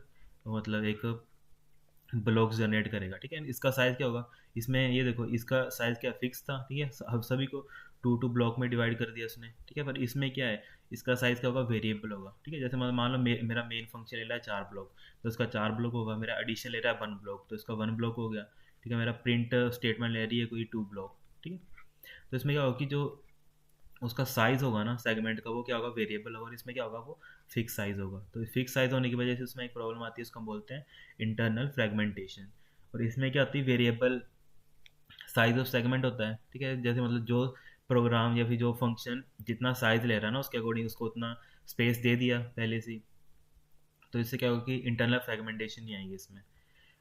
मतलब एक ब्लॉक्स जनरेट करेगा, ठीक है। इसका साइज़ क्या होगा, इसमें ये देखो, इसका साइज़ क्या फिक्स था, ठीक है, अब सभी को टू टू ब्लॉक में डिवाइड कर दिया उसने, ठीक है। पर इसमें क्या है, इसका साइज़ क्या होगा, वेरिएबल होगा, ठीक है। जैसे मान लो मेरा मेन फंक्शन ले रहा है 4 ब्लॉक, तो उसका 4 ब्लॉक होगा। मेरा एडिशन ले रहा है 1 ब्लॉक, तो इसका 1 ब्लॉक हो गया, ठीक है। मेरा प्रिंट स्टेटमेंट ले रही है कोई 2 ब्लॉक, ठीक है। तो इसमें क्या होगा कि जो उसका साइज़ होगा ना सेगमेंट का, वो क्या होगा, वेरिएबल होगा, और इसमें क्या होगा, वो फिक्स साइज़ होगा। तो फिक्स साइज़ होने की वजह से उसमें एक प्रॉब्लम आती है, उसको हम बोलते हैं इंटरनल फ्रेगमेंटेशन। और इसमें क्या होती है, वेरिएबल साइज ऑफ सेगमेंट होता है, ठीक है। जैसे मतलब जो प्रोग्राम या फिर जो फंक्शन जितना साइज ले रहा है ना, उसके अकॉर्डिंग उसको उतना स्पेस दे दिया पहले से ही। तो इससे क्या होगा कि इंटरनल फ्रेगमेंटेशन नहीं आएगी इसमें।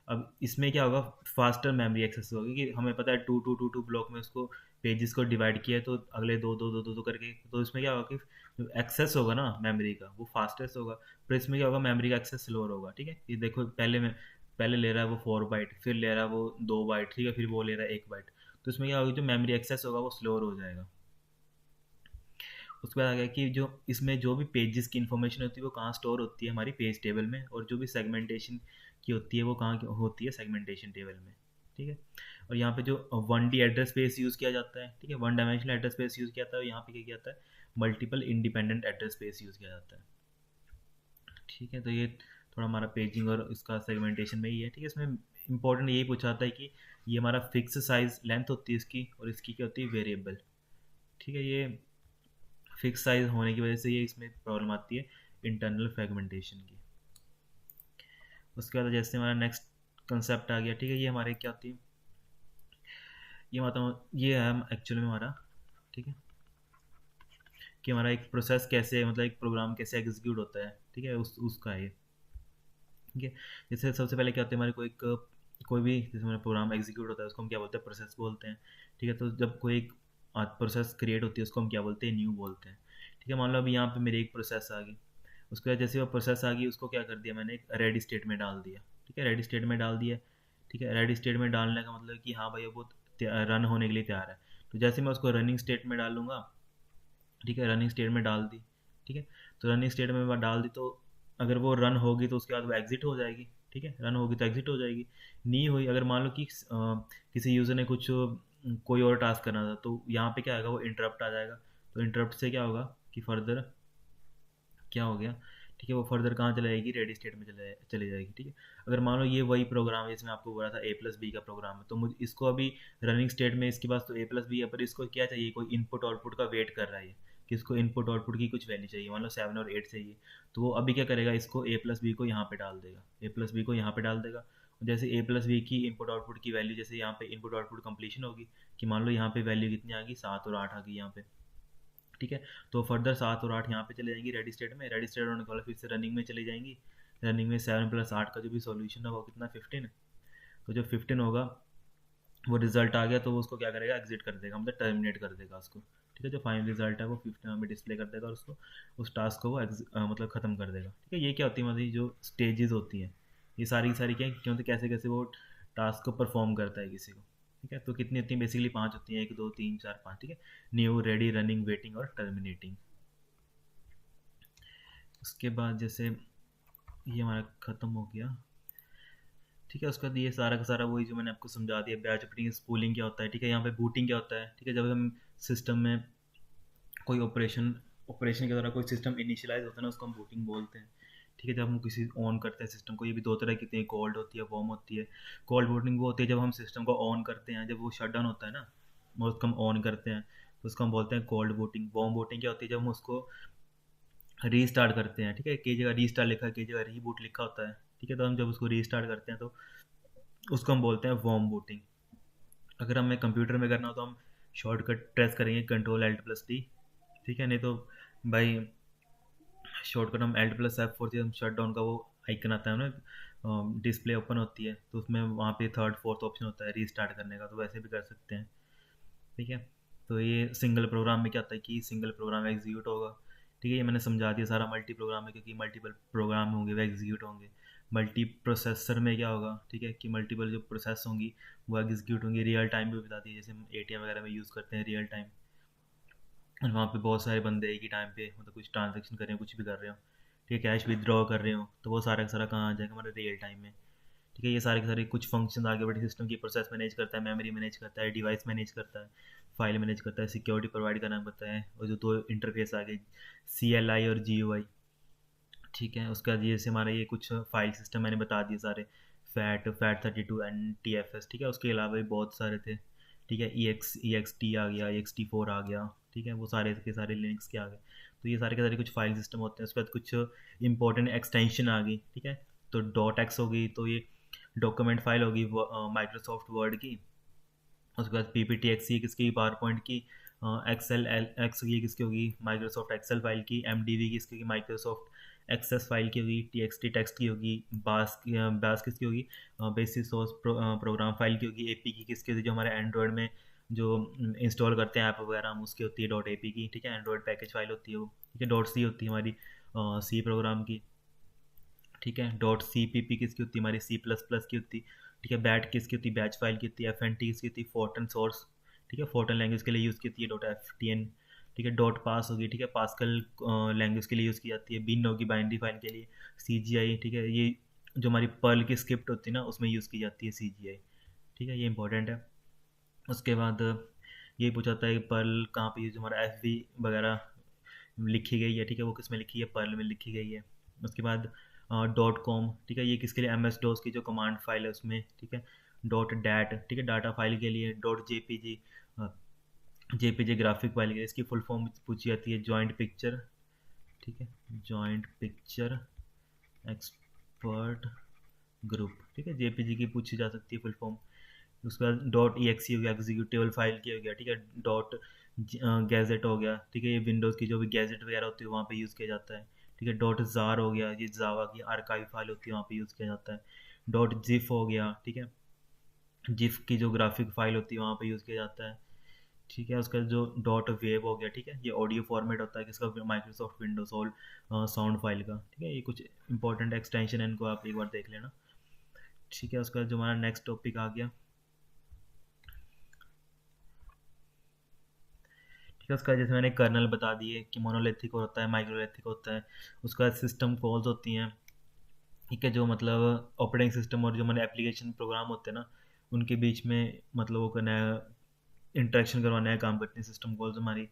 अब इसमें क्या होगा, फास्टर मेमोरी एक्सेस होगी, कि हमें पता है two two two two block में उसको पेजेस को डिवाइड किया है, तो अगले दो दो दो दो दो करके, तो इसमें क्या होगा कि जो एक्सेस होगा ना मेमोरी का, वो फास्टेस्ट होगा। पर इसमें क्या होगा, मेमोरी का एक्सेस स्लोअर होगा, ठीक है। ये देखो, पहले ले रहा है वो 4 बाइट, फिर ले रहा है वो 2 बाइट, ठीक है, फिर वो ले रहा है 1 बाइट। तो इसमें क्या होगा, जो मेमोरी एक्सेस होगा वो स्लोअर हो जाएगा। उसके बाद आ गया कि जो इसमें जो भी पेजेस की इन्फॉर्मेशन होती है वो कहाँ स्टोर होती है, हमारी पेज टेबल में, और जो भी सेगमेंटेशन की होती है वो कहाँ होती है, सेगमेंटेशन टेबल में, ठीक है। और यहाँ पे जो 1D एड्रेस स्पेस यूज़ किया जाता है, ठीक है, 1 डायमेंशनल एड्रेस स्पेस यूज़ किया जाता है, और यहाँ पे क्या किया जाता है, multiple independent address space use किया जाता है, ठीक है। तो ये थोड़ा हमारा पेजिंग और इसका सेगमेंटेशन में ही है, ठीक है। इसमें इंपॉर्टेंट यही पूछा जाता है कि ये हमारा फिक्स साइज लेंथ होती है इसकी, और इसकी क्या होती है, वेरिएबल, ठीक है। ये फिक्स साइज होने की वजह से ये इसमें प्रॉब्लम आती है इंटरनल फ्रेगमेंटेशन की। उसके बाद जैसे हमारा नेक्स्ट कंसेप्ट आ गया, ठीक है, ये हमारे क्या होती है, ये मतलब ये है एक्चुअली में हमारा, ठीक है, कि हमारा एक प्रोसेस कैसे, मतलब एक प्रोग्राम कैसे एग्जीक्यूट होता है, ठीक है, उसका है ये, ठीक है। जैसे सबसे पहले क्या होता है, हमारे कोई भी जैसे हमारा प्रोग्राम एग्जीक्यूट होता है, उसको हम क्या बोलते हैं, प्रोसेस बोलते हैं, ठीक है। तो जब कोई एक प्रोसेस क्रिएट होती है, उसको हम क्या बोलते हैं, न्यू बोलते हैं, ठीक है। मान लो अभी यहाँ पे मेरी एक प्रोसेस आ गई, उसके बाद जैसे वो प्रोसेस आ गई, उसको क्या कर दिया मैंने, एक रेडी स्टेट में डाल दिया, ठीक है, रेडी स्टेट में डाल दिया, ठीक है। रेडी स्टेट में डालने का मतलब कि हाँ भाई वो रन होने के लिए तैयार है। तो जैसे मैं उसको रनिंग स्टेट में डालूंगा, ठीक है, रनिंग स्टेट में डाल दी, ठीक है। तो रनिंग स्टेट में मैं डाल दी, तो अगर वो रन होगी तो उसके बाद वो एग्जिट हो जाएगी, ठीक है, रन होगी तो एग्जिट हो जाएगी। नहीं हुई, अगर मान लो कि किसी यूज़र ने कुछ कोई और टास्क करना था, तो यहाँ पे क्या आएगा, वो इंटरप्ट आ जाएगा। तो इंटरप्ट से क्या होगा कि फर्दर क्या हो गया, ठीक है, वो फर्दर कहाँ चले जाएगी, रेडी स्टेट में चले जाएगी, ठीक है। अगर मान लो ये वही प्रोग्राम है जिसमें आपको बोला था A+B का प्रोग्राम है, तो मुझे इसको अभी रनिंग स्टेट में इसके पास तो A+B है, पर इसको क्या चाहिए, कोई इनपुट आउटपुट का वेट कर रहा है कि इसको इनपुट आउटपुट की कुछ वैल्यू चाहिए, मान लो 7 और 8 चाहिए। तो वो अभी क्या करेगा, इसको A+B को यहाँ पे डाल देगा, A+B को यहाँ पे डाल देगा। जैसे A+B की इनपुट आउटपुट की वैल्यू, जैसे यहाँ पे इनपुट आउटपुट कंप्लीशन होगी, कि मान लो यहाँ पे वैल्यू कितनी आ गई, 7 और 8 आ गई यहाँ पे, ठीक है। तो फर्दर 7 और 8 यहाँ पे चले जाएंगी रेडी स्टेट में, रेडी स्टेट होने के बाद फिर से रनिंग में चली जाएंगी। रनिंग में 7 + 8 का जो भी सॉल्यूशन होगा वो कितना, 15। तो जो 15 होगा, वो रिजल्ट आ गया, तो वो उसको क्या करेगा, एग्जिट कर देगा, मतलब टर्मिनेट कर देगा उसको, ठीक है। जो फाइनल रिजल्ट है वो 15 में डिस्प्ले कर देगा, और उसको उस टास्क को वो मतलब ख़त्म कर देगा, ठीक है। ये क्या होती है, मतलब जो स्टेजेस होती हैं, ये सारी की सारी क्या क्यों, तो कैसे कैसे वो टास्क को परफॉर्म करता है किसी को, ठीक है। तो कितनी होती है, बेसिकली 5 होती हैं, 1 2 3 4 5, ठीक है। न्यू, रेडी, रनिंग, वेटिंग और टर्मिनेटिंग। उसके बाद जैसे ये हमारा ख़त्म हो गया, ठीक है। उसके बाद ये सारा का सारा वही जो मैंने आपको समझा दिया, बैच ओपनिंग स्पूलिंग क्या होता है, ठीक है। यहाँ पे बूटिंग क्या होता है, ठीक है, जब हम सिस्टम में कोई ऑपरेशन के द्वारा कोई सिस्टम इनिशियलाइज होता है ना, उसको हम बूटिंग बोलते हैं, ठीक है। जब हम किसी ऑन करते हैं सिस्टम को, ये भी दो तरह की होती है, कोल्ड होती है, वार्म होती है। कोल्ड बूटिंग वो होती है जब हम सिस्टम को ऑन करते हैं, जब वो शट डाउन होता है ना, और उसको हम ऑन करते हैं तो उसको हम बोलते हैं कोल्ड बूटिंग। वार्म बूटिंग क्या होती है, जब हम उसको रीस्टार्ट करते हैं, ठीक है, कई जगह रीस्टार्ट लिखा है, कई जगह रीबूट लिखा होता है, ठीक है, तो हम जब उसको रीस्टार्ट करते हैं तो उसको हम बोलते हैं वार्म बूटिंग। अगर हमें कंप्यूटर में करना हो तो हम शॉर्टकट प्रेस करेंगे Ctrl+Alt+D, ठीक है, नहीं तो भाई शॉर्टकट हम Alt+F4 से हम शट डाउन का वो आइकन आता है ना, डिस्प्ले ओपन होती है तो उसमें वहाँ पे थर्ड फोर्थ ऑप्शन होता है रीस्टार्ट करने का, तो वैसे भी कर सकते हैं, ठीक है। तो ये सिंगल प्रोग्राम में क्या होता है कि सिंगल प्रोग्राम एग्जीक्यूट होगा, ठीक है, ये मैंने समझा दिया सारा। मल्टी प्रोग्राम में क्योंकि मल्टीपल प्रोग्राम होंगे वो एग्जीक्यूट होंगे। मल्टी प्रोसेसर में क्या होगा, ठीक है, कि मल्टीपल जो प्रोसेस होंगी वो एग्जीक्यूट होंगी। रियल टाइम भी बता दी, जैसे हम ATM वगैरह में यूज़ करते हैं रियल टाइम, और वहाँ पे बहुत सारे बंदे एक ही टाइम पे मतलब कुछ ट्रांजेक्शन कर रहे हो, कुछ भी कर रहे हो, ठीक है, कैश विदड्रॉ कर रहे हो, तो वो सारा का सारा कहाँ आ जाएगा, हमारे रियल टाइम में, ठीक है। ये सारे के सारे कुछ फंक्शन आगे बढ़े सिस्टम की प्रोसेस मैनेज करता है, मेमोरी मैनेज करता है, डिवाइस मैनेज करता है, फाइल मैनेज करता है, सिक्योरिटी प्रोवाइड करना पड़ता है, और जो दो इंटरफेस आ गए CLI और GUI, ठीक है। उसके बाद ये से हमारा ये कुछ फाइल सिस्टम मैंने बता दिए सारे, FAT32 NTFS, ठीक है। उसके अलावा भी बहुत सारे थे, ठीक है, EXT आ गया, EXT4 आ गया, ठीक है, वो सारे के सारे लिनक्स के आ गए। तो ये सारे के सारे कुछ फाइल सिस्टम होते हैं। उसके बाद कुछ इंपॉर्टेंट एक्सटेंशन आ गई, ठीक है, तो .x हो गई, तो ये डॉक्यूमेंट फाइल होगी माइक्रोसॉफ्ट वर्ड की। उसके बाद PPT-X ये किसकी, पावर पॉइंट की। एक्सेल एक्स ये किसकी होगी, माइक्रोसॉफ्ट एक्सेल फाइल की। MDV किसकी होगी, माइक्रोसॉफ्ट एक्सेस फाइल की होगी। TXT टेक्स्ट की होगी। बास किसकी होगी, बेसिक सोर्स प्रोग्राम फाइल की होगी। AP की किसकी होगी, जो हमारे एंड्रॉयड में जो इंस्टॉल करते हैं ऐप वगैरह हम, उसकी होती है .AP की, ठीक है, एंड्रॉयड पैकेज फाइल होती है वो, ठीक है। .C होती है हमारी C प्रोग्राम की, ठीक है। .CPP किसकी होती है, हमारी C++ की होती है, ठीक है। बैट किसकी होती है, बैच फाइल की होती है। FNT किसकी होती है, फोर्टन सोर्स, ठीक है, फोर्टन लैंग्वेज के लिए यूज़ की होती है। .FTN, ठीक है। .पास होगी, ठीक है, पास्कल लैंग्वेज के लिए यूज़ की जाती है। बिन होगी बाइनरी फाइल के लिए। CGI, ठीक है, ये जो हमारी पर्ल की स्क्रिप्ट होती है ना उसमें यूज़ की जाती है CGI, ठीक है, ये इंपॉर्टेंट है। उसके बाद ये पूछा जाता है कि पर्ल कहाँ पे यूज, हमारा FV वगैरह लिखी गई है, ठीक है, वो किस में लिखी है, पर्ल में लिखी गई है। उसके बाद .com, ठीक है, ये किसके लिए, MS-DOS की जो कमांड फाइल है उसमें, ठीक है। .dat, ठीक है, डाटा फाइल के लिए। JPG ग्राफिक फाइल के लिए। इसकी फुल फॉर्म पूछी जाती है जॉइंट पिक्चर, ठीक है, जॉइंट पिक्चर एक्सपर्ट ग्रुप, ठीक है, JPG की पूछी जा सकती है फुल फॉर्म। उसके बाद .exe हो गया, एग्जीक्यूटेबल फाइल की हो गया, ठीक है। गैजेट हो गया, ठीक है, ये विंडोज़ की जो भी गैजेट वगैरह होती है वहाँ पे यूज़ किया जाता है, ठीक है। .जार हो गया, ये जावा की आर्काइव फाइल होती है वहाँ पे यूज़ किया जाता है। .gif हो गया, ठीक है, जिफ की जो ग्राफिक फाइल होती है वहाँ पे यूज़ किया जाता है, ठीक है। उसका जो .wav हो गया, ठीक है, ये ऑडियो फॉर्मेट होता है किसका, Microsoft Windows all sound file का, ठीक है। ये कुछ इंपॉर्टेंट एक्सटेंशन है, इनको आप एक बार देख लेना, ठीक है। उसका जो हमारा नेक्स्ट टॉपिक आ गया, ठीक है, उसका जैसे मैंने कर्नल बता दिए कि मोनोलिथिक होता है, माइक्रोलिथिक होता है। उसके बाद सिस्टम कॉल्स होती हैं, ठीक है, जो मतलब ऑपरेटिंग सिस्टम और जो हमारे एप्लीकेशन प्रोग्राम होते हैं ना उनके बीच में मतलब वो करना है, इंटरेक्शन करवाना है, काम करते हैं सिस्टम कॉल्स हमारी।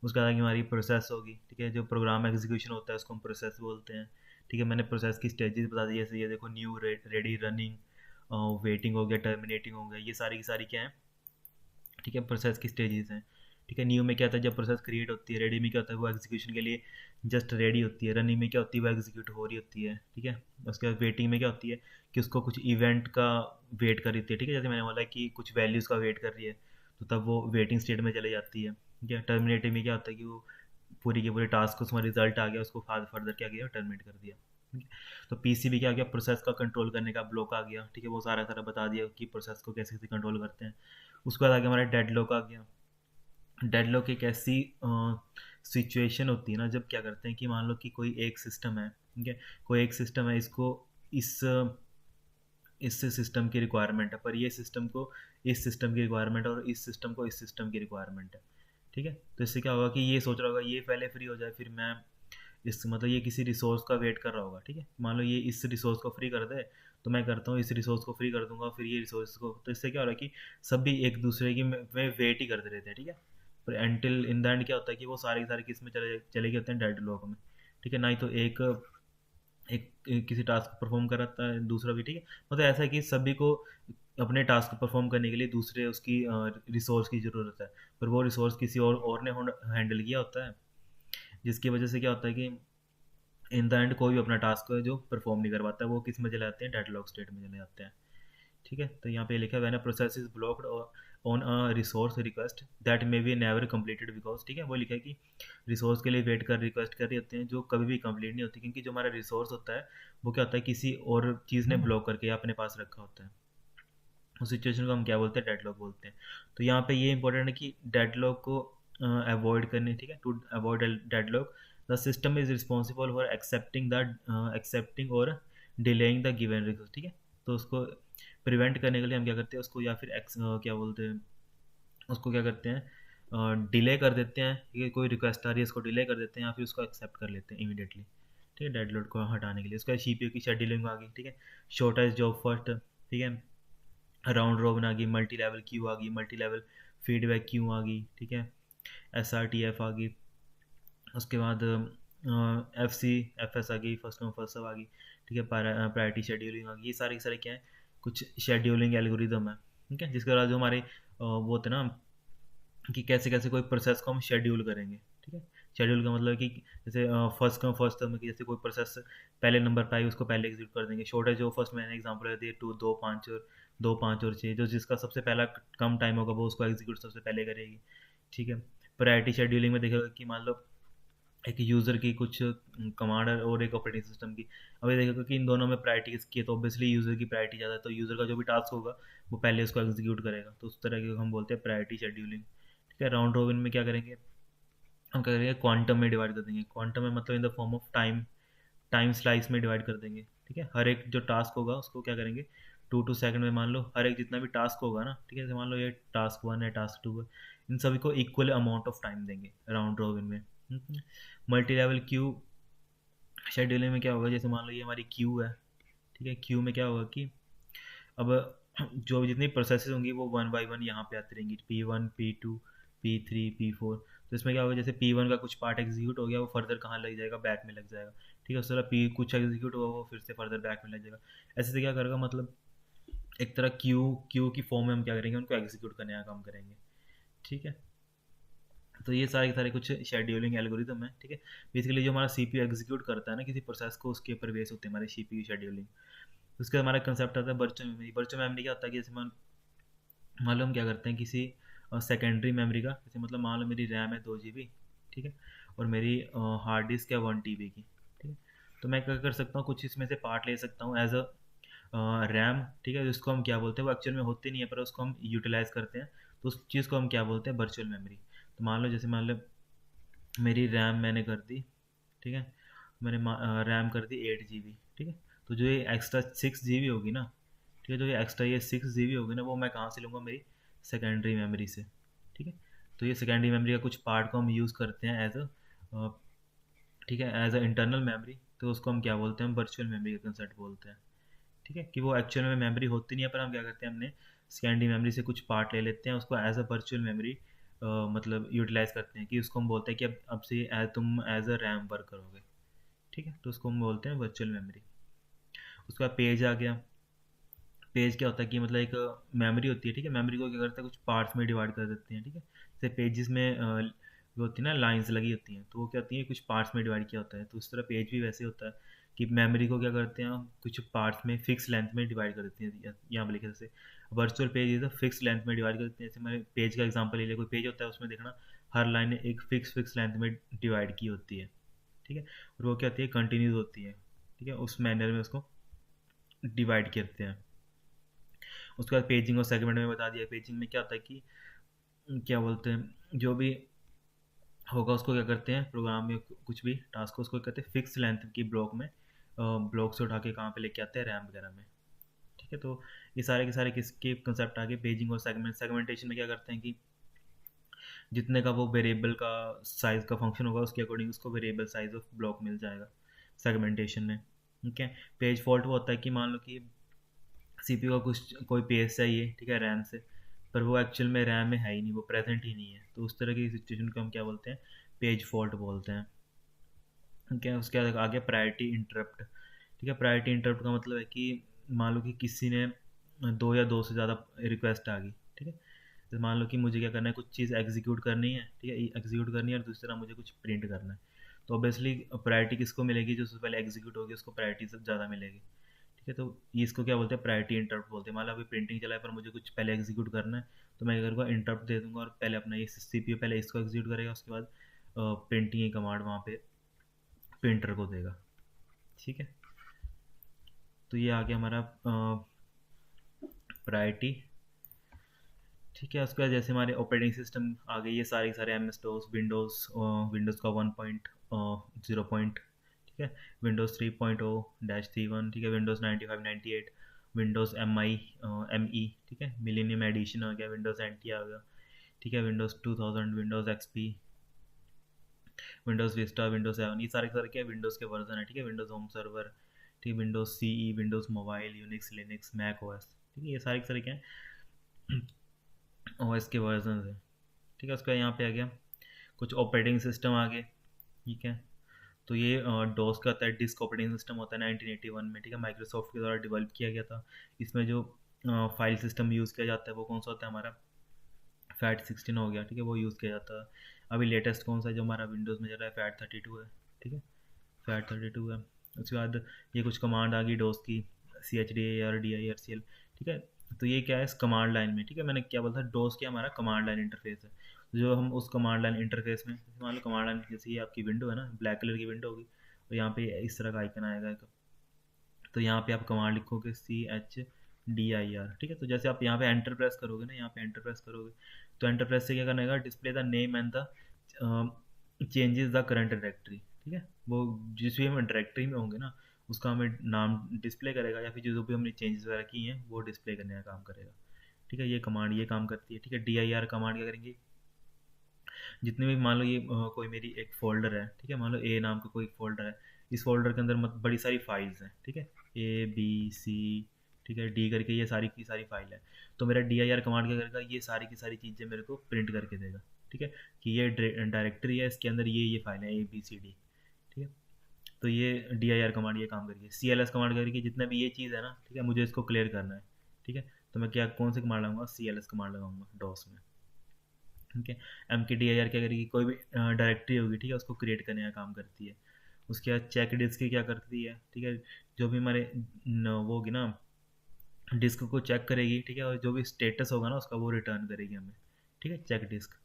उसके बाद आगे हमारी प्रोसेस होगी, ठीक है, जो प्रोग्राम एग्जीक्यूशन होता है उसको हम प्रोसेस बोलते हैं, ठीक है। मैंने प्रोसेस की स्टेजेस बता दी, जैसे ये देखो न्यू, रेडी, रनिंग, वेटिंग हो गया, टर्मिनेटिंग हो गया, ये सारी की सारी क्या है, ठीक है, प्रोसेस की स्टेजेस हैं, ठीक है। न्यू में क्या होता है, जब प्रोसेस क्रिएट होती है। रेडी में क्या होता है, वो एग्जीक्यूशन के लिए जस्ट रेडी होती है। रनिंग में क्या होती है, वो एग्जीक्यूट हो रही होती है, ठीक है। उसके बाद वेटिंग में क्या होती है कि उसको कुछ इवेंट का वेट कर रही थी, ठीक है, जैसे मैंने बोला कि कुछ वैल्यूज़ का वेट कर रही है तो तब वो वेटिंग स्टेट में चले जाती है, ठीक है। टर्मिनेटिंग में क्या होता है कि वो पूरी के पूरे टास्क को, उसमें रिजल्ट आ गया, उसको फर्दर क्या किया, टर्मिनेट कर दिया, ठीक है। तो PCB क्या आ गया, प्रोसेस का कंट्रोल करने का ब्लॉक आ गया, ठीक है, वो सारा सारा बता दिया कि प्रोसेस को कैसे कैसे कंट्रोल करते हैं। उसके बाद आगे हमारा डेडलॉक आ गया। डेडलॉक एक ऐसी सिचुएशन होती है ना जब क्या करते हैं कि मान लो कि कोई एक सिस्टम है, ठीक है, कोई एक सिस्टम है, इसको इस सिस्टम की रिक्वायरमेंट है, पर ये सिस्टम को इस सिस्टम की रिक्वायरमेंट है, और इस सिस्टम को इस सिस्टम की रिक्वायरमेंट है, ठीक है। तो इससे क्या होगा कि ये सोच रहा होगा ये पहले फ्री हो जाए, फिर मैं इस मतलब ये किसी रिसोर्स का वेट कर रहा होगा, ठीक है। मान लो ये इस रिसोर्स को फ्री कर दे तो मैं करता हूँ इस रिसोर्स को फ्री कर दूंगा, फिर ये रिसोर्स को, तो इससे क्या हो रहा है कि सभी एक दूसरे की में वेट ही करते रहते हैं, ठीक है। पर एंटिल इन द एंड क्या होता है कि वो सारे के सारे किस में चले गए होते हैं, डेडलॉक में, ठीक है। ना ही तो एक किसी टास्क को परफॉर्म कराता है दूसरा भी, ठीक है। मतलब ऐसा है कि सभी को अपने टास्क परफॉर्म करने के लिए दूसरे उसकी रिसोर्स की ज़रूरत है, पर वो रिसोर्स किसी और ने हैंडल किया होता है, जिसकी वजह से क्या होता है कि इन द एंड कोई भी अपना टास्क है जो परफॉर्म नहीं कर पाता, वो किस में चले जाते हैं, डेडलॉक स्टेट में चले जाते हैं। ठीक है, तो यहाँ पे लिखा है when a process is blocked on a resource request that may be never completed because, ठीक है, वो लिखा है कि रिसोर्स के लिए वेट कर रिक्वेस्ट कर रहे होते हैं जो कभी भी कंप्लीट नहीं होती, क्योंकि जो हमारा रिसोर्स होता है वो क्या होता है, किसी और चीज़ ने ब्लॉक करके अपने पास रखा होता है। उस सिचुएशन को हम क्या बोलते हैं, डेडलॉक बोलते हैं। तो यहाँ पे ये इंपॉर्टेंट है कि डेडलॉक को अवॉइड करने, ठीक है, to avoid deadlock the system is responsible for accepting or delaying the given request, ठीक है। तो उसको प्रिवेंट करने के लिए हम क्या करते हैं, उसको या फिर क्या बोलते हैं, उसको क्या करते हैं, डिले कर देते हैं, ये कोई रिक्वेस्ट आ रही है इसको डिले कर देते हैं या फिर उसको एक्सेप्ट कर लेते हैं इमीडिएटली। ठीक है, डेडलॉक को हटाने के लिए उसका सीपीयू की शेड्यूलिंग आ गई, ठीक है, शॉर्टेस्ट जॉब फर्स्ट, ठीक है, राउंड रॉबिन आ गई, मल्टी लेवल क्यू आ गई, मल्टी लेवल फीडबैक क्यू आ गई, ठीक है, एस आर टी एफ आ गई, उसके बाद एफ सी एफ एस आ गई, फर्स्ट कम फर्स्ट सर्व आ गई, ठीक है, प्रायोरिटी शेड्यूलिंग आ गई। ये सारे के सारे क्या है, कुछ शेड्यूलिंग एल्गोरिदम है, ठीक है, जिसके बाद जो हमारे वो होते हैं ना कि कैसे कैसे कोई प्रोसेस को हम शेड्यूल करेंगे। ठीक है, शेड्यूल का मतलब कि जैसे फर्स्ट कम फर्स्ट सर्व में कि जैसे कोई प्रोसेस पहले नंबर पर आई उसको पहले एग्जीक्यूट कर देंगे। शॉर्ट है जो फर्स्ट मैंने एग्जांपल दिए, दो पाँच और छः, जो जिसका सबसे पहला कम टाइम होगा वो उसको एग्जीक्यूट सबसे पहले करेगी। ठीक है, प्रायोरिटी शेड्यूलिंग में देखेगा कि मान लो एक यूज़र की कुछ कमांड है और एक ऑपरेटिंग सिस्टम की, अब ये देखेगा कि इन दोनों में प्रायोरिटी किसकी है, तो ऑब्वियसली यूज़र की प्रायोरिटी ज़्यादा है, तो यूज़र का जो भी टास्क होगा वो पहले उसको एग्जीक्यूट करेगा। तो उस तरह के हम बोलते हैं प्रायोरिटी शेड्यूलिंग। ठीक है, राउंड रॉबिन में क्या करेंगे, हम क्या करेंगे, क्वांटम में डिवाइड कर देंगे। क्वांटम में मतलब in the form of time, time slice में डिवाइड कर देंगे। ठीक है, हर एक जो टास्क होगा उसको क्या करेंगे, 2 2 सेकंड में, मान लो हर एक जितना भी टास्क होगा ना, ठीक है, जैसे मान लो ये टास्क 1 है, टास्क 2 है, इन सभी को इक्वल अमाउंट ऑफ टाइम देंगे राउंड रॉबिन में। मल्टी लेवल क्यू शेड्यूलिंग में क्या होगा, जैसे मान लो ये हमारी क्यू है, ठीक है, क्यू में क्या होगा कि अब जो जितनी प्रोसेसेस होंगी वो वन बाय वन यहाँ पे आती रहेंगी, P1 P2 P3 P4। तो इसमें क्या होगा, जैसे P1 का कुछ पार्ट एग्जीक्यूट हो गया वो फर्दर कहाँ लग जाएगा, बैक में लग जाएगा। ठीक है, उस तरह P कुछ एग्जीक्यूट हुआ वो फिर से फर्दर बैक में लग जाएगा। ऐसे से क्या करेगा, मतलब एक तरह क्यू की फॉर्म में हम क्या करेंगे, उनको एग्जीक्यूट करने का काम करेंगे। ठीक है, तो ये सारे के सारे कुछ शेड्यूलिंग एल्गोरिदम है। ठीक है, बेसिकली जो हमारा सीपीयू एग्जीक्यूट करता है ना किसी प्रोसेस को, उसके ऊपर बेस होते हैं हमारे सीपीयू शेड्यूलिंग। उसके बाद हमारा कंसेप्ट आता है वर्चुअल मेमोरी। वर्चुअल मेमोरी क्या होता है कि जैसे मान लो हम क्या करते हैं किसी सेकेंडरी मेमोरी का, जैसे मतलब मान लो मेरी रैम है 2 GB, ठीक है, और मेरी हार्ड डिस्क है 1 TB की। ठीक है, तो मैं क्या कर सकता हूँ, कुछ इसमें से पार्ट ले सकता हूँ एज अ रैम, ठीक है, जिसको हम क्या बोलते हैं, वो एक्चुअल में होती नहीं है पर उसको हम यूटिलाइज करते हैं, तो उस चीज़ को हम क्या बोलते हैं, वर्चुअल मेमोरी। तो मान लो जैसे मान लो मेरी रैम मैंने कर दी, ठीक है, मैंने रैम कर दी 8 GB, ठीक है, तो जो ये एक्स्ट्रा 6 GB होगी ना, ठीक है, जो ये एक्स्ट्रा ये 6 GB होगी ना, वो मैं कहाँ से लूँगा, मेरी सेकेंडरी मेमोरी से। ठीक है, तो ये सेकेंडरी मेमोरी का कुछ पार्ट को हम यूज़ करते हैं एज अ, ठीक है, एज अ इंटरनल मेमोरी, तो उसको हम क्या बोलते हैं, वर्चुअल मेमोरी का कंसेप्ट बोलते हैं। ठीक है, कि वो एक्चुअल में मेमोरी होती नहीं है पर हम क्या करते हैं, हमने सेकेंडरी मेमोरी से कुछ पार्ट ले लेते हैं, उसको एज अ वर्चुअल मेमोरी मतलब यूटिलाइज करते हैं, कि उसको हम बोलते हैं कि अब से तुम एज अ रैम वर्क करोगे। ठीक है, तो उसको हम बोलते हैं वर्चुअल मेमोरी। उसका पेज आ गया। पेज क्या होता है कि मतलब एक मेमोरी होती है, ठीक है, मेमोरी को क्या करता है, कुछ पार्ट्स में डिवाइड कर देते हैं। ठीक है, जैसे पेजेस में जो होती है ना लाइंस लगी होती हैं, तो वो क्या होती है, कुछ पार्ट्स में डिवाइड किया होता है, तो उस तरह पेज भी वैसे होता है कि मेमोरी को क्या करते हैं हम, कुछ पार्ट्स में फिक्स लेंथ में डिवाइड कर देते हैं। यहाँ पर लिखे जैसे virtual page is fix length में डिवाइड कर देते हैं। जैसे मैंने पेज का एग्जाम्पल ले लिया, कोई पेज होता है उसमें देखना हर लाइन एक फिक्स लेंथ में डिवाइड की होती है। ठीक है, और वो क्या होती है, कंटिन्यूस होती है। ठीक है, उस मैनर में उसको डिवाइड करते हैं। उसके बाद पेजिंग और सेगमेंट में बता दिया। पेजिंग में क्या होता है कि क्या बोलते हैं, जो भी होगा उसको क्या करते हैं, प्रोग्राम में कुछ भी टास्क को उसको कहते हैं फिक्स लेंथ की ब्लॉक में, ब्लॉक से उठा के कहाँ पे लेके आते हैं, रैम वगैरह में। ठीक है, तो ये सारे के सारे किसके कंसेप्ट आगे, पेजिंग और सेगमेंटेशन में क्या करते हैं कि जितने का वो वेरिएबल का साइज का फंक्शन होगा उसके अकॉर्डिंग उसको वेरिएबल साइज ऑफ ब्लॉक मिल जाएगा सेगमेंटेशन में। ठीक है, पेज फॉल्ट वो होता है कि मान लो कि सीपीयू का कुछ कोई पेज चाहिए, ठीक है, रैम से, पर वो एक्चुअल में रैम में है ही नहीं, वो प्रेजेंट ही नहीं है, तो उस तरह की सिचुएशन को हम क्या बोलते हैं, पेज फॉल्ट बोलते हैं। ठीक है, उसके आगे प्रायोरिटी इंटरप्ट। ठीक है, प्रायोरिटी इंटरप्ट का मतलब है कि मान लो कि किसी ने दो या दो से ज़्यादा रिक्वेस्ट आ गई, ठीक है। तो मान लो कि मुझे क्या करना है, कुछ चीज़ एग्जीक्यूट करनी है, ठीक है, एग्जीक्यूट करनी है, और दूसरी तरह मुझे कुछ प्रिंट करना है। तो ऑब्वियसली प्रायोरिटी किसको मिलेगी, जो सबसे पहले एग्जीक्यूट होगी उसको प्रायोरिटी से ज़्यादा मिलेगी, ठीक है। तो ये इसको क्या बोलते हैं, प्रायोरिटी इंटरप्ट बोलते हैं। मान लो अभी प्रिंटिंग चला है पर मुझे कुछ पहले एग्जीक्यूट करना है, तो मैं क्या करूँगा, इंटरप्ट दे दूंगा, और पहले अपना ये सीपीयू पहले इसको एग्जीक्यूट करेगा, उसके बाद प्रिंटिंग की कमांड वहाँ पे प्रिंटर को देगा, ठीक है। तो ये आ गया हमारा प्रायोरिटी, ठीक है। उसके बाद जैसे हमारे ऑपरेटिंग सिस्टम आ गए, ये सारे सारे एम एस डोस, विंडोज़ का 1.0 ठीक है, विंडोज़ 3.0-3.1, ठीक है, विंडोज़ 95-98, विंडोज़ ME, ठीक है, मिलेनियम एडिशन आ गया, विंडोज़ NT आ गया, ठीक है, Windows 2000, Windows XP, Windows Vista, Windows 7, ये सारे सारे क्या विंडोज़ के वर्जन है, ठीक है। विंडोज़ होम सर्वर, ठीक है, Windows CE, Windows mobile, Unix, Linux, Mac OS, ठीक है, ये सारे के सारे क्या है, OS के वर्जन है, ठीक है। उसका यहाँ पे आ गया कुछ ऑपरेटिंग सिस्टम आ गए, ठीक है। तो ये डोस का होता है, डिस्क ऑपरेटिंग सिस्टम होता है 1981 में, ठीक है, माइक्रोसॉफ्ट के द्वारा डेवलप किया गया था। इसमें जो फाइल सिस्टम यूज़ किया जाता है वो कौन सा होता है, हमारा FAT16 हो गया, ठीक है, वो यूज़ किया जाता है। अभी लेटेस्ट कौन सा है जो हमारा विंडोज़ में चल रहा है, FAT32 है, ठीक है, FAT32 है। उसके बाद ये कुछ कमांड आ गई डोस की, CHDAR, DIRCL, ठीक है। तो ये क्या है, इस कमांड लाइन में, ठीक है, मैंने क्या बोला था, डोस क्या हमारा कमांड लाइन इंटरफेस है। तो जो हम उस कमांड लाइन इंटरफेस में, मान लो कमांड लाइन जैसे ये आपकी विंडो है ना, ब्लैक कलर की विंडो होगी, और यहाँ पे इस तरह का आइकन आएगा एक, तो यहाँ पे आप कमांड लिखोगे CHDIR, ठीक है। तो जैसे आप यहाँ पे एंटर प्रेस करोगे ना, यहाँ पे एंटर प्रेस करोगे, तो एंटर प्रेस से क्या करना है, display the name and the changes the current directory, ठीक है। वो जिस भी हम डायरेक्टरी में होंगे ना, उसका हमें नाम डिस्प्ले करेगा, या फिर जो भी हमने चेंजेस वगैरह किए हैं वो डिस्प्ले करने का काम करेगा, ठीक है। ये कमांड ये काम करती है, ठीक है। DIR कमांड क्या करेंगे, जितने भी मान लो ये कोई मेरी एक फोल्डर है, ठीक है, मान लो A नाम का कोई फोल्डर है, इस फोल्डर के अंदर बड़ी सारी फाइल्स हैं, ठीक है, A B C, ठीक है, D करके ये सारी की सारी फाइल है। तो मेरा DIR कमांड क्या करेगा, ये सारी की सारी चीज़ें मेरे को प्रिंट करके देगा, ठीक है, कि ये डायरेक्टरी है, इसके अंदर ये फाइल है ABCD, ठीक है। तो ये DIR कमांड ये काम करेगी। CLS कमांड करेगी, जितना भी ये चीज़ है ना, ठीक है, मुझे इसको क्लियर करना है, ठीक है। तो मैं क्या कौन से कमांड लगाऊंगा, CLS कमांड लगाऊंगा डॉस में, ठीक है। MKDIR क्या करेगी, कोई भी डायरेक्टरी होगी, ठीक है, उसको क्रिएट करने का काम करती है। उसके बाद चेक डिस्क की क्या करती है, ठीक है, जो भी हमारे वो होगी ना, डिस्क को चेक करेगी, ठीक है, और जो भी स्टेटस होगा ना उसका वो रिटर्न करेगी हमें, ठीक है, चेक डिस्क।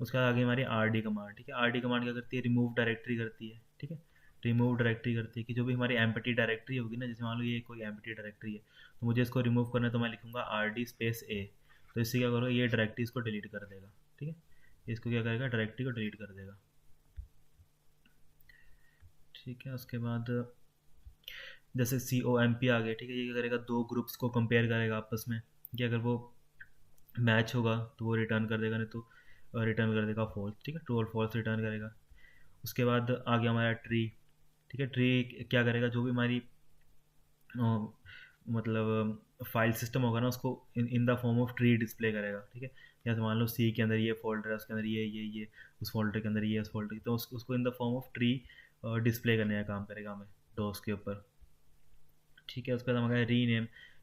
उसके बाद आगे हमारी RD कमांड, ठीक है, RD कमांड क्या करती है, रिमूव डायरेक्टरी करती है, ठीक है, रिमूव डायरेक्टरीज करती है, कि जो भी हमारी एम्प्टी डायरेक्टरी होगी ना, जैसे मान लो ये कोई एम्प्टी डायरेक्टरी है, तो मुझे इसको रिमूव करना है, तो मैं लिखूंगा RD_A, तो इससे क्या करोगे, ये डायरेक्टरी इसको डिलीट कर देगा, ठीक है, इसको क्या करेगा, डायरेक्टरी को डिलीट कर देगा, ठीक है। उसके बाद जैसे COMP आ गया, ठीक है, ये क्या करेगा, दो ग्रुप्स को कंपेयर करेगा आपस में, कि अगर वो मैच होगा तो वो रिटर्न कर देगा, नहीं तो रिटर्न कर देगा फॉल्स, ठीक है, ट्रू और फॉल्स रिटर्न करेगा। उसके बाद आ गया हमारा ट्री, ठीक है, ट्री क्या करेगा, जो भी हमारी मतलब फाइल सिस्टम होगा ना, उसको in the form of tree display करेगा, ठीक है। जैसे मान लो C के अंदर ये फोल्डर है, उसके अंदर ये उस फोल्डर के अंदर ये उस फोल्डर, तो उसको in the form of tree display करने का काम करेगा हमें डोस के ऊपर, ठीक है। उसके बाद हमारा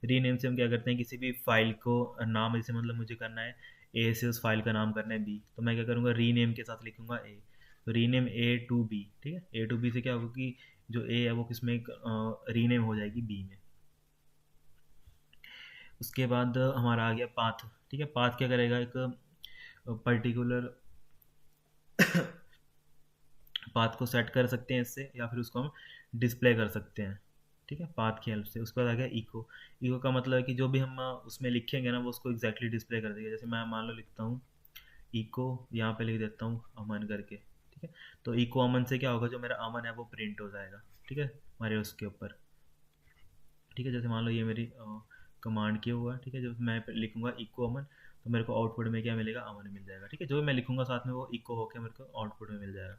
रीनेम से हम क्या करते हैं, किसी भी फाइल को नाम, जैसे मतलब मुझे करना है A से उस फाइल का नाम करना है B, तो मैं क्या करूँगा, रीनेम के साथ लिखूंगा A, तो रीनेम A to B, ठीक है, A to B से क्या होगा कि जो A है वो किसमें रीनेम हो जाएगी B में। उसके बाद हमारा आ गया पाथ, ठीक है, पाथ क्या करेगा, एक पर्टिकुलर पाथ को सेट कर सकते हैं इससे, या फिर उसको हम डिस्प्ले कर सकते हैं, ठीक है, पाथ की हेल्प से। उसके बाद आ गया इको, इको का मतलब है कि जो भी हम उसमें लिखेंगे ना वो उसको एग्जैक्टली डिस्प्ले कर देगा। जैसे मैं मान लो लिखता हूँ इको, यहाँ पे लिख देता हूँ अमन करके, ठीक है, तो इको अमन से क्या होगा, जो मेरा अमन है वो प्रिंट हो जाएगा, ठीक है, हमारे उसके ऊपर, ठीक है। जैसे मान लो ये मेरी कमांड किया हुआ है, ठीक है, जब मैं लिखूंगा इको अमन, तो मेरे को आउटपुट में क्या मिलेगा, अमन मिल जाएगा, ठीक है, जो भी मैं लिखूंगा साथ में वो इको होकर मेरे को आउटपुट में मिल जाएगा।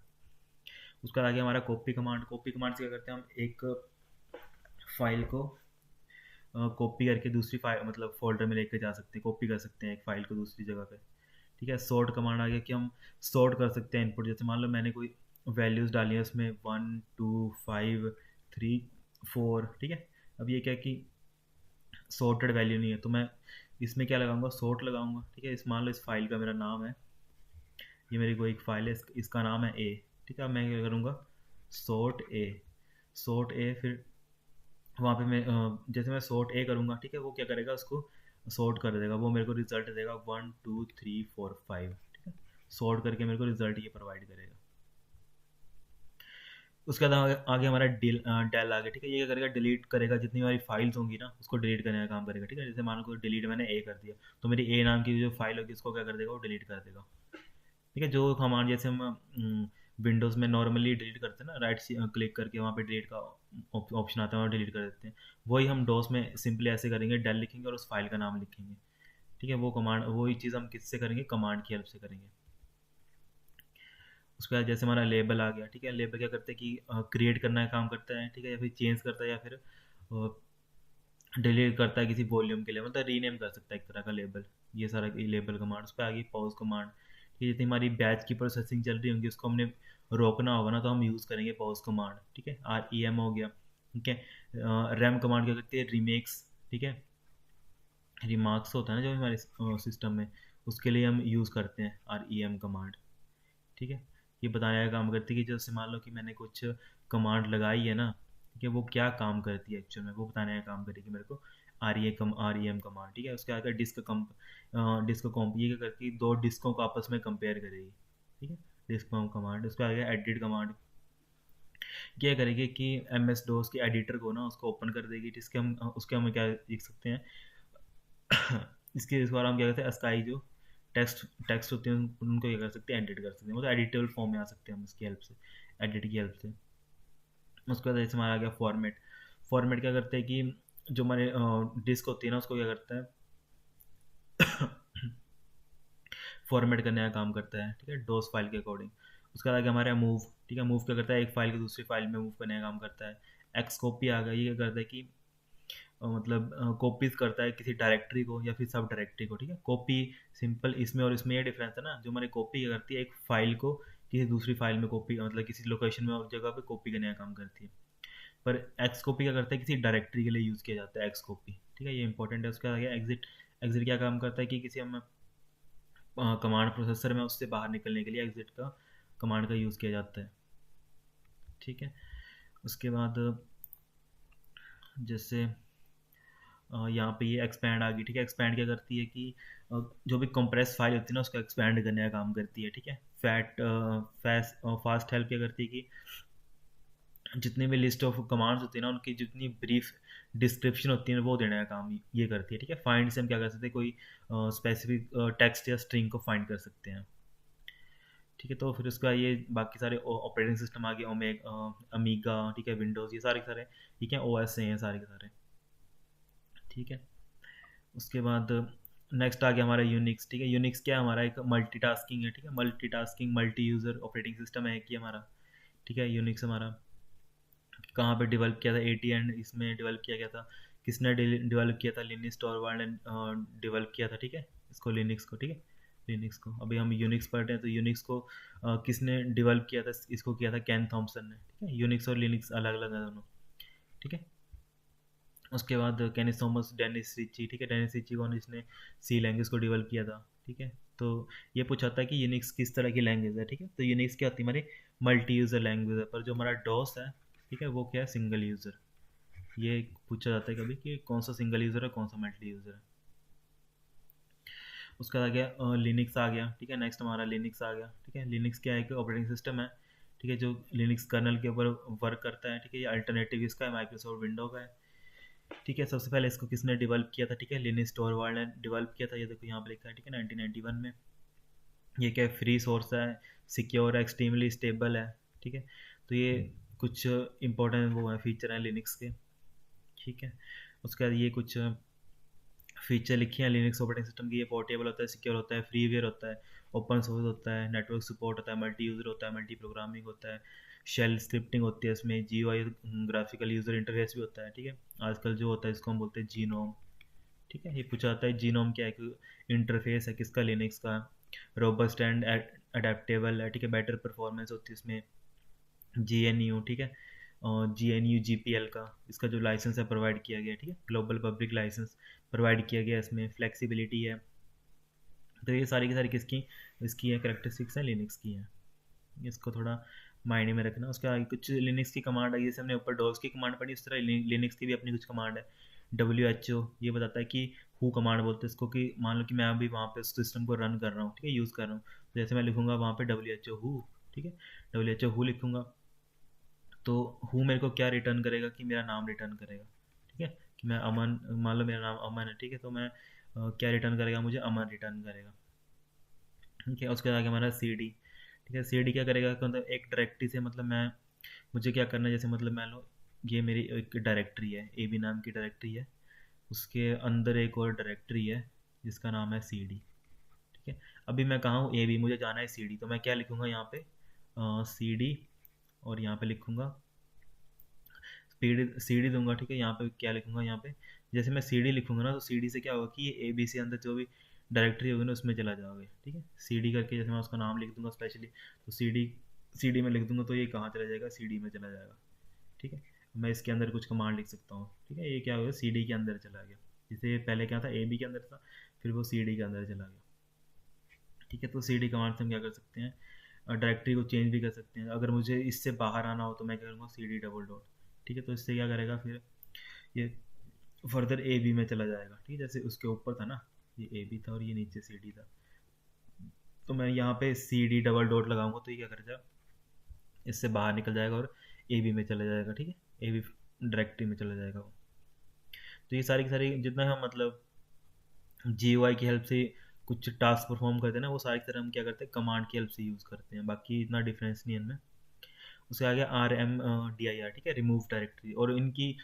उसके बाद आगे हमारा कॉपी कमांड, कॉपी कमांड से क्या करते हैं, हम एक फाइल को कॉपी करके दूसरी फाइल मतलब फोल्डर में लेके जा सकते हैं, कॉपी कर सकते हैं एक फाइल को दूसरी जगह पे, ठीक है। सॉर्ट कमांड आ गया कि हम सॉर्ट कर सकते हैं इनपुट, जैसे मान लो मैंने कोई वैल्यूज़ डाली है उसमें 1 2 5 3 4, ठीक है। अब ये क्या कि सॉर्टेड वैल्यू नहीं है, तो मैं इसमें क्या लगाऊंगा, सॉर्ट लगाऊंगा। ठीक है, इस मान लो इस फाइल का मेरा नाम है, ये मेरी कोई एक फाइल है, इसका नाम है ए। ठीक है, मैं क्या करूँगा, सॉर्ट ए, सॉर्ट ए, फिर वहाँ पे मैं जैसे मैं सॉर्ट ए करूँगा, ठीक है, वो क्या करेगा, उसको सॉर्ट कर देगा, वो मेरे को रिजल्ट देगा 1 2 3 4 5। ठीक है, सॉर्ट करके मेरे को रिजल्ट ये प्रोवाइड करेगा। उसके बाद आगे हमारा डेल आ गया। ठीक है, ये क्या करेगा, डिलीट करेगा जितनी हमारी फाइल्स होंगी ना, उसको डिलीट करने का काम करेगा। ठीक है, जैसे मान लो डिलीट मैंने ए कर दिया, तो मेरी ए नाम की जो फाइल होगी उसको क्या कर देगा, वो डिलीट कर देगा। ठीक है, जो कमांड जैसे हम विंडोज़ में नॉर्मली डिलीट करते हैं ना, राइट क्लिक करके वहाँ पे डिलीट का ऑप्शन आता है और डिलीट कर देते हैं, वही हम डोस में सिंपली ऐसे करेंगे, डेल लिखेंगे और उस फाइल का नाम लिखेंगे। ठीक है, वो कमांड, वही चीज़ हम किससे करेंगे, कमांड की हेल्प से करेंगे। उसके बाद जैसे हमारा लेबल आ गया। ठीक है, लेबल क्या करते हैं कि क्रिएट करना का काम करता है। ठीक है, या फिर चेंज करता है, या फिर डिलीट करता है किसी वॉल्यूम के लिए, मतलब रीनेम कर सकता है एक तरह का लेबल। ये सारा लेबल कमांड। उस पर आ गई पॉज कमांड। ये जितनी हमारी बैच की प्रोसेसिंग चल रही होंगी उसको हमने रोकना होगा ना, तो हम यूज़ करेंगे पॉज कमांड। ठीक है, REM हो गया। ठीक है, रैम कमांड क्या करती है, रिमेक्स। ठीक है, रिमार्क्स होता है ना जो हमारे सिस्टम में, उसके लिए हम यूज़ करते हैं REM कमांड। ठीक है, ये बताने का काम करती है कि जैसे मान लो कि मैंने कुछ कमांड लगाई है ना, ठीक है, वो क्या काम करती है एक्चुअल में, वो बताने का काम करेगी मेरे को REM कमांड। ठीक है, उसके आगे डिस्क कॉम्प, ये क्या करती है, दो डिस्कों को आपस में कंपेयर करेगी। ठीक है, डिस्क कॉम्प कमांड। उसके आगे एडिट कमांड क्या करेगी कि MS DOS के एडिटर को ना, उसको ओपन कर देगी, जिसके हम उसके हम क्या लिख सकते हैं इस बार हम क्या करते हैं, स्काई जो टेक्स्ट टेक्स्ट होते हैं उनको क्या कर सकते हैं, एडिट कर सकते हैं, मतलब एडिटेबल फॉर्म में आ सकते हैं हम इसकी हेल्प से, एडिट की हेल्प से। उसके बाद जैसे हमारा आ गया फॉर्मेट। फॉर्मेट क्या करते हैं कि जो हमारे डिस्क होती है ना, उसको क्या करता है, फॉर्मेट करने का काम करता है। ठीक है, डोस फाइल के अकॉर्डिंग। उसके बाद आ गया हमारा मूव। ठीक है, मूव क्या करता है, एक फाइल को दूसरी फाइल में मूव करने का काम करता है। एक्स कॉपी आ गया, ये क्या करता है कि मतलब कॉपीज करता है किसी डायरेक्टरी को या फिर सब डायरेक्टरी को। ठीक है, कॉपी सिंपल, इसमें और इसमें ये डिफरेंस है ना, जो हमारी कॉपी क्या करती है, एक फाइल को किसी दूसरी फाइल में कॉपी, मतलब किसी लोकेशन में और जगह पे कॉपी करने का काम करती है। पर एक्स कॉपी क्या करता है, किसी डायरेक्टरी के लिए यूज़ किया जाता है एक्स कॉपी। ठीक है, ये इंपॉर्टेंट है। उसका आगे एग्जिट। एग्जिट क्या काम करता है कि किसी हम कमांड प्रोसेसर में उससे बाहर निकलने के लिए एग्जिट का कमांड का यूज़ किया जाता है। ठीक है, उसके बाद जैसे यहाँ पे ये एक्सपैंड आ गई। ठीक है, एक्सपैंड क्या करती है कि जो भी कंप्रेस फाइल होती है ना, उसको एक्सपैंड करने का काम करती है। ठीक है, फास्ट हेल्प क्या करती है कि जितनी भी लिस्ट ऑफ कमांड्स होती है ना, उनकी जितनी ब्रीफ डिस्क्रिप्शन होती है वो देने का काम ये करती है। ठीक है, फाइंड से हम क्या कर सकते हैं, कोई स्पेसिफिक टेक्स्ट या स्ट्रिंग को फाइंड कर सकते हैं। ठीक है, तो फिर उसका ये बाकी सारे ऑपरेटिंग सिस्टम आ गए, अमीगा। ठीक है, विंडोज़, ये सारे के सारे ठीक है OS से हैं सारे के सारे। ठीक है, उसके बाद नेक्स्ट आ गया हमारा यूनिक्स। ठीक है, यूनिक्स क्या है, हमारा एक मल्टीटास्किंग है। ठीक है, multitasking multi user operating system है कि हमारा। ठीक है, यूनिक्स हमारा कहाँ पे डेवलप किया था, AT&T इसमें डेवलप किया गया था। किसने डेवलप किया था, लिनस टॉरवाल्ड ने डेवलप किया था। ठीक है, इसको लिनक्स को। ठीक है, लिनक्स को, अभी हम यूनिक्स पढ़ रहे हैं, तो यूनिक्स को किसने डेवलप किया था, इसको किया था केन थॉम्सन ने। ठीक है, यूनिक्स और लिनक्स अलग अलग है दोनों। ठीक है, उसके बाद केनिस थॉमस, डेनिस रिची। ठीक है, डेनिस रिची कौन, इसने सी लैंग्वेज को डेवलप किया था। ठीक है, तो ये पूछा था कि यूनिक्स किस तरह की लैंग्वेज है। ठीक है, तो यूनिक्स क्या होती है, हमारी मल्टी यूज़र लैंग्वेज है, पर जो हमारा डॉस है, ठीक है, वो क्या है, सिंगल यूज़र। ये पूछा जाता है कभी कि कौन सा सिंगल यूज़र है, कौन सा मल्टी यूज़र है। उसके बाद आ गया लिनक्स आ गया। ठीक है, नेक्स्ट हमारा लिनक्स आ गया। ठीक है, लिनक्स क्या है, कि ऑपरेटिंग सिस्टम है। ठीक है, जो लिनक्स कर्नल के ऊपर वर्क करता है। ठीक है, ये अल्टरनेटिव इसका है, माइक्रोसॉफ्ट विंडो का है। ठीक है, सबसे पहले इसको किसने डेवलप किया था, ठीक है, लिनस टॉरवाल्ड ने डेवलप किया था। ये देखो यहाँ पे लिखा है। ठीक है, 1991 में। ये क्या है, फ्री सोर्स है, सिक्योर है, एक्सट्रीमली स्टेबल है। ठीक है, तो ये कुछ इंपॉर्टेंट वो है, फीचर हैं लिनक्स के। ठीक है, उसके बाद ये कुछ फीचर लिखी हैं लिनक्स ऑपरेटिंग सिस्टम की। ये पोर्टेबल होता है, सिक्योर होता है, फ्रीवेयर होता है, ओपन सोर्स होता है, नेटवर्क सपोर्ट होता है, मल्टी यूज़र होता है, मल्टी प्रोग्रामिंग होता है, शेल स्क्रिप्टिंग होती है इसमें, GUI ग्राफिकल यूज़र इंटरफेस भी होता है। ठीक है, आजकल जो होता है इसको हम बोलते हैं जीनोम। ठीक है, ये पूछा जाता है जीनोम क्या है, कि इंटरफेस है किसका, लिनक्स का। रोबस्ट एंड अडेप्टेबल है। ठीक है, बेटर परफॉर्मेंस होती है इसमें, GNU। ठीक है, GNU-GPL का, इसका जो लाइसेंस है प्रोवाइड किया गया है, ठीक है, ग्लोबल पब्लिक लाइसेंस प्रोवाइड किया गया है, इसमें फ्लेक्सिबिलिटी है। तो ये सारी की सारी किसकी इसकी है करेक्टरिस्टिक्स हैं, लिनक्स की हैं। इसको थोड़ा मायने में रखना। उसके आगे कुछ लिनक्स की कमांड है, जैसे हमने ऊपर डॉस की कमांड पढ़ी, उस तरह लिनक्स की भी अपनी कुछ कमांड है। WHO ये बताता है कि हु कमांड बोलते हैं इसको, कि मान लो कि मैं अभी वहाँ पे उस सिस्टम को रन कर रहा हूँ, ठीक है, यूज़ कर रहा हूँ, तो जैसे मैं लिखूँगा वहाँ पे WHO हु, ठीक है, WHO हु लिखूँगा, तो हु मेरे को क्या रिटर्न करेगा, कि मेरा नाम रिटर्न करेगा, ठीक है, कि मैं अमन, मान लो मेरा नाम अमन है, ठीक है, तो मैं क्या रिटर्न करेगा, मुझे अमन रिटर्न करेगा, ठीक है। उसके आगे हमारा CD, ठीक है, CD क्या करेगा, कि मतलब एक डायरेक्टरी से, मतलब मैं मुझे क्या करना है, जैसे मतलब मान लो ये मेरी एक डायरेक्टरी है, AB नाम की डायरेक्टरी है, उसके अंदर एक और डायरेक्टरी है जिसका नाम है CD, ठीक है। अभी मैं कहाँ हूँ, AB, मुझे जाना है CD, तो मैं क्या लिखूँगा यहाँ पे, CD, और यहाँ पे लिखूँगा CD दूंगा, ठीक है। यहाँ पे क्या लिखूँगा, यहाँ पे जैसे मैं CD लिखूँगा ना, तो CD से क्या होगा कि ये ABC अंदर जो भी डायरेक्टरी होगी ना उसमें चला जाओगे, ठीक है। CD करके जैसे मैं उसका नाम लिख दूंगा स्पेशली, तो CD में लिख दूंगा, तो ये कहाँ चला जाएगा, CD में चला जाएगा, ठीक है। मैं इसके अंदर कुछ कमांड लिख सकता हूँ, ठीक है, ये क्या होगा, CD के अंदर चला गया। जैसे पहले क्या था, AB के अंदर था, फिर वो CD के अंदर चला गया, ठीक है। तो CD कमांड से हम क्या कर सकते हैं, डायरेक्टरी को चेंज भी कर सकते हैं। अगर मुझे इससे बाहर आना हो तो मैं क्या करूँगा, CD डबल डॉट, ठीक है। तो इससे क्या करेगा, फिर ये फर्दर AB में चला जाएगा, ठीक है। जैसे उसके ऊपर था ना, ये AB था और ये नीचे CD था, तो मैं यहाँ पे CD डबल डॉट लगाऊंगा, तो ये क्या करेगा, इससे बाहर निकल जाएगा और AB में चला जाएगा, ठीक है, AB डायरेक्टरी में चला जाएगा वो। तो ये सारी की सारी जितना हम मतलब GUI की हेल्प से कुछ टास्क परफॉर्म करते हैं ना, वो सारी की तरह हम क्या करते हैं, कमांड की हेल्प से यूज़ करते हैं, बाकी इतना डिफरेंस नहीं है इनमें। उसके आगे RMDIR, ठीक है, रिमूव डायरेक्टरी, और इनकी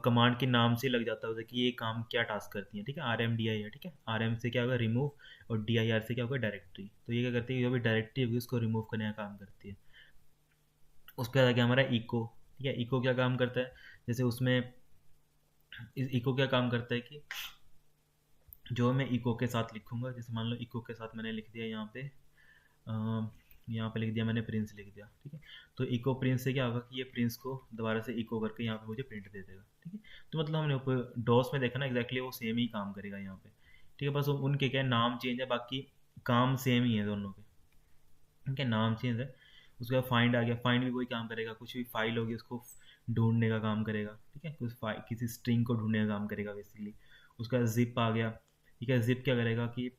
कमांड के नाम से लग जाता है कि ये काम क्या टास्क करती है, ठीक है। RMDIR, ठीक है, RM से क्या होगा, रिमूव, और DIR से क्या होगा, डायरेक्टरी। तो ये क्या करती है, जो भी डायरेक्टरी होगी उसको रिमूव करने का काम करती है। उसके बाद आगे हमारा इको, ठीक है। इको क्या काम करता है, जैसे उसमें इको क्या काम करता है कि जो मैं इको के साथ लिखूंगा, जैसे मान लो इको के साथ मैंने लिख दिया यहाँ पे, यहाँ पे लिख दिया मैंने प्रिंस लिख दिया, ठीक है। तो इको प्रिंस से क्या होगा कि ये प्रिंस को दोबारा से इको करके यहाँ पे मुझे प्रिंट दे देगा, ठीक है। तो मतलब हमने ऊपर डॉस में देखा ना, एग्जैक्टली वो सेम ही काम करेगा यहाँ पे, ठीक है। बस उनके क्या नाम चेंज है, बाकी काम सेम ही है दोनों के, ठीक है, नाम चेंज है। उसके बाद फाइंड आ गया, फाइंड भी वही काम करेगा, कुछ भी फाइल होगी उसको ढूंढने का काम करेगा, ठीक है, कुछ किसी स्ट्रिंग को ढूंढने का काम करेगा बेसिकली। उसका जिप आ गया, ठीक है। जिप क्या करेगा कि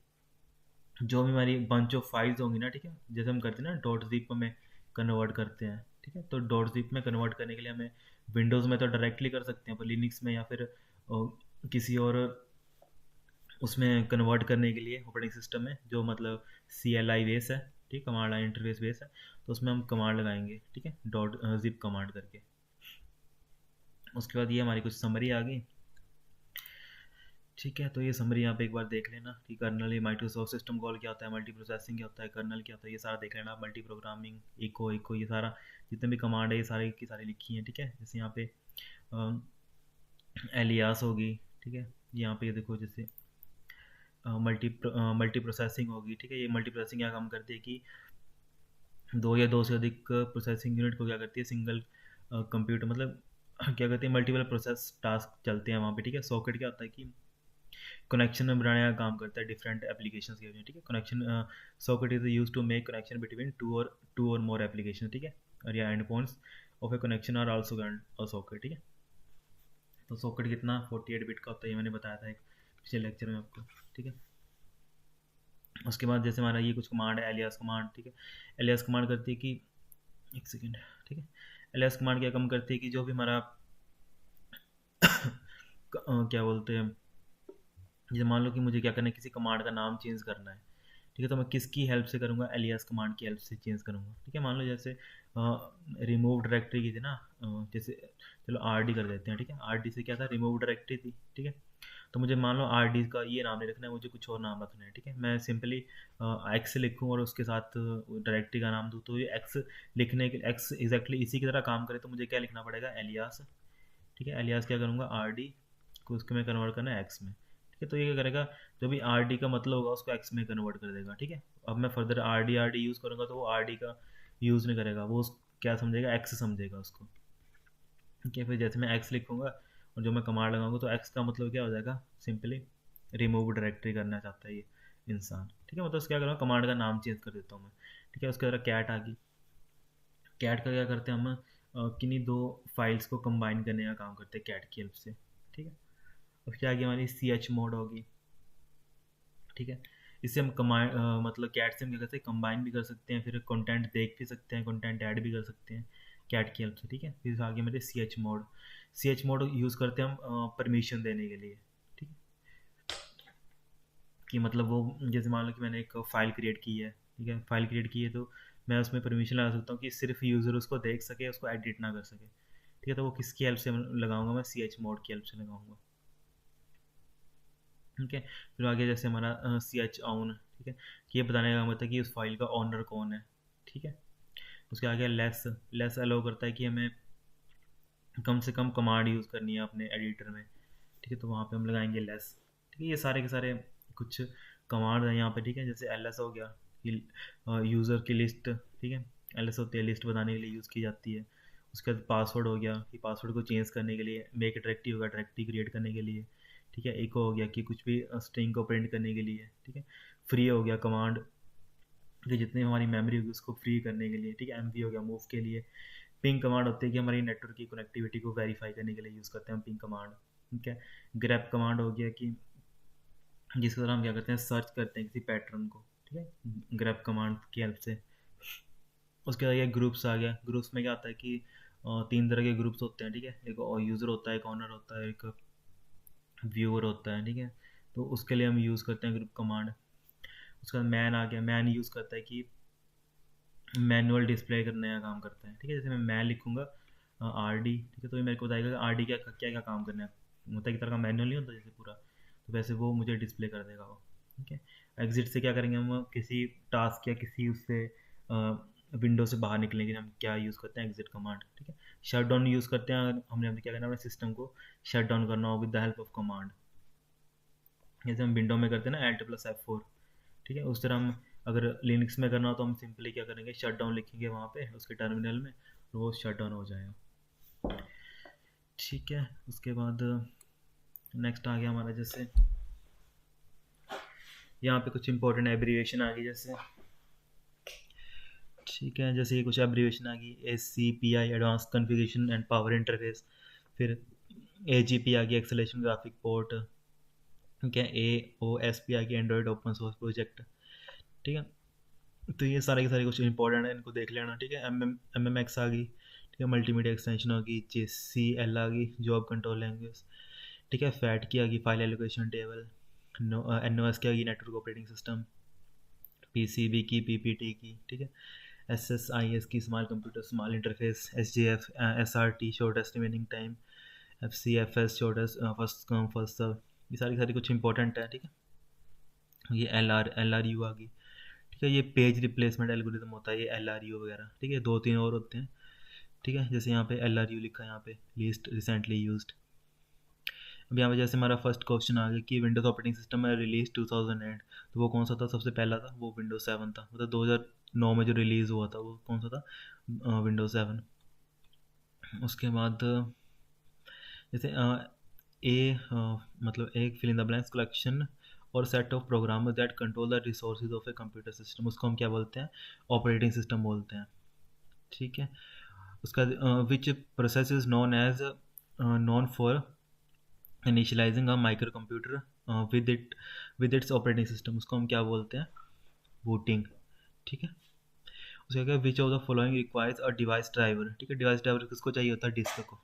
जो भी हमारी बंच ऑफ फाइल्स होंगी ना, ठीक है, जैसे हम करते हैं ना डॉट जिप में कन्वर्ट करते हैं, ठीक है। तो डॉट जिप में कन्वर्ट करने के लिए हमें विंडोज़ में तो डायरेक्टली कर सकते हैं, पर लिनक्स में या फिर किसी और उसमें कन्वर्ट करने के लिए ऑपरेटिंग सिस्टम में जो मतलब CLI बेस है, ठीक, कमांड लाइन इंटरफेस बेस है, तो उसमें हम कमांड लगाएंगे, ठीक है, डॉट जिप कमांड करके। उसके बाद ये हमारी कुछ समरी आ गई, ठीक है। तो ये समरी यहाँ पे एक बार देख लेना कि कर्नल, ये माइक्रोसॉफ्ट सिस्टम कॉल क्या होता है, मल्टी प्रोसेसिंग क्या होता है, कर्नल क्या होता है, ये सारा देख लेना। मल्टी प्रोग्रामिंग, इको ये सारा जितने भी कमांड है ये सारे की सारी लिखी हैं, ठीक है। जैसे यहाँ पे एलियास होगी, ठीक है, यहाँ पे ये देखो जैसे मल्टी प्रोसेसिंग होगी, ठीक है। ये मल्टी प्रोसेसिंग क्या काम करती है कि दो या दो से अधिक प्रोसेसिंग यूनिट को क्या करती है, सिंगल कंप्यूटर मतलब क्या करती है, मल्टीपल प्रोसेस टास्क चलते हैं वहाँ पे, ठीक है। सॉकेट क्या होता है कि कनेक्शन बनाने का काम करता है डिफरेंट एप्लीकेशंस के लिए, ठीक है। Connection socket is use to make connection between two or more application, ठीक है। और या end points of a connection are also a socket, ठीक है। तो सॉकेट कितना 48 बिट का होता है, ये मैंने बताया था एक पिछले लेक्चर में आपको, ठीक है। उसके बाद जैसे हमारा ये कुछ कमांड है, एलियास कमांड, ठीक है। एलियास कमांड करती है कि एक सेकेंड, ठीक है। एलियास कमांड क्या काम करती है कि जो भी हमारा क्या बोलते हैं, जैसे मान लो कि मुझे क्या करना है, किसी कमांड का नाम चेंज करना है, ठीक है। तो मैं किसकी हेल्प से करूँगा, एलियास कमांड की हेल्प से चेंज करूँगा, ठीक है। मान लो जैसे रिमूव डायरेक्टरी की थी ना, जैसे चलो RD कर देते हैं, ठीक है। RD से क्या था, रिमूव डायरेक्टरी थी, ठीक है। तो मुझे मान लो RD का ये नाम नहीं रखना है, मुझे कुछ और नाम रखना है, ठीक है। मैं सिंपली एक्स लिखूँ और उसके साथ डायरेक्टरी का नाम दूँ, तो ये एक्स लिखने के एक्स एग्जैक्टली इसी की तरह काम करे, तो मुझे क्या लिखना पड़ेगा, एलियास, ठीक है। एलियास क्या करूँगा, RD को उसके में कन्वर्ट करना है एक्स में, ठीक है। तो ये क्या करेगा, जो भी RD का मतलब होगा उसको एक्स में कन्वर्ट कर देगा, ठीक है। अब मैं फर्दर RD यूज़ करूँगा तो वो RD का यूज़ नहीं करेगा, वो क्या समझेगा, एक्स समझेगा उसको, ठीक है, फिर जैसे मैं एक्स लिखूँगा और जो मैं कमांड लगाऊंगा तो एक्स का मतलब क्या हो जाएगा, सिंपली रिमूव डायरेक्टरी करना चाहता है ये इंसान। ठीक है, मतलब उसका क्या करूँगा, कमांड का नाम चेंज कर देता हूँ मैं। ठीक है, उसके बाद कैट आ गई। कैट का क्या करते हैं हम, किन्हीं दो फाइल्स को कंबाइन करने का काम करते हैं कैट की हेल्प से। ठीक है, उसके आगे हमारी सी एच मोड होगी। ठीक है, इससे हम कमांड मतलब कैट से हम क्या करते हैं, कंबाइन भी कर सकते हैं, फिर कंटेंट देख भी सकते हैं, कंटेंट ऐड भी कर सकते हैं कैट की हेल्प से। ठीक है, फिर आगे मेरे C H mode. C H mode use करते हैं हम परमिशन देने के लिए। ठीक है, कि मतलब वो जैसे मान लो कि मैंने एक फ़ाइल क्रिएट की है। ठीक है, फ़ाइल क्रिएट की है तो मैं उसमें परमिशन लगा सकता हूँ कि सिर्फ यूज़र उसको देख सके, उसको एडिट ना कर सके। ठीक है, तो वो किसकी हेल्प से लगाऊंगा, मैं सी एच मोड की हेल्प से लगाऊंगा। ठीक है, फिर आगे जैसे हमारा सी एच ऑन। ठीक है, कि ये बताने का काम होता है कि उस फाइल का ऑनर कौन है। ठीक है, उसके आगे लेस। लेस अलाउ करता है कि हमें कम से कम कमांड यूज़ करनी है अपने एडिटर में। ठीक है, तो वहाँ पे हम लगाएंगे लेस। ठीक है, ये सारे के सारे कुछ कमांड हैं यहाँ पे। ठीक है, जैसे एल एस हो गया, यूज़र की लिस्ट। ठीक है, एल एस होती है, लिस्ट बनाने के लिए यूज़ की जाती है। उसके बाद पासवर्ड हो गया, कि पासवर्ड को चेंज करने के लिए। मेक डायरेक्टरी होगा, डायरेक्टरी क्रिएट करने के लिए। ठीक है, इको हो गया कि कुछ भी स्ट्रिंग को प्रिंट करने के लिए। ठीक है, फ्री हो गया कमांड कि जितनी हमारी मेमोरी होगी उसको फ्री करने के लिए। ठीक है, एम हो गया मूव के लिए। पिंग कमांड होती है कि हमारी नेटवर्क की कनेक्टिविटी को वेरीफाई करने के लिए यूज़ करते हैं हम पिंग कमांड। ठीक है, ग्रैप कमांड हो गया कि जिसके द्वारा हम क्या करते हैं, सर्च करते हैं किसी पैटर्न को। ठीक है, ग्रैप कमांड की हेल्प से। उसके बाद ये ग्रुप्स आ गया। ग्रुप्स में क्या आता है कि तीन तरह के ग्रुप्स होते हैं। ठीक है, एक यूज़र होता है, एक ऑनर होता है, एक व्यूअर होता है। ठीक है, तो उसके लिए हम यूज़ करते हैं ग्रुप कमांड। उसके बाद मैन आ गया। मैन यूज़ करता है कि मैनुअल डिस्प्ले करने का काम करता है। ठीक है, जैसे मैं लिखूँगा आर डी। ठीक है, तो ये मेरे को बताएगा आर डी क्या क्या क्या काम करना है। होता है की तरह का मैनुअल नहीं होता जैसे पूरा, तो वैसे वो मुझे डिस्प्ले कर देगा वो। ठीक है, एग्जिट से क्या करेंगे हम, किसी टास्क या किसी उससे विंडो से बाहर निकलेंगे, हम क्या यूज़ करते हैं, एग्जिट कमांड। ठीक है, शट डाउन यूज़ करते हैं, हमने क्या करना है, अपने सिस्टम को शट डाउन करना हो with the help of command. जैसे हम विंडो में करते हैं ना Alt+F4। ठीक है, उस तरह हम अगर लिनक्स में करना हो तो हम सिंपली क्या करेंगे, शट डाउन लिखेंगे वहाँ पे उसके टर्मिनल में, तो वो शट डाउन हो जाएगा। ठीक है, उसके बाद नेक्स्ट आ गया हमारा, जैसे यहाँ पे कुछ इंपॉर्टेंट एब्रीवेशन आ गई जैसे। ठीक है, जैसे ये कुछ एब्रीवेशन आ गई, ACPI advance configuration and power interface. फिर AGP आ गई, एक्सेलेरेशन ग्राफिक पोर्ट। ठीक है, AOSP आ गई, एंड्रॉयड ओपन सोर्स प्रोजेक्ट। ठीक है, तो ये सारे के सारे कुछ इंपॉर्टेंट है, इनको देख लेना। ठीक है, MMX आ गई। ठीक है, मल्टीमीडिया एक्सटेंशन होगी। JCL आ गई, जॉब कंट्रोल लैंग्वेज। ठीक है, फैट की आ गई, फाइल एलोकेशन टेबल। NOS की आ गई, नेटवर्क ऑपरेटिंग सिस्टम। PCB की, PPT की। ठीक है, SSIS की, small computer small interface. SJF, SRT shortest remaining time. FCFS shortest first come first serve. ये सारी सारी कुछ इंपॉर्टेंट है। ठीक है, ये LRU आ गई। ठीक है, ये पेज रिप्लेसमेंट एल्गोरिथम होता है, ये LRU वगैरह। ठीक है, दो तीन और होते हैं। ठीक है, जैसे यहाँ पे LRU लिखा है, यहाँ पे लीस्ट रिसेंटली यूज्ड। अब यहाँ पे जैसे हमारा फर्स्ट क्वेश्चन आ गया कि विंडोज़ ऑपरेटिंग सिस्टम में रिलीज 2008, तो वो कौन सा था, सबसे पहला था वो विंडोज 7 था। मतलब 2009 में जो रिलीज़ हुआ था वो कौन सा था, विंडोज 7। उसके बाद जैसे मतलब एक fill in the blanks collection और set of program that control the resources of a computer system, उसको हम क्या बोलते हैं, ऑपरेटिंग सिस्टम बोलते हैं। ठीक है, उसका which process is known as known for initialising a micro computer with its operating system, उसको हम क्या बोलते हैं, बूटिंग। ठीक है, उसका क्या, विच of the following requires a device driver. ठीक है, डिवाइस ड्राइवर किसको चाहिए होता है, डिस्क को।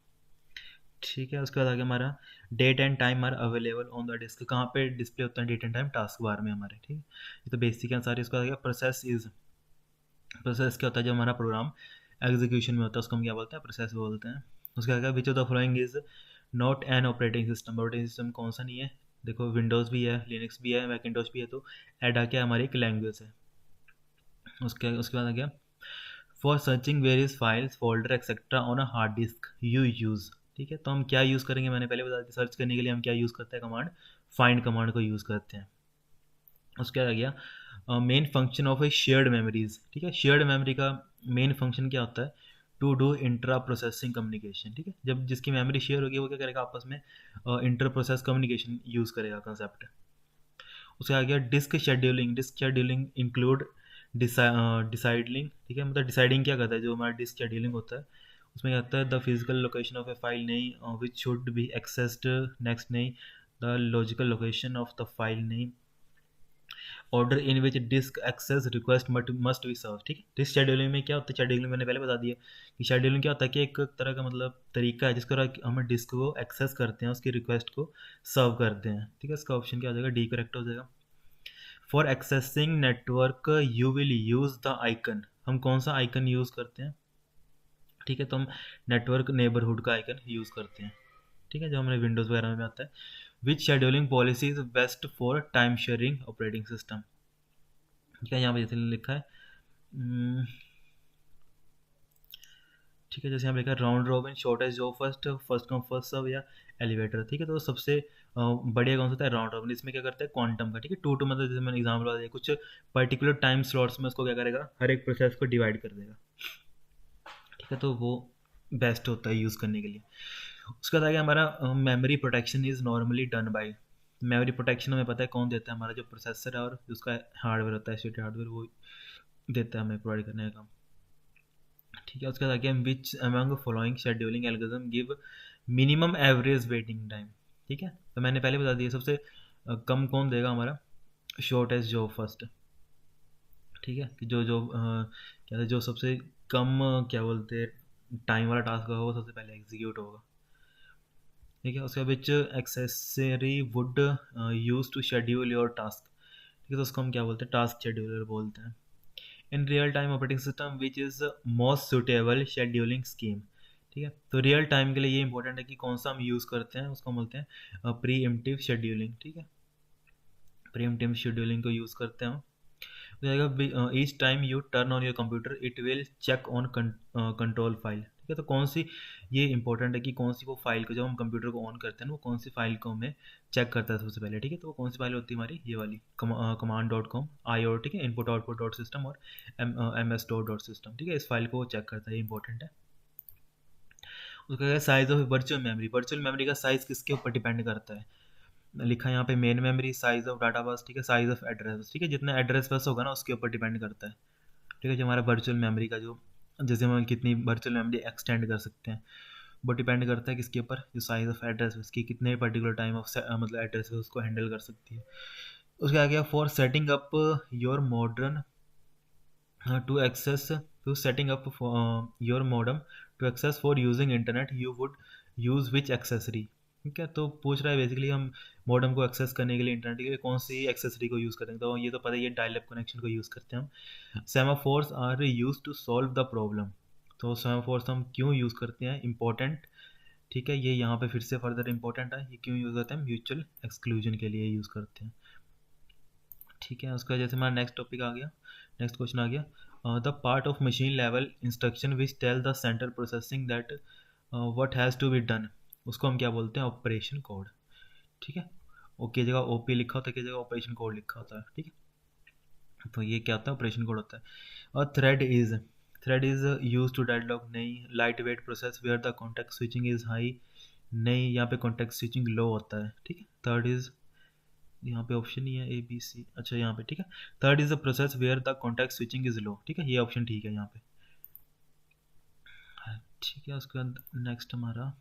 ठीक है, उसके बाद आगे हमारा date and time are available on the disk, कहाँ पे डिस्प्ले होता है date and time, task bar में हमारे। ठीक है, ये तो बेसिक है सारी। उसका आगे प्रोसेस इज, प्रोसेस क्या होता है, जब हमारा प्रोग्राम एग्जीक्यूशन में होता है उसको हम क्या बोलते हैं, प्रोसेस बोलते हैं। उसके आगे विच of the following is not N operating system. Operating system कौन सा नहीं है, देखो विंडोज़ भी है, लिनक्स भी है, मैकिन्टॉश भी है, तो एडा क्या हमारी एक लैंग्वेज है। उसके बाद आ गया for searching various files folder etcetera on a hard disk you use. ठीक है, तो हम क्या यूज़ करेंगे, मैंने पहले बता दिया, सर्च करने के लिए हम क्या यूज़ करते हैं, कमांड फाइंड कमांड को यूज़ करते हैं। उसके आ गया main function of a shared memories. ठीक है, शेयर्ड मेमोरी का मेन फंक्शन क्या होता है, to do intra processing communication, ठीक है। जब जिसकी मेमोरी शेयर होगी वो क्या करेगा, आपस में इंटर प्रोसेस कम्युनिकेशन यूज़ करेगा कंसेप्ट। उसके आ गया disk scheduling. Disk scheduling include deciding, ठीक है, मतलब डिसाइडिंग क्या करता है, जो हमारा डिस्क शेड्यूलिंग होता है उसमें क्या होता है, the physical location of a file नहीं which should be accessed next नहीं, the logical location of the file नहीं, order in which disk access request must be serve, ठीक है। डिस्क शेड्यूलिंग में क्या होता है, शेड्यूलिंग मैंने पहले बता दिया कि शेड्यूलिंग क्या होता है कि एक तरह का मतलब तरीका है जिसको हम डिस्क को एक्सेस करते हैं, उसकी रिक्वेस्ट को सर्व करते हैं, ठीक है। इसका ऑप्शन क्या हो जाएगा, डी करेक्ट हो जाएगा। For accessing network you will use the icon. हम कौन सा आइकन यूज़ करते हैं, ठीक है, तो हम नेटवर्क नेबरहुड का आइकन यूज़ करते हैं, ठीक है, जो हमारे विंडोज़ वगैरह में आता है। Which scheduling policy is best for time sharing operating system, ठीक है, यहाँ पे जैसे लिखा है ठीक है, जैसे यहाँ पे लिखा है round robin, shortest job first, first come first serve या एलिवेटर, ठीक है। तो सबसे बढ़िया कौन सा होता है, राउंड रॉबिन। इसमें क्या करता है, क्वांटम का, ठीक है, टू टू मतलब जैसे मैंने एग्जाम्पल बता दिया, कुछ पर्टिकुलर टाइम स्लॉट्स में उसको क्या करेगा, हर एक प्रोसेस को डिवाइड कर देगा, ठीक है, तो वो बेस्ट होता है यूज़ करने के लिए। उसके बाद आगे हमारा memory protection is normally done by. Memory protection हमें पता है कौन देता है, हमारा जो प्रोसेसर है और उसका हार्डवेयर होता है, स्टेट हार्डवेयर, वो देता है हमें प्रोवाइड करने का काम, ठीक है। उसके बाद आगे हम which among following scheduling algorithm give minimum average waiting time, ठीक है। तो मैंने पहले बता दिया सबसे कम कौन देगा, हमारा शॉर्टेस्ट जॉब फर्स्ट, ठीक है, कि जो जो क्या है, जो सबसे कम क्या बोलते हैं टाइम वाला टास्क होगा वो सबसे पहले एग्जीक्यूट होगा, ठीक है। उसके which accessory would use to schedule your task, ठीक है, तो उसको हम क्या बोलते हैं, टास्क शेड्यूलर बोलते हैं। In real time operating system which is most suitable scheduling scheme, ठीक है। तो रियल टाइम के लिए ये इंपॉर्टेंट है कि कौन सा हम यूज़ करते हैं, उसको बोलते हैं प्री एम्प्टिव शेड्यूलिंग, ठीक है, प्री एम्प्टिव शेड्यूलिंग को यूज़ करते हैं हम। हो जाएगा each time you turn on your computer it will check on control file, ठीक है। तो कौन सी, ये इंपॉर्टेंट है कि कौन सी वो फाइल को, जब हम कंप्यूटर को ऑन करते हैं वो कौन सी फाइल को हमें चेक करता है सबसे पहले, ठीक है। तो वो कौन सी फाइल होती है हमारी, ये वाली command.com IO, ठीक है, इनपुट आउटपुट डॉट सिस्टम और MS डॉट सिस्टम, ठीक है, इस फाइल को वो चेक करता है, ये इंपॉर्टेंट है। उसका size of virtual memory, virtual memory का साइज किसके ऊपर डिपेंड करता है, लिखा है यहाँ पे main memory, size of data बस, ठीक है, साइज ऑफ एड्रेस बस, ठीक है, जितना एड्रेस बस होगा ना उसके ऊपर डिपेंड करता है, ठीक है। जो हमारा वर्चुअल मेमोरी का जो, जैसे हम कितनी वर्चुअल मेमोरी एक्सटेंड कर सकते हैं वो डिपेंड करता है किसके ऊपर, जो साइज ऑफ एड्रेस उसकी कितने पर्टिकुलर टाइम ऑफ मतलब एड्रेस उसको हैंडल कर सकती है। उसके आगे for setting up your modern to access, to setting up your modem to access for using internet you would use which accessory, ठीक है। तो पूछ रहा है बेसिकली हम मॉडम को एक्सेस करने के लिए, इंटरनेट के लिए कौन सी एक्सेसरी को यूज़ करेंगे, तो ये तो पता ही है, डायल अप कनेक्शन को यूज़ करते हैं हम। Semaphores are use to solve the problem, तो सेमाफोर्स हम क्यों यूज़ करते हैं, इंपॉर्टेंट, ठीक है, ये यहाँ पे फिर से फर्दर इंपॉर्टेंट है, ये क्यों यूज़ करते हैं, म्यूचुअल एक्सक्लूजन के लिए यूज़ करते हैं, ठीक है। उसका जैसे हमारा नेक्स्ट टॉपिक आ गया, नेक्स्ट क्वेश्चन आ गया, the part of machine level instruction which tell the centre processing that what has to be done, उसको हम क्या बोलते हैं, ऑपरेशन कोड, ठीक है। ओके जगह ओपी लिखा होता है, की जगह ऑपरेशन कोड लिखा होता है, ठीक है। तो ये क्या होता है, ऑपरेशन कोड होता है। और thread is use to deadlock, नहीं। Lightweight process where the contact switching is high, नहीं, यहाँ पे कॉन्टेक्ट स्विचिंग लो होता है, ठीक है। थर्ड इज, यहाँ पे ऑप्शन नहीं है ABC, अच्छा यहाँ पे, ठीक है। Third is the process where the contact switching is low, ठीक है, ये ऑप्शन ठीक है यहाँ पे, ठीक है। उसके बाद नेक्स्ट हमारा,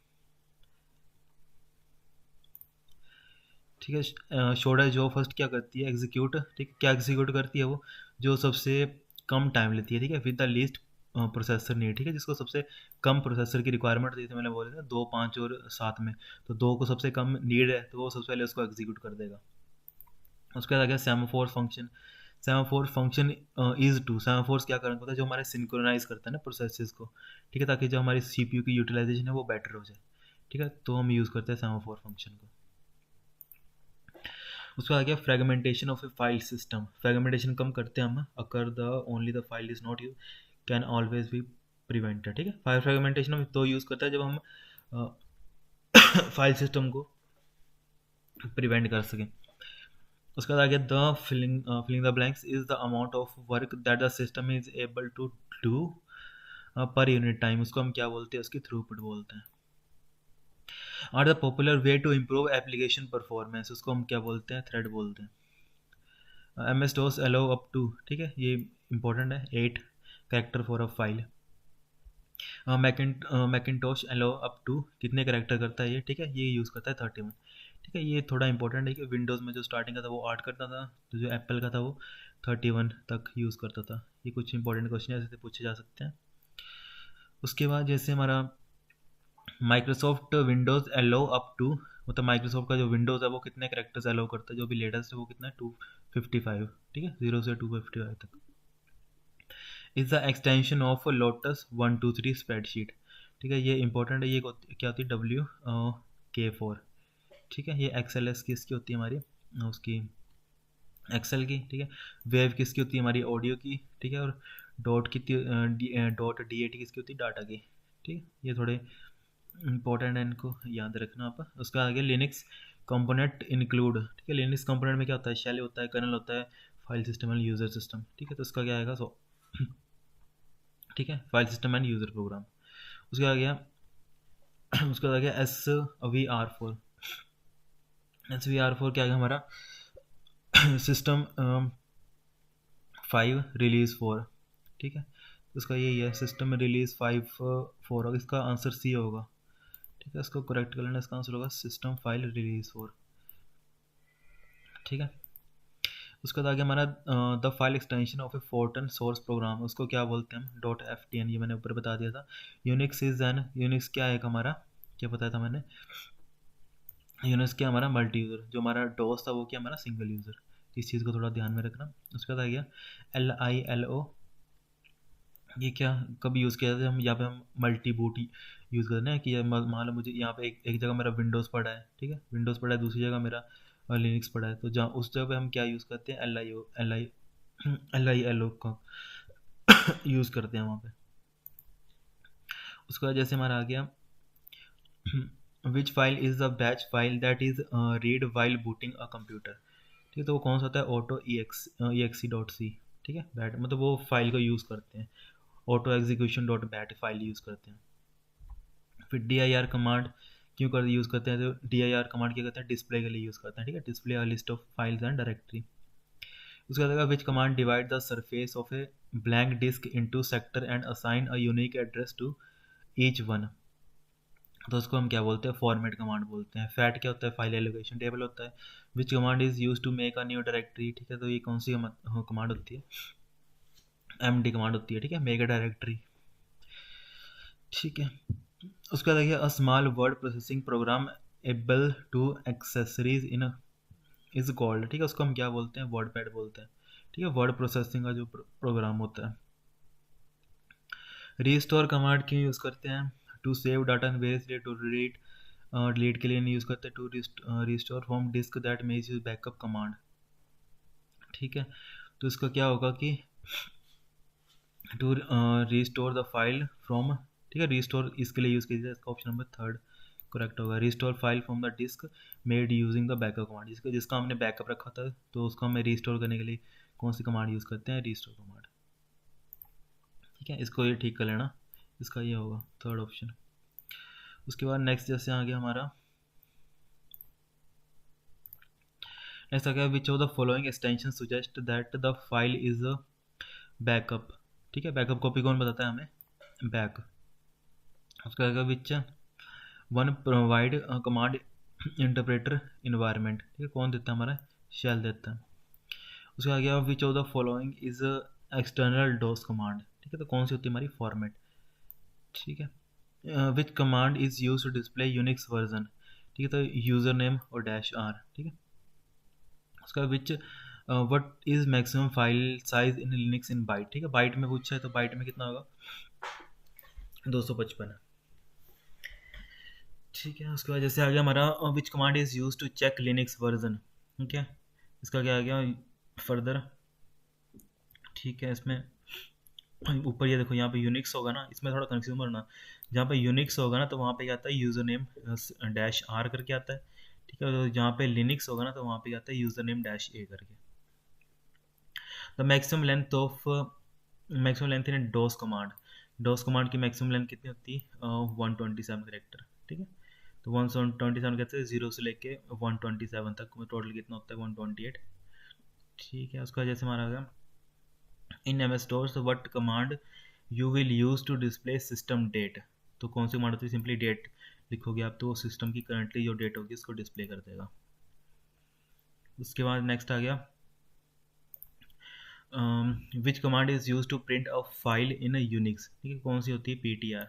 ठीक है, शोडा जो फर्स्ट क्या करती है, एग्जीक्यूट, ठीक है, क्या एग्जीक्यूट करती है वो, जो सबसे कम टाइम लेती है, ठीक है, with the least processor need, ठीक है, जिसको सबसे कम प्रोसेसर की रिक्वायरमेंट थी, मैंने बोला था 2 5 और 7 में, तो 2 को सबसे कम नीड है तो वो सबसे पहले उसको एग्जीक्यूट कर देगा। उसके बाद आ गया semaphore function. Semaphore function is to, semaphores क्या करना होता है, जो हमारे सिंक्रोनाइज करता है ना प्रोसेसेस को, ठीक है, ताकि जो हमारी CPU की यूटिलाइजेशन है वो बेटर हो जाए, ठीक है, तो हम यूज़ करते हैं सेमाफोर फंक्शन को। उसके बाद आ गया fragmentation of a file system, fragmentation कम करते हैं हम, occur the only the file is not use can always be prevented, ठीक है। फाइल फ्रेगमेंटेशन हम तो यूज़ करता है जब हम फाइल सिस्टम को प्रिवेंट कर सकें। उसके बाद आ गया the filling the blanks is the amount of work that the system is able to do per unit time, उसको हम क्या बोलते हैं, उसकी थ्रूपुट बोलते हैं। और the popular way to improve application performance, उसको हम क्या बोलते हैं, थ्रेड बोलते हैं। M S DOS allow up to, ठीक है, ये इंपॉर्टेंट है, 8 character for a file. Macintosh allow up to, कितने कैरेक्टर करता है ये, ठीक है, ये यूज़ करता है 31, ठीक है। ये थोड़ा इंपॉर्टेंट है कि विंडोज़ में जो स्टार्टिंग का था वो 8 करता था, तो जो एप्पल का था वो 31 तक यूज़ करता था। ये कुछ इंपॉर्टेंट क्वेश्चन ऐसे पूछे जा सकते हैं। उसके बाद जैसे हमारा Microsoft Windows allow up to, मतलब माइक्रोसॉफ्ट का जो विंडोज़ है वो कितने कैरेक्टर्स अलाउ करता है, जो भी लेटेस्ट है वो कितना है, 255, ठीक है, 0 से 255 तक। Is the extension of lotus 123 spreadsheet, ठीक है, ये इंपॉर्टेंट है। ये क्या होती है, WK4, ठीक है। ये XLS किसकी होती है, हमारी उसकी एक्सेल की, ठीक है। वेव किसकी होती है, हमारी ऑडियो की, ठीक है। और डॉट की डॉट DAT किसकी होती है, डाटा की, ठीक है। ये थोड़े इंपॉर्टेंट है, इनको याद रखना आप। उसका आगे लिनक्स कंपोनेंट इंक्लूड, ठीक है। लिनक्स कंपोनेंट में क्या होता है, शेल होता है, कर्नल होता है, file system and user system, ठीक है। तो उसका क्या आएगा, ठीक है, file system and user program. उसका आ गया उसका आ गया SVR4। SVR4 क्या है हमारा, सिस्टम 5 रिलीज 4, ठीक है। उसका यही है, सिस्टम रिलीज 5 4 होगा, इसका आंसर C होगा, ठीक है। इसको करेक्ट कर लेना, इसका आंसर होगा सिस्टम फाइल रिलीज 4, ठीक है। उसके बाद आगे हमारा the file extension of A Fortran source program, उसको क्या बोलते हैं हम, .ftn, ये मैंने ऊपर बता दिया था। यूनिक्स इज एन, यूनिक्स क्या है हमारा, क्या बताया था मैंने, यूनिक्स क्या हमारा मल्टी यूज़र, जो हमारा डोस था वो क्या हमारा सिंगल यूज़र। इस चीज़ को थोड़ा ध्यान में रखना। उसके बाद आ गया LILO, ये क्या कब यूज़ किया जाता है, हम यहाँ पे हम मल्टी बूट यूज़ करते हैं कि मान लो मुझे यहाँ पे एक जगह मेरा विंडोज़ पड़ा है, ठीक है, विंडोज़ पड़ा है, दूसरी जगह मेरा लिनक्स पड़ा है, तो जहाँ उस जगह पे हम क्या यूज़ करते हैं, LILO का यूज़ करते हैं वहाँ पे। उसके बाद जैसे हमारा आ गया which file is the batch file that is read while booting a computer, ठीक है। तो वो कौन सा होता है, exe.c, ठीक है, बैट मतलब वो फाइल को यूज़ करते हैं, auto execution dot bat file use करते हैं। फिर dir कमांड क्यों कर यूज़ करते हैं, तो dir कमांड क्या करते हैं, डिस्प्ले के लिए यूज़ करते हैं, ठीक है, display a list of files and directory. उसके बाद which command divide the surface of a blank disk into sector and assign a unique address to each one, तो उसको हम क्या बोलते हैं, फॉर्मेट कमांड बोलते हैं। फैट क्या होता है, फाइल एलोकेशन टेबल होता है। Which command is use to make a new directory, ठीक है, तो ये कौन सी कमांड होती है, MD कमांड होती है, ठीक है, मेक अ डायरेक्टरी, ठीक है। उसके बाद देखिए a small word processing program able to accessories in is called, ठीक है, उसको हम क्या बोलते हैं, वर्ड पैड बोलते हैं, ठीक है, वर्ड प्रोसेसिंग का जो प्रोग्राम होता है। रीस्टोर कमांड क्यों यूज़ करते हैं, to save data in various way, to read delete के लिए नहीं यूज़ करते, to restore from disk that made use backup command, ठीक है। तो इसका क्या होगा कि to restore the file from, ठीक है, रिस्टोर इसके लिए यूज़ कीजिए, इसका ऑप्शन नंबर 3 करेक्ट होगा। Restore file from the disk made using the backup command, जिसका हमने बैकअप रखा था तो उसको हमें रिस्टोर करने के लिए कौन सी कमांड यूज़ करते हैं, रिस्टोर कमांड, ठीक है। इसको ये ठीक कर लेना, इसका ये होगा 3rd ऑप्शन। उसके बाद नेक्स्ट जैसे आ गया हमारा, नेक्स्ट आ गया विच of the following extension suggest that the file is a backup, ठीक है, बैकअप कॉपी कौन बताता है हमें, बैक। उसका आएगा which one provide command interpreter environment, ठीक है, कौन देता है, हमारा शेल देता है। उसका आ गया विच of the following is external dose command, ठीक है, तो कौन सी होती है हमारी, फॉर्मेट, ठीक है। Which command is use to display Unix version, ठीक है, तो यूजर नेम और -r, ठीक है। उसका which what is maximum file size in Linux in byte, ठीक है, बाइट में पूछा है तो बाइट में कितना होगा, 255, ठीक है। उसके बाद जैसे आ गया हमारा which command is use to check Linux version, ठीक है, इसका क्या आ गया फर्दर, ठीक है। इसमें ऊपर ये देखो यहाँ पे यूनिक्स होगा ना, इसमें थोड़ा कंफ्यूज करना, जहाँ पे यूनिक्स होगा ना तो वहाँ पे क्या आता है, यूजर नेम -r करके आता है, ठीक है। तो जहाँ पे लिनक्स होगा ना तो वहाँ पे आता है यूजर नेम -a करके। The maximum length in DOS command, DOS command की मैक्सिमम लेंथ कितनी होती है 127 कैरेक्टर, ठीक है। तो 127 कहते हैं 0 से लेके 127 तक, टोटल कितना होता है 128, ठीक है। उसका जैसे हमारा आ गया in M S DOS what command you will use to display system date. तो कौन सी कमांड होती है, सिंपली डेट लिखोगे आप तो सिस्टम की करंटली जो डेट होगी उसको डिस्प्ले कर देगा। उसके बाद नेक्स्ट आ गया which command is use to print a file in Unix, ठीक है। कौन सी होती है PTR।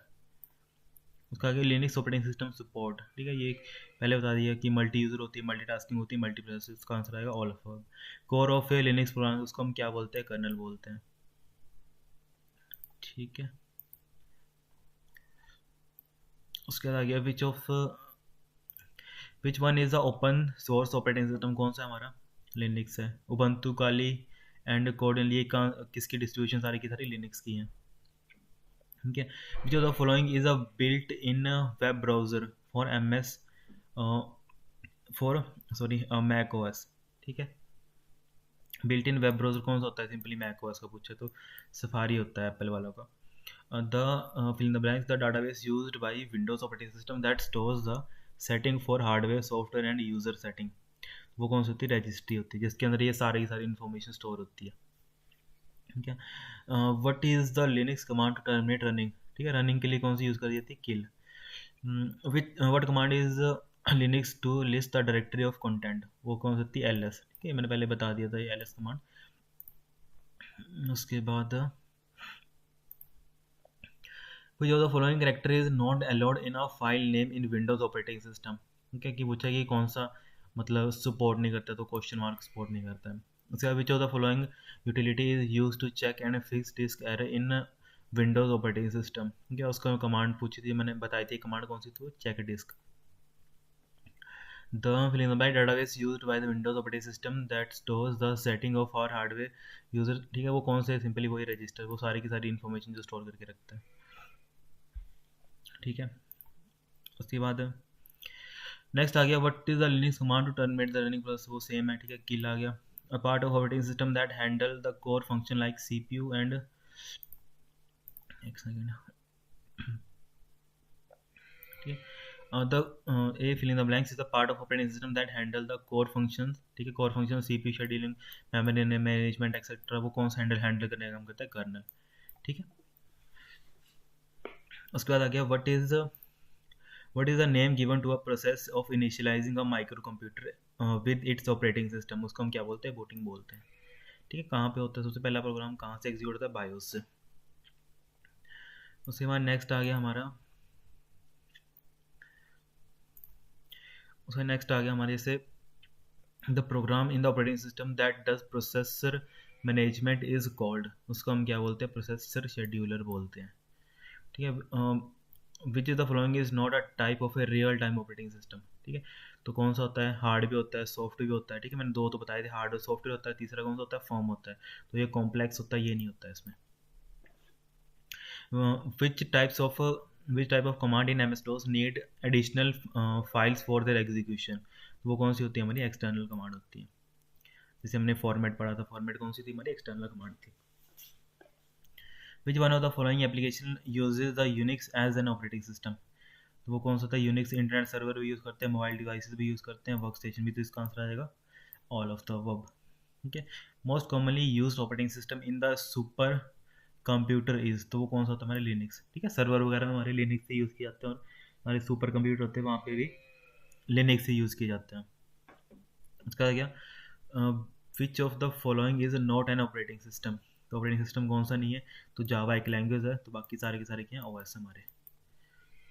उसका आगे लिनक्स ऑपरेटिंग सिस्टम सपोर्ट, ठीक है। ये पहले बता दिया कि मल्टी यूज़र होती है, मल्टीटास्किंग होती है, मल्टी प्रोसेस, इसका आंसर आएगा all of. Core of a Linux program उसको हम क्या बोलते हैं, कर्नल बोलते हैं, ठीक है। उसके बाद आ गया which one is the open source operating system, कौन सा हमारा लिनक्स है। उबंटू, काली एंड कोडेनली, ये किसकी डिस्ट्रीब्यूशन सारी की सारी लिनक्स की हैं, ठीक है। Which of the following is a built in web browser for MS for sorry Mac OS, ठीक है। बिल्ट इन वेब ब्राउजर कौन सा होता है, सिंपली मैक OS का पूछे तो सफारी होता है एप्पल वालों का। The fill in the blanks, the database used by Windows operating system that stores the setting for hardware, software and user setting, वो कौन सी होती है, रजिस्ट्री होती है जिसके अंदर ये सारी की सारी इन्फॉर्मेशन स्टोर होती है, ठीक है। What is the Linux command to terminate running, ठीक है। रनिंग के लिए कौन सी यूज़ कर जाती है, kill. With what command is Linux to list the directory of content, वो कौन सी होती है, LS, ठीक है। मैंने पहले बता दिया था ये LS कमांड। उसके बाद which of the following character is not allowed in a file name in Windows operating system, ठीक है। कि पूछा कि कौन सा मतलब सपोर्ट नहीं करता, तो क्वेश्चन मार्क सपोर्ट नहीं करता है। उसके बाद which of the following utility is used to check and fix disk error in Windows operating system, ठीक है। उसका कमांड पूछी थी मैंने, बताई थी कमांड कौन सी थी, check disk. The fill in the blank database used by the Windows operating system that stores the setting of our hardware user, ठीक है। वो कौन से, सिंपली वही रजिस्टर, वो सारी की सारी इन्फॉर्मेशन जो स्टोर करके रखता है, ठीक है। उसके बाद नेक्स्ट आ गया what is the Linux command to terminate the running process, वो सेम है, ठीक है। किल आ गया a part of operating system that handle the core function like CPU and, एक सेकंड, ठीक है। The a fill in the blanks is the part of operating system that handle the core functions, ठीक है। Core function CPU scheduling, memory management etcetera, वो कौन सा handle करने का काम करता है, कर्नल, ठीक है। उसके बाद आ गया what is the name given to a process of initializing a microcomputer with its operating system, उसको हम क्या बोलते हैं, बूटिंग बोलते हैं, ठीक है। कहाँ पे होता है सबसे पहला प्रोग्राम, कहाँ से एग्जीक्यूट होता है, बायोस से। उसके बाद नेक्स्ट आ गया हमारा जैसे the program in the operating system that does processor management is called, उसको हम क्या बोलते हैं, प्रोसेसर शेड्यूलर बोलते हैं, ठीक है। Which is the following is not a type of a real time operating system, ठीक है। तो कौन सा होता है, हार्ड भी होता है, सॉफ्ट भी होता है, ठीक है। मैंने दो तो बताए थे, हार्ड और सॉफ्टवेयर होता है, तीसरा कौन सा होता है, फॉर्म होता है। तो ये कॉम्प्लेक्स होता है, ये नहीं होता है इसमें। Which types of which type of command in MS DOS need additional files for their execution, तो वो कौन सी होती है, हमारी एक्सटर्नल कमांड होती है। जैसे हमने फॉर्मेट पढ़ा था, फॉर्मेट कौन सी थी, हमारी एक्सटर्नल कमांड थी। Which one of the following application uses the Unix as an operating system, तो वो कौन सा था, यूनिक्स इंटरनेट सर्वर भी यूज़ करते हैं, मोबाइल डिवाइसेस भी यूज़ करते हैं, वर्क स्टेशन भी, तो इसका आंसर आ जाएगा ऑल ऑफ द अबव, ठीक है। Most commonly used operating system in the super computer is, तो वो कौन सा होता है, हमारे लिनक्स, ठीक है। सर्वर वगैरह में हमारे लिनक्स से यूज़ किए जाते हैं, और हमारे सुपर कंप्यूटर होते हैं वहाँ पे भी लिनक्स से यूज़ किए जाते हैं। उसका आ गया विच of the following is not N operating system, तो ऑपरेटिंग सिस्टम कौन सा नहीं है, तो जावा एक लैंग्वेज है, तो बाकी सारे के सारे क्या हैं, OS हमारे,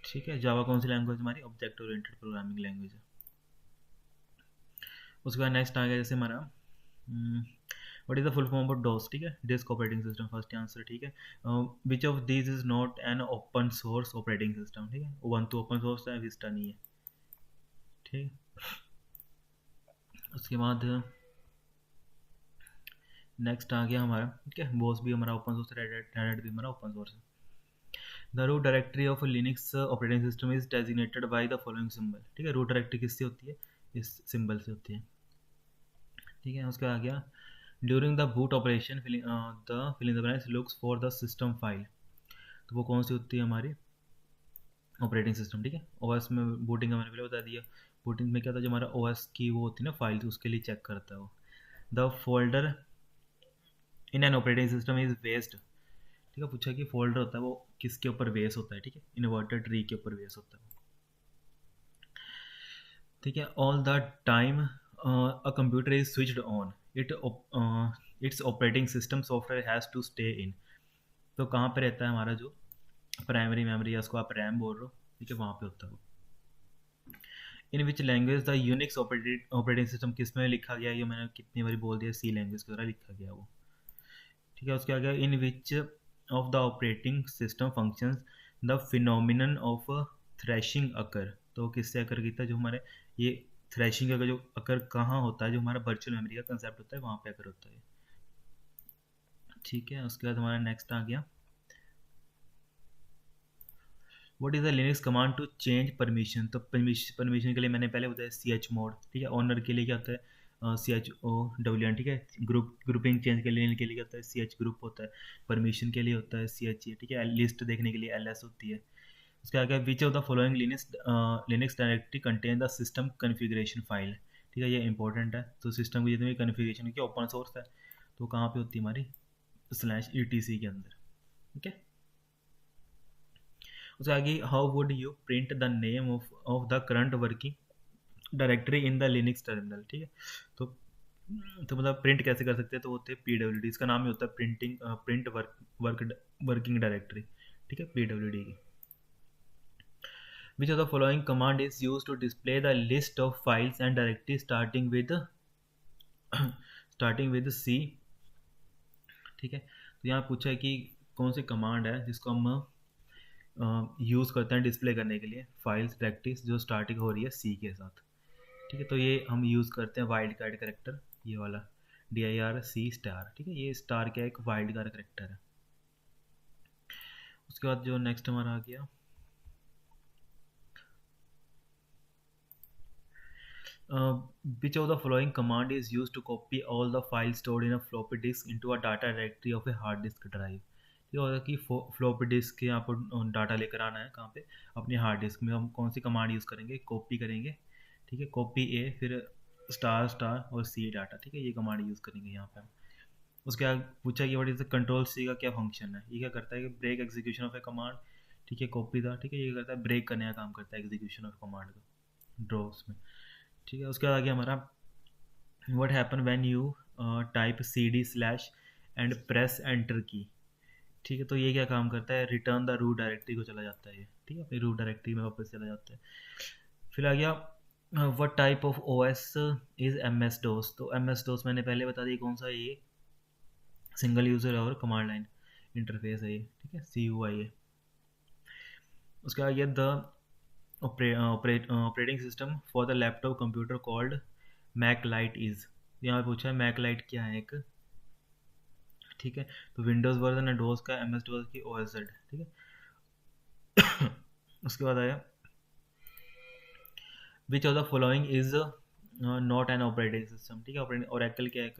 ठीक है। जावा कौन सी लैंग्वेज, हमारी ऑब्जेक्ट ओरिएंटेड प्रोग्रामिंग लैंग्वेज है। उसके बाद नेक्स्ट आ गया जैसे हमारा what is the full form of DOS, ठीक है, disk operating system, first answer, ठीक है। Which of this is not an open source operating system, ठीक है। उबंटू ओपन सोर्स है, विस्टा नहीं है, ठीक। उसके बाद नेक्स्ट आ गया हमारा, ठीक है, बॉस भी हमारा ओपन सोर्स है, रेड हैट भी हमारा ओपन सोर्स है। The root directory of Linux operating system is designated by the following symbol, ठीक है। रूट डायरेक्टरी किससे होती है, इस सिंबल से होती है, ठीक है। उसके आ गया during the boot operation the fill in the blanks looks for the system file, तो वो कौन सी होती है हमारी ऑपरेटिंग सिस्टम, ठीक है। ओएस में बूटिंग का मैंने पहले बता दिया। बूटिंग में क्या था, जो हमारा ओएस की वो होती है ना फाइल, उसके लिए चेक करता है वो। The folder in an operating system is based, ठीक है। पूछा कि फोल्डर होता है वो किसके ऊपर बेस होता है, ठीक है, इन्वर्टेड ट्री के ऊपर बेस होता है, ठीक है। All the time a computer is switched on it its operating system software has to stay in. तो कहाँ पे रहता है हमारा जो प्राइमरी मेमोरी, या उसको आप रैम बोल रहे हो, ठीक है, वहाँ पे होता है वो। In which language the Unix operating system, किस में लिखा गया, ये मैंने कितनी बारी बोल दिया, सी लैंग्वेज के द्वारा लिखा गया वो, ठीक है। उसके आगे in which of the operating system functions the phenomenon of thrashing occur. तो किससे अकर किया, जो हमारे ये थ्रैशिंग का जो अकर कहाँ होता है, जो हमारा वर्चुअल मेमोरी का कंसेप्ट होता है वहाँ पे अकर होता है, ठीक है। उसके बाद हमारा नेक्स्ट आ गया, what is the Linux command to change permission. तो परमिशन के लिए मैंने पहले बताया सी एच मोड, ठीक है। ऑनर के लिए क्या होता है C H O W N, ठीक है। ग्रुपिंग चेंज के लिए क्या होता है सी एच ग्रुप होता है। परमिशन के लिए होता है सी एच ए, ठीक है। लिस्ट देखने के लिए एल एस होती है। उसके आगे विच of the following Linux directory contain the system configuration file, ठीक है। ये इंपॉर्टेंट है। तो सिस्टम की जितनी भी कन्फिग्रेशन की ओपन सोर्स है, तो कहाँ पे होती है हमारी /etc के अंदर, ठीक है। उसके आगे how would you print the name of the current working directory in the Linux terminal, ठीक है। तो मतलब प्रिंट कैसे कर सकते हैं, तो होते हैं PWD, इसका नाम ही होता है प्रिंट वर्किंग डायरेक्टरी, ठीक है, PWD की। Which of the following command is use to display the list of files and directory starting with C, ठीक है। तो यहाँ पूछा है कि कौन सी कमांड है जिसको हम यूज़ करते हैं डिस्प्ले करने के लिए फाइल्स डायरेक्टरीज जो स्टार्टिंग हो रही है सी के साथ, ठीक है। तो ये हम यूज़ करते हैं वाइल्ड कार्ड करेक्टर, ये वाला DIRC*, ठीक है। ये स्टार क्या है, एक वाइल्ड कार्ड करेक्टर है। उसके बाद जो नेक्स्ट हमारा आ गया, which of the following command is used to copy all the files stored in a floppy disk into a data directory of a hard disk drive। ये होगा कि फ्लॉपी डिस्क के यहाँ पर डाटा लेकर आना है, कहाँ पे, अपने हार्ड डिस्क में। हम कौन सी कमांड यूज़ करेंगे, कॉपी करेंगे, ठीक है। कॉपी ए, फिर ** और सी डाटा, ठीक है। ये कमांड यूज़ करेंगे यहाँ पे। उसके बाद पूछा कि what is the control C का क्या फंक्शन है। ये क्या करता है कि break execution of a command, ठीक है। कॉपी था, ठीक है। ये करता है ब्रेक करने का काम करता है एग्जीक्यूशन ऑफ कमांड का ड्रॉस में, ठीक है। उसके बाद आगे हमारा what happen when you type CD/ and press enter की, ठीक है। तो ये क्या काम करता है, रिटर्न द रूट डायरेक्टरी को चला जाता है ये, ठीक है। अपनी रूट डायरेक्टरी में वापस चला जाता है। फिर आ गया what type of OS is MS-DOS। तो MS-DOS मैंने पहले बता दिया कौन सा है, ये सिंगल यूज़र और कमांड लाइन इंटरफेस है ये, ठीक है, CUI है। उसके बाद the operating system for the laptop computer called Mac light is. यहाँ पे पूछा है मैक लाइट क्या है एक, ठीक है। तो विंडोज़ वर्जन है डोस का, MS-DOS की OS, ठीक है। उसके बाद आया विच of the following is not N operating system, ठीक है। ओरेकल क्या है,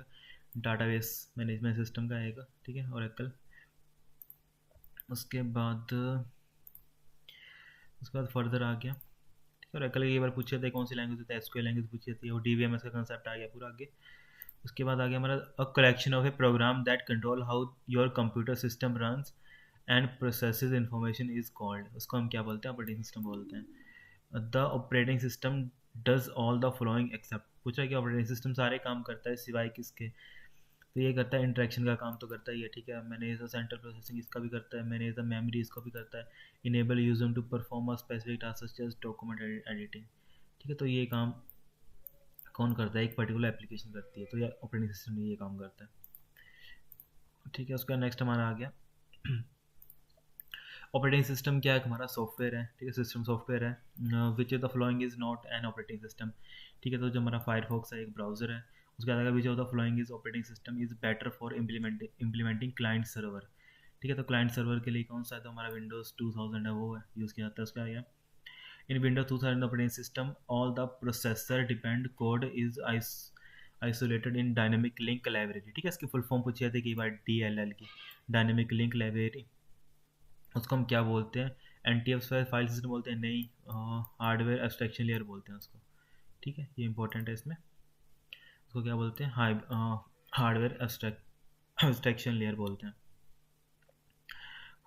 डाटाबेस मैनेजमेंट सिस्टम का आएगा, ठीक है, ओरेकल। उसके बाद फर्दर आ गया, ठीक है। ओरेकल ये बार पूछे थे कौन सी लैंग्वेज होता है, SQL लैंग्वेज पूछी थी, और DBMS का कंसेप्ट आ गया पूरा आगे। उसके बाद आ गया हमारा a collection of a program that control how your computer system runs and processes information is called. उसको हम क्या बोलते हैं, ऑपरेटिंग सिस्टम बोलते हैं। The operating system does all the following except. पूछा कि ऑपरेटिंग सिस्टम सारे काम करता है सिवाय किसके, तो ये करता है इंटरेक्शन का काम तो करता ही है, ठीक है। मैनेज द सेंट्रल प्रोसेसिंग इसका भी करता है, मैनेज द मेमोरी इसको भी करता है, enable user to perform a specific task such as document editing, ठीक है। तो ये काम कौन करता है, एक पर्टिकुलर एप्लीकेशन करती है, तो ये ऑपरेटिंग सिस्टम में ये काम करता है, ठीक है। उसका नेक्स्ट हमारा आ गया ऑपरेटिंग सिस्टम क्या है, हमारा सॉफ्टवेयर है, ठीक है, सिस्टम सॉफ्टवेयर है। Which of the following is not N operating system, ठीक है। तो जो हमारा फायरफॉक्स है एक ब्राउजर है। उसके बाद विच of the following is operating system is better for implementing client server, ठीक है। तो क्लाइंट सर्वर के लिए कौन सा है, तो हमारा विंडोज़ 2000 है, वो है यूज़ किया जाता है। उसका आया in Windows 2000 operating system all the processor depend code is isolated in dynamic link library, ठीक है। इसकी फुल फॉर्म पूछी जाती है कई बार DLL की, डायनेमिक लिंक लाइब्रेरी। उसको हम क्या बोलते हैं? NTF फाइल सिस्टम बोलते हैं? नहीं, हार्डवेयर एब्स्ट्रैक्शन लेयर बोलते हैं उसको। ठीक है, ये इंपॉर्टेंट है इसमें। उसको क्या बोलते हैं? हार्डवेयर एब्स्ट्रैक्शन लेयर बोलते हैं।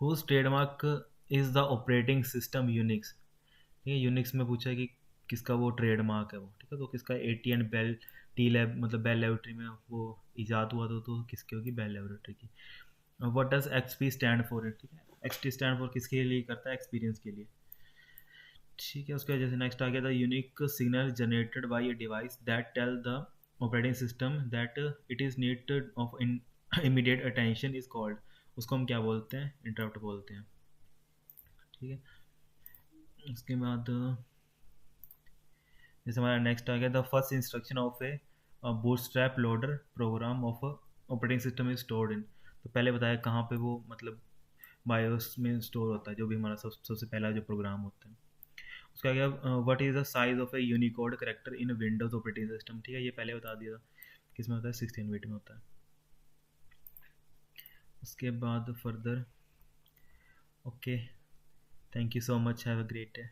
Whose trademark is the operating system Unix. ठीक है, यूनिक्स में पूछा है कि किसका वो ट्रेडमार्क है वो। ठीक है, तो किसका? AT and Bell T lab, मतलब बेल लेबोरेटरी में वो इजाद हुआ तो किसकी होगी? बेल लेबोरेटरी की। What does XP stand for? ठीक है, XP स्टैंड फॉर किसके लिए करता है? एक्सपीरियंस के लिए। ठीक है, उसके जैसे नेक्स्ट आ गया था, unique signal generated by a device that tell the operating system that it is needed of immediate attention is called. उसको हम क्या बोलते हैं? इंटरप्ट बोलते हैं। ठीक है, उसके बाद जैसे हमारा नेक्स्ट आ गया, the first instruction of a bootstrap loader program of operating system is stored in. तो पहले बताया कहाँ पे वो, मतलब बायोस में स्टोर होता है, जो भी हमारा सबसे पहला जो प्रोग्राम होता है। उसका क्या, what is the size of A Unicode character in Windows operating system. ठीक है, ये पहले बता दिया था, किसमें होता है? 16 बिट में होता है। उसके बाद further, okay, thank you so much, have a great day.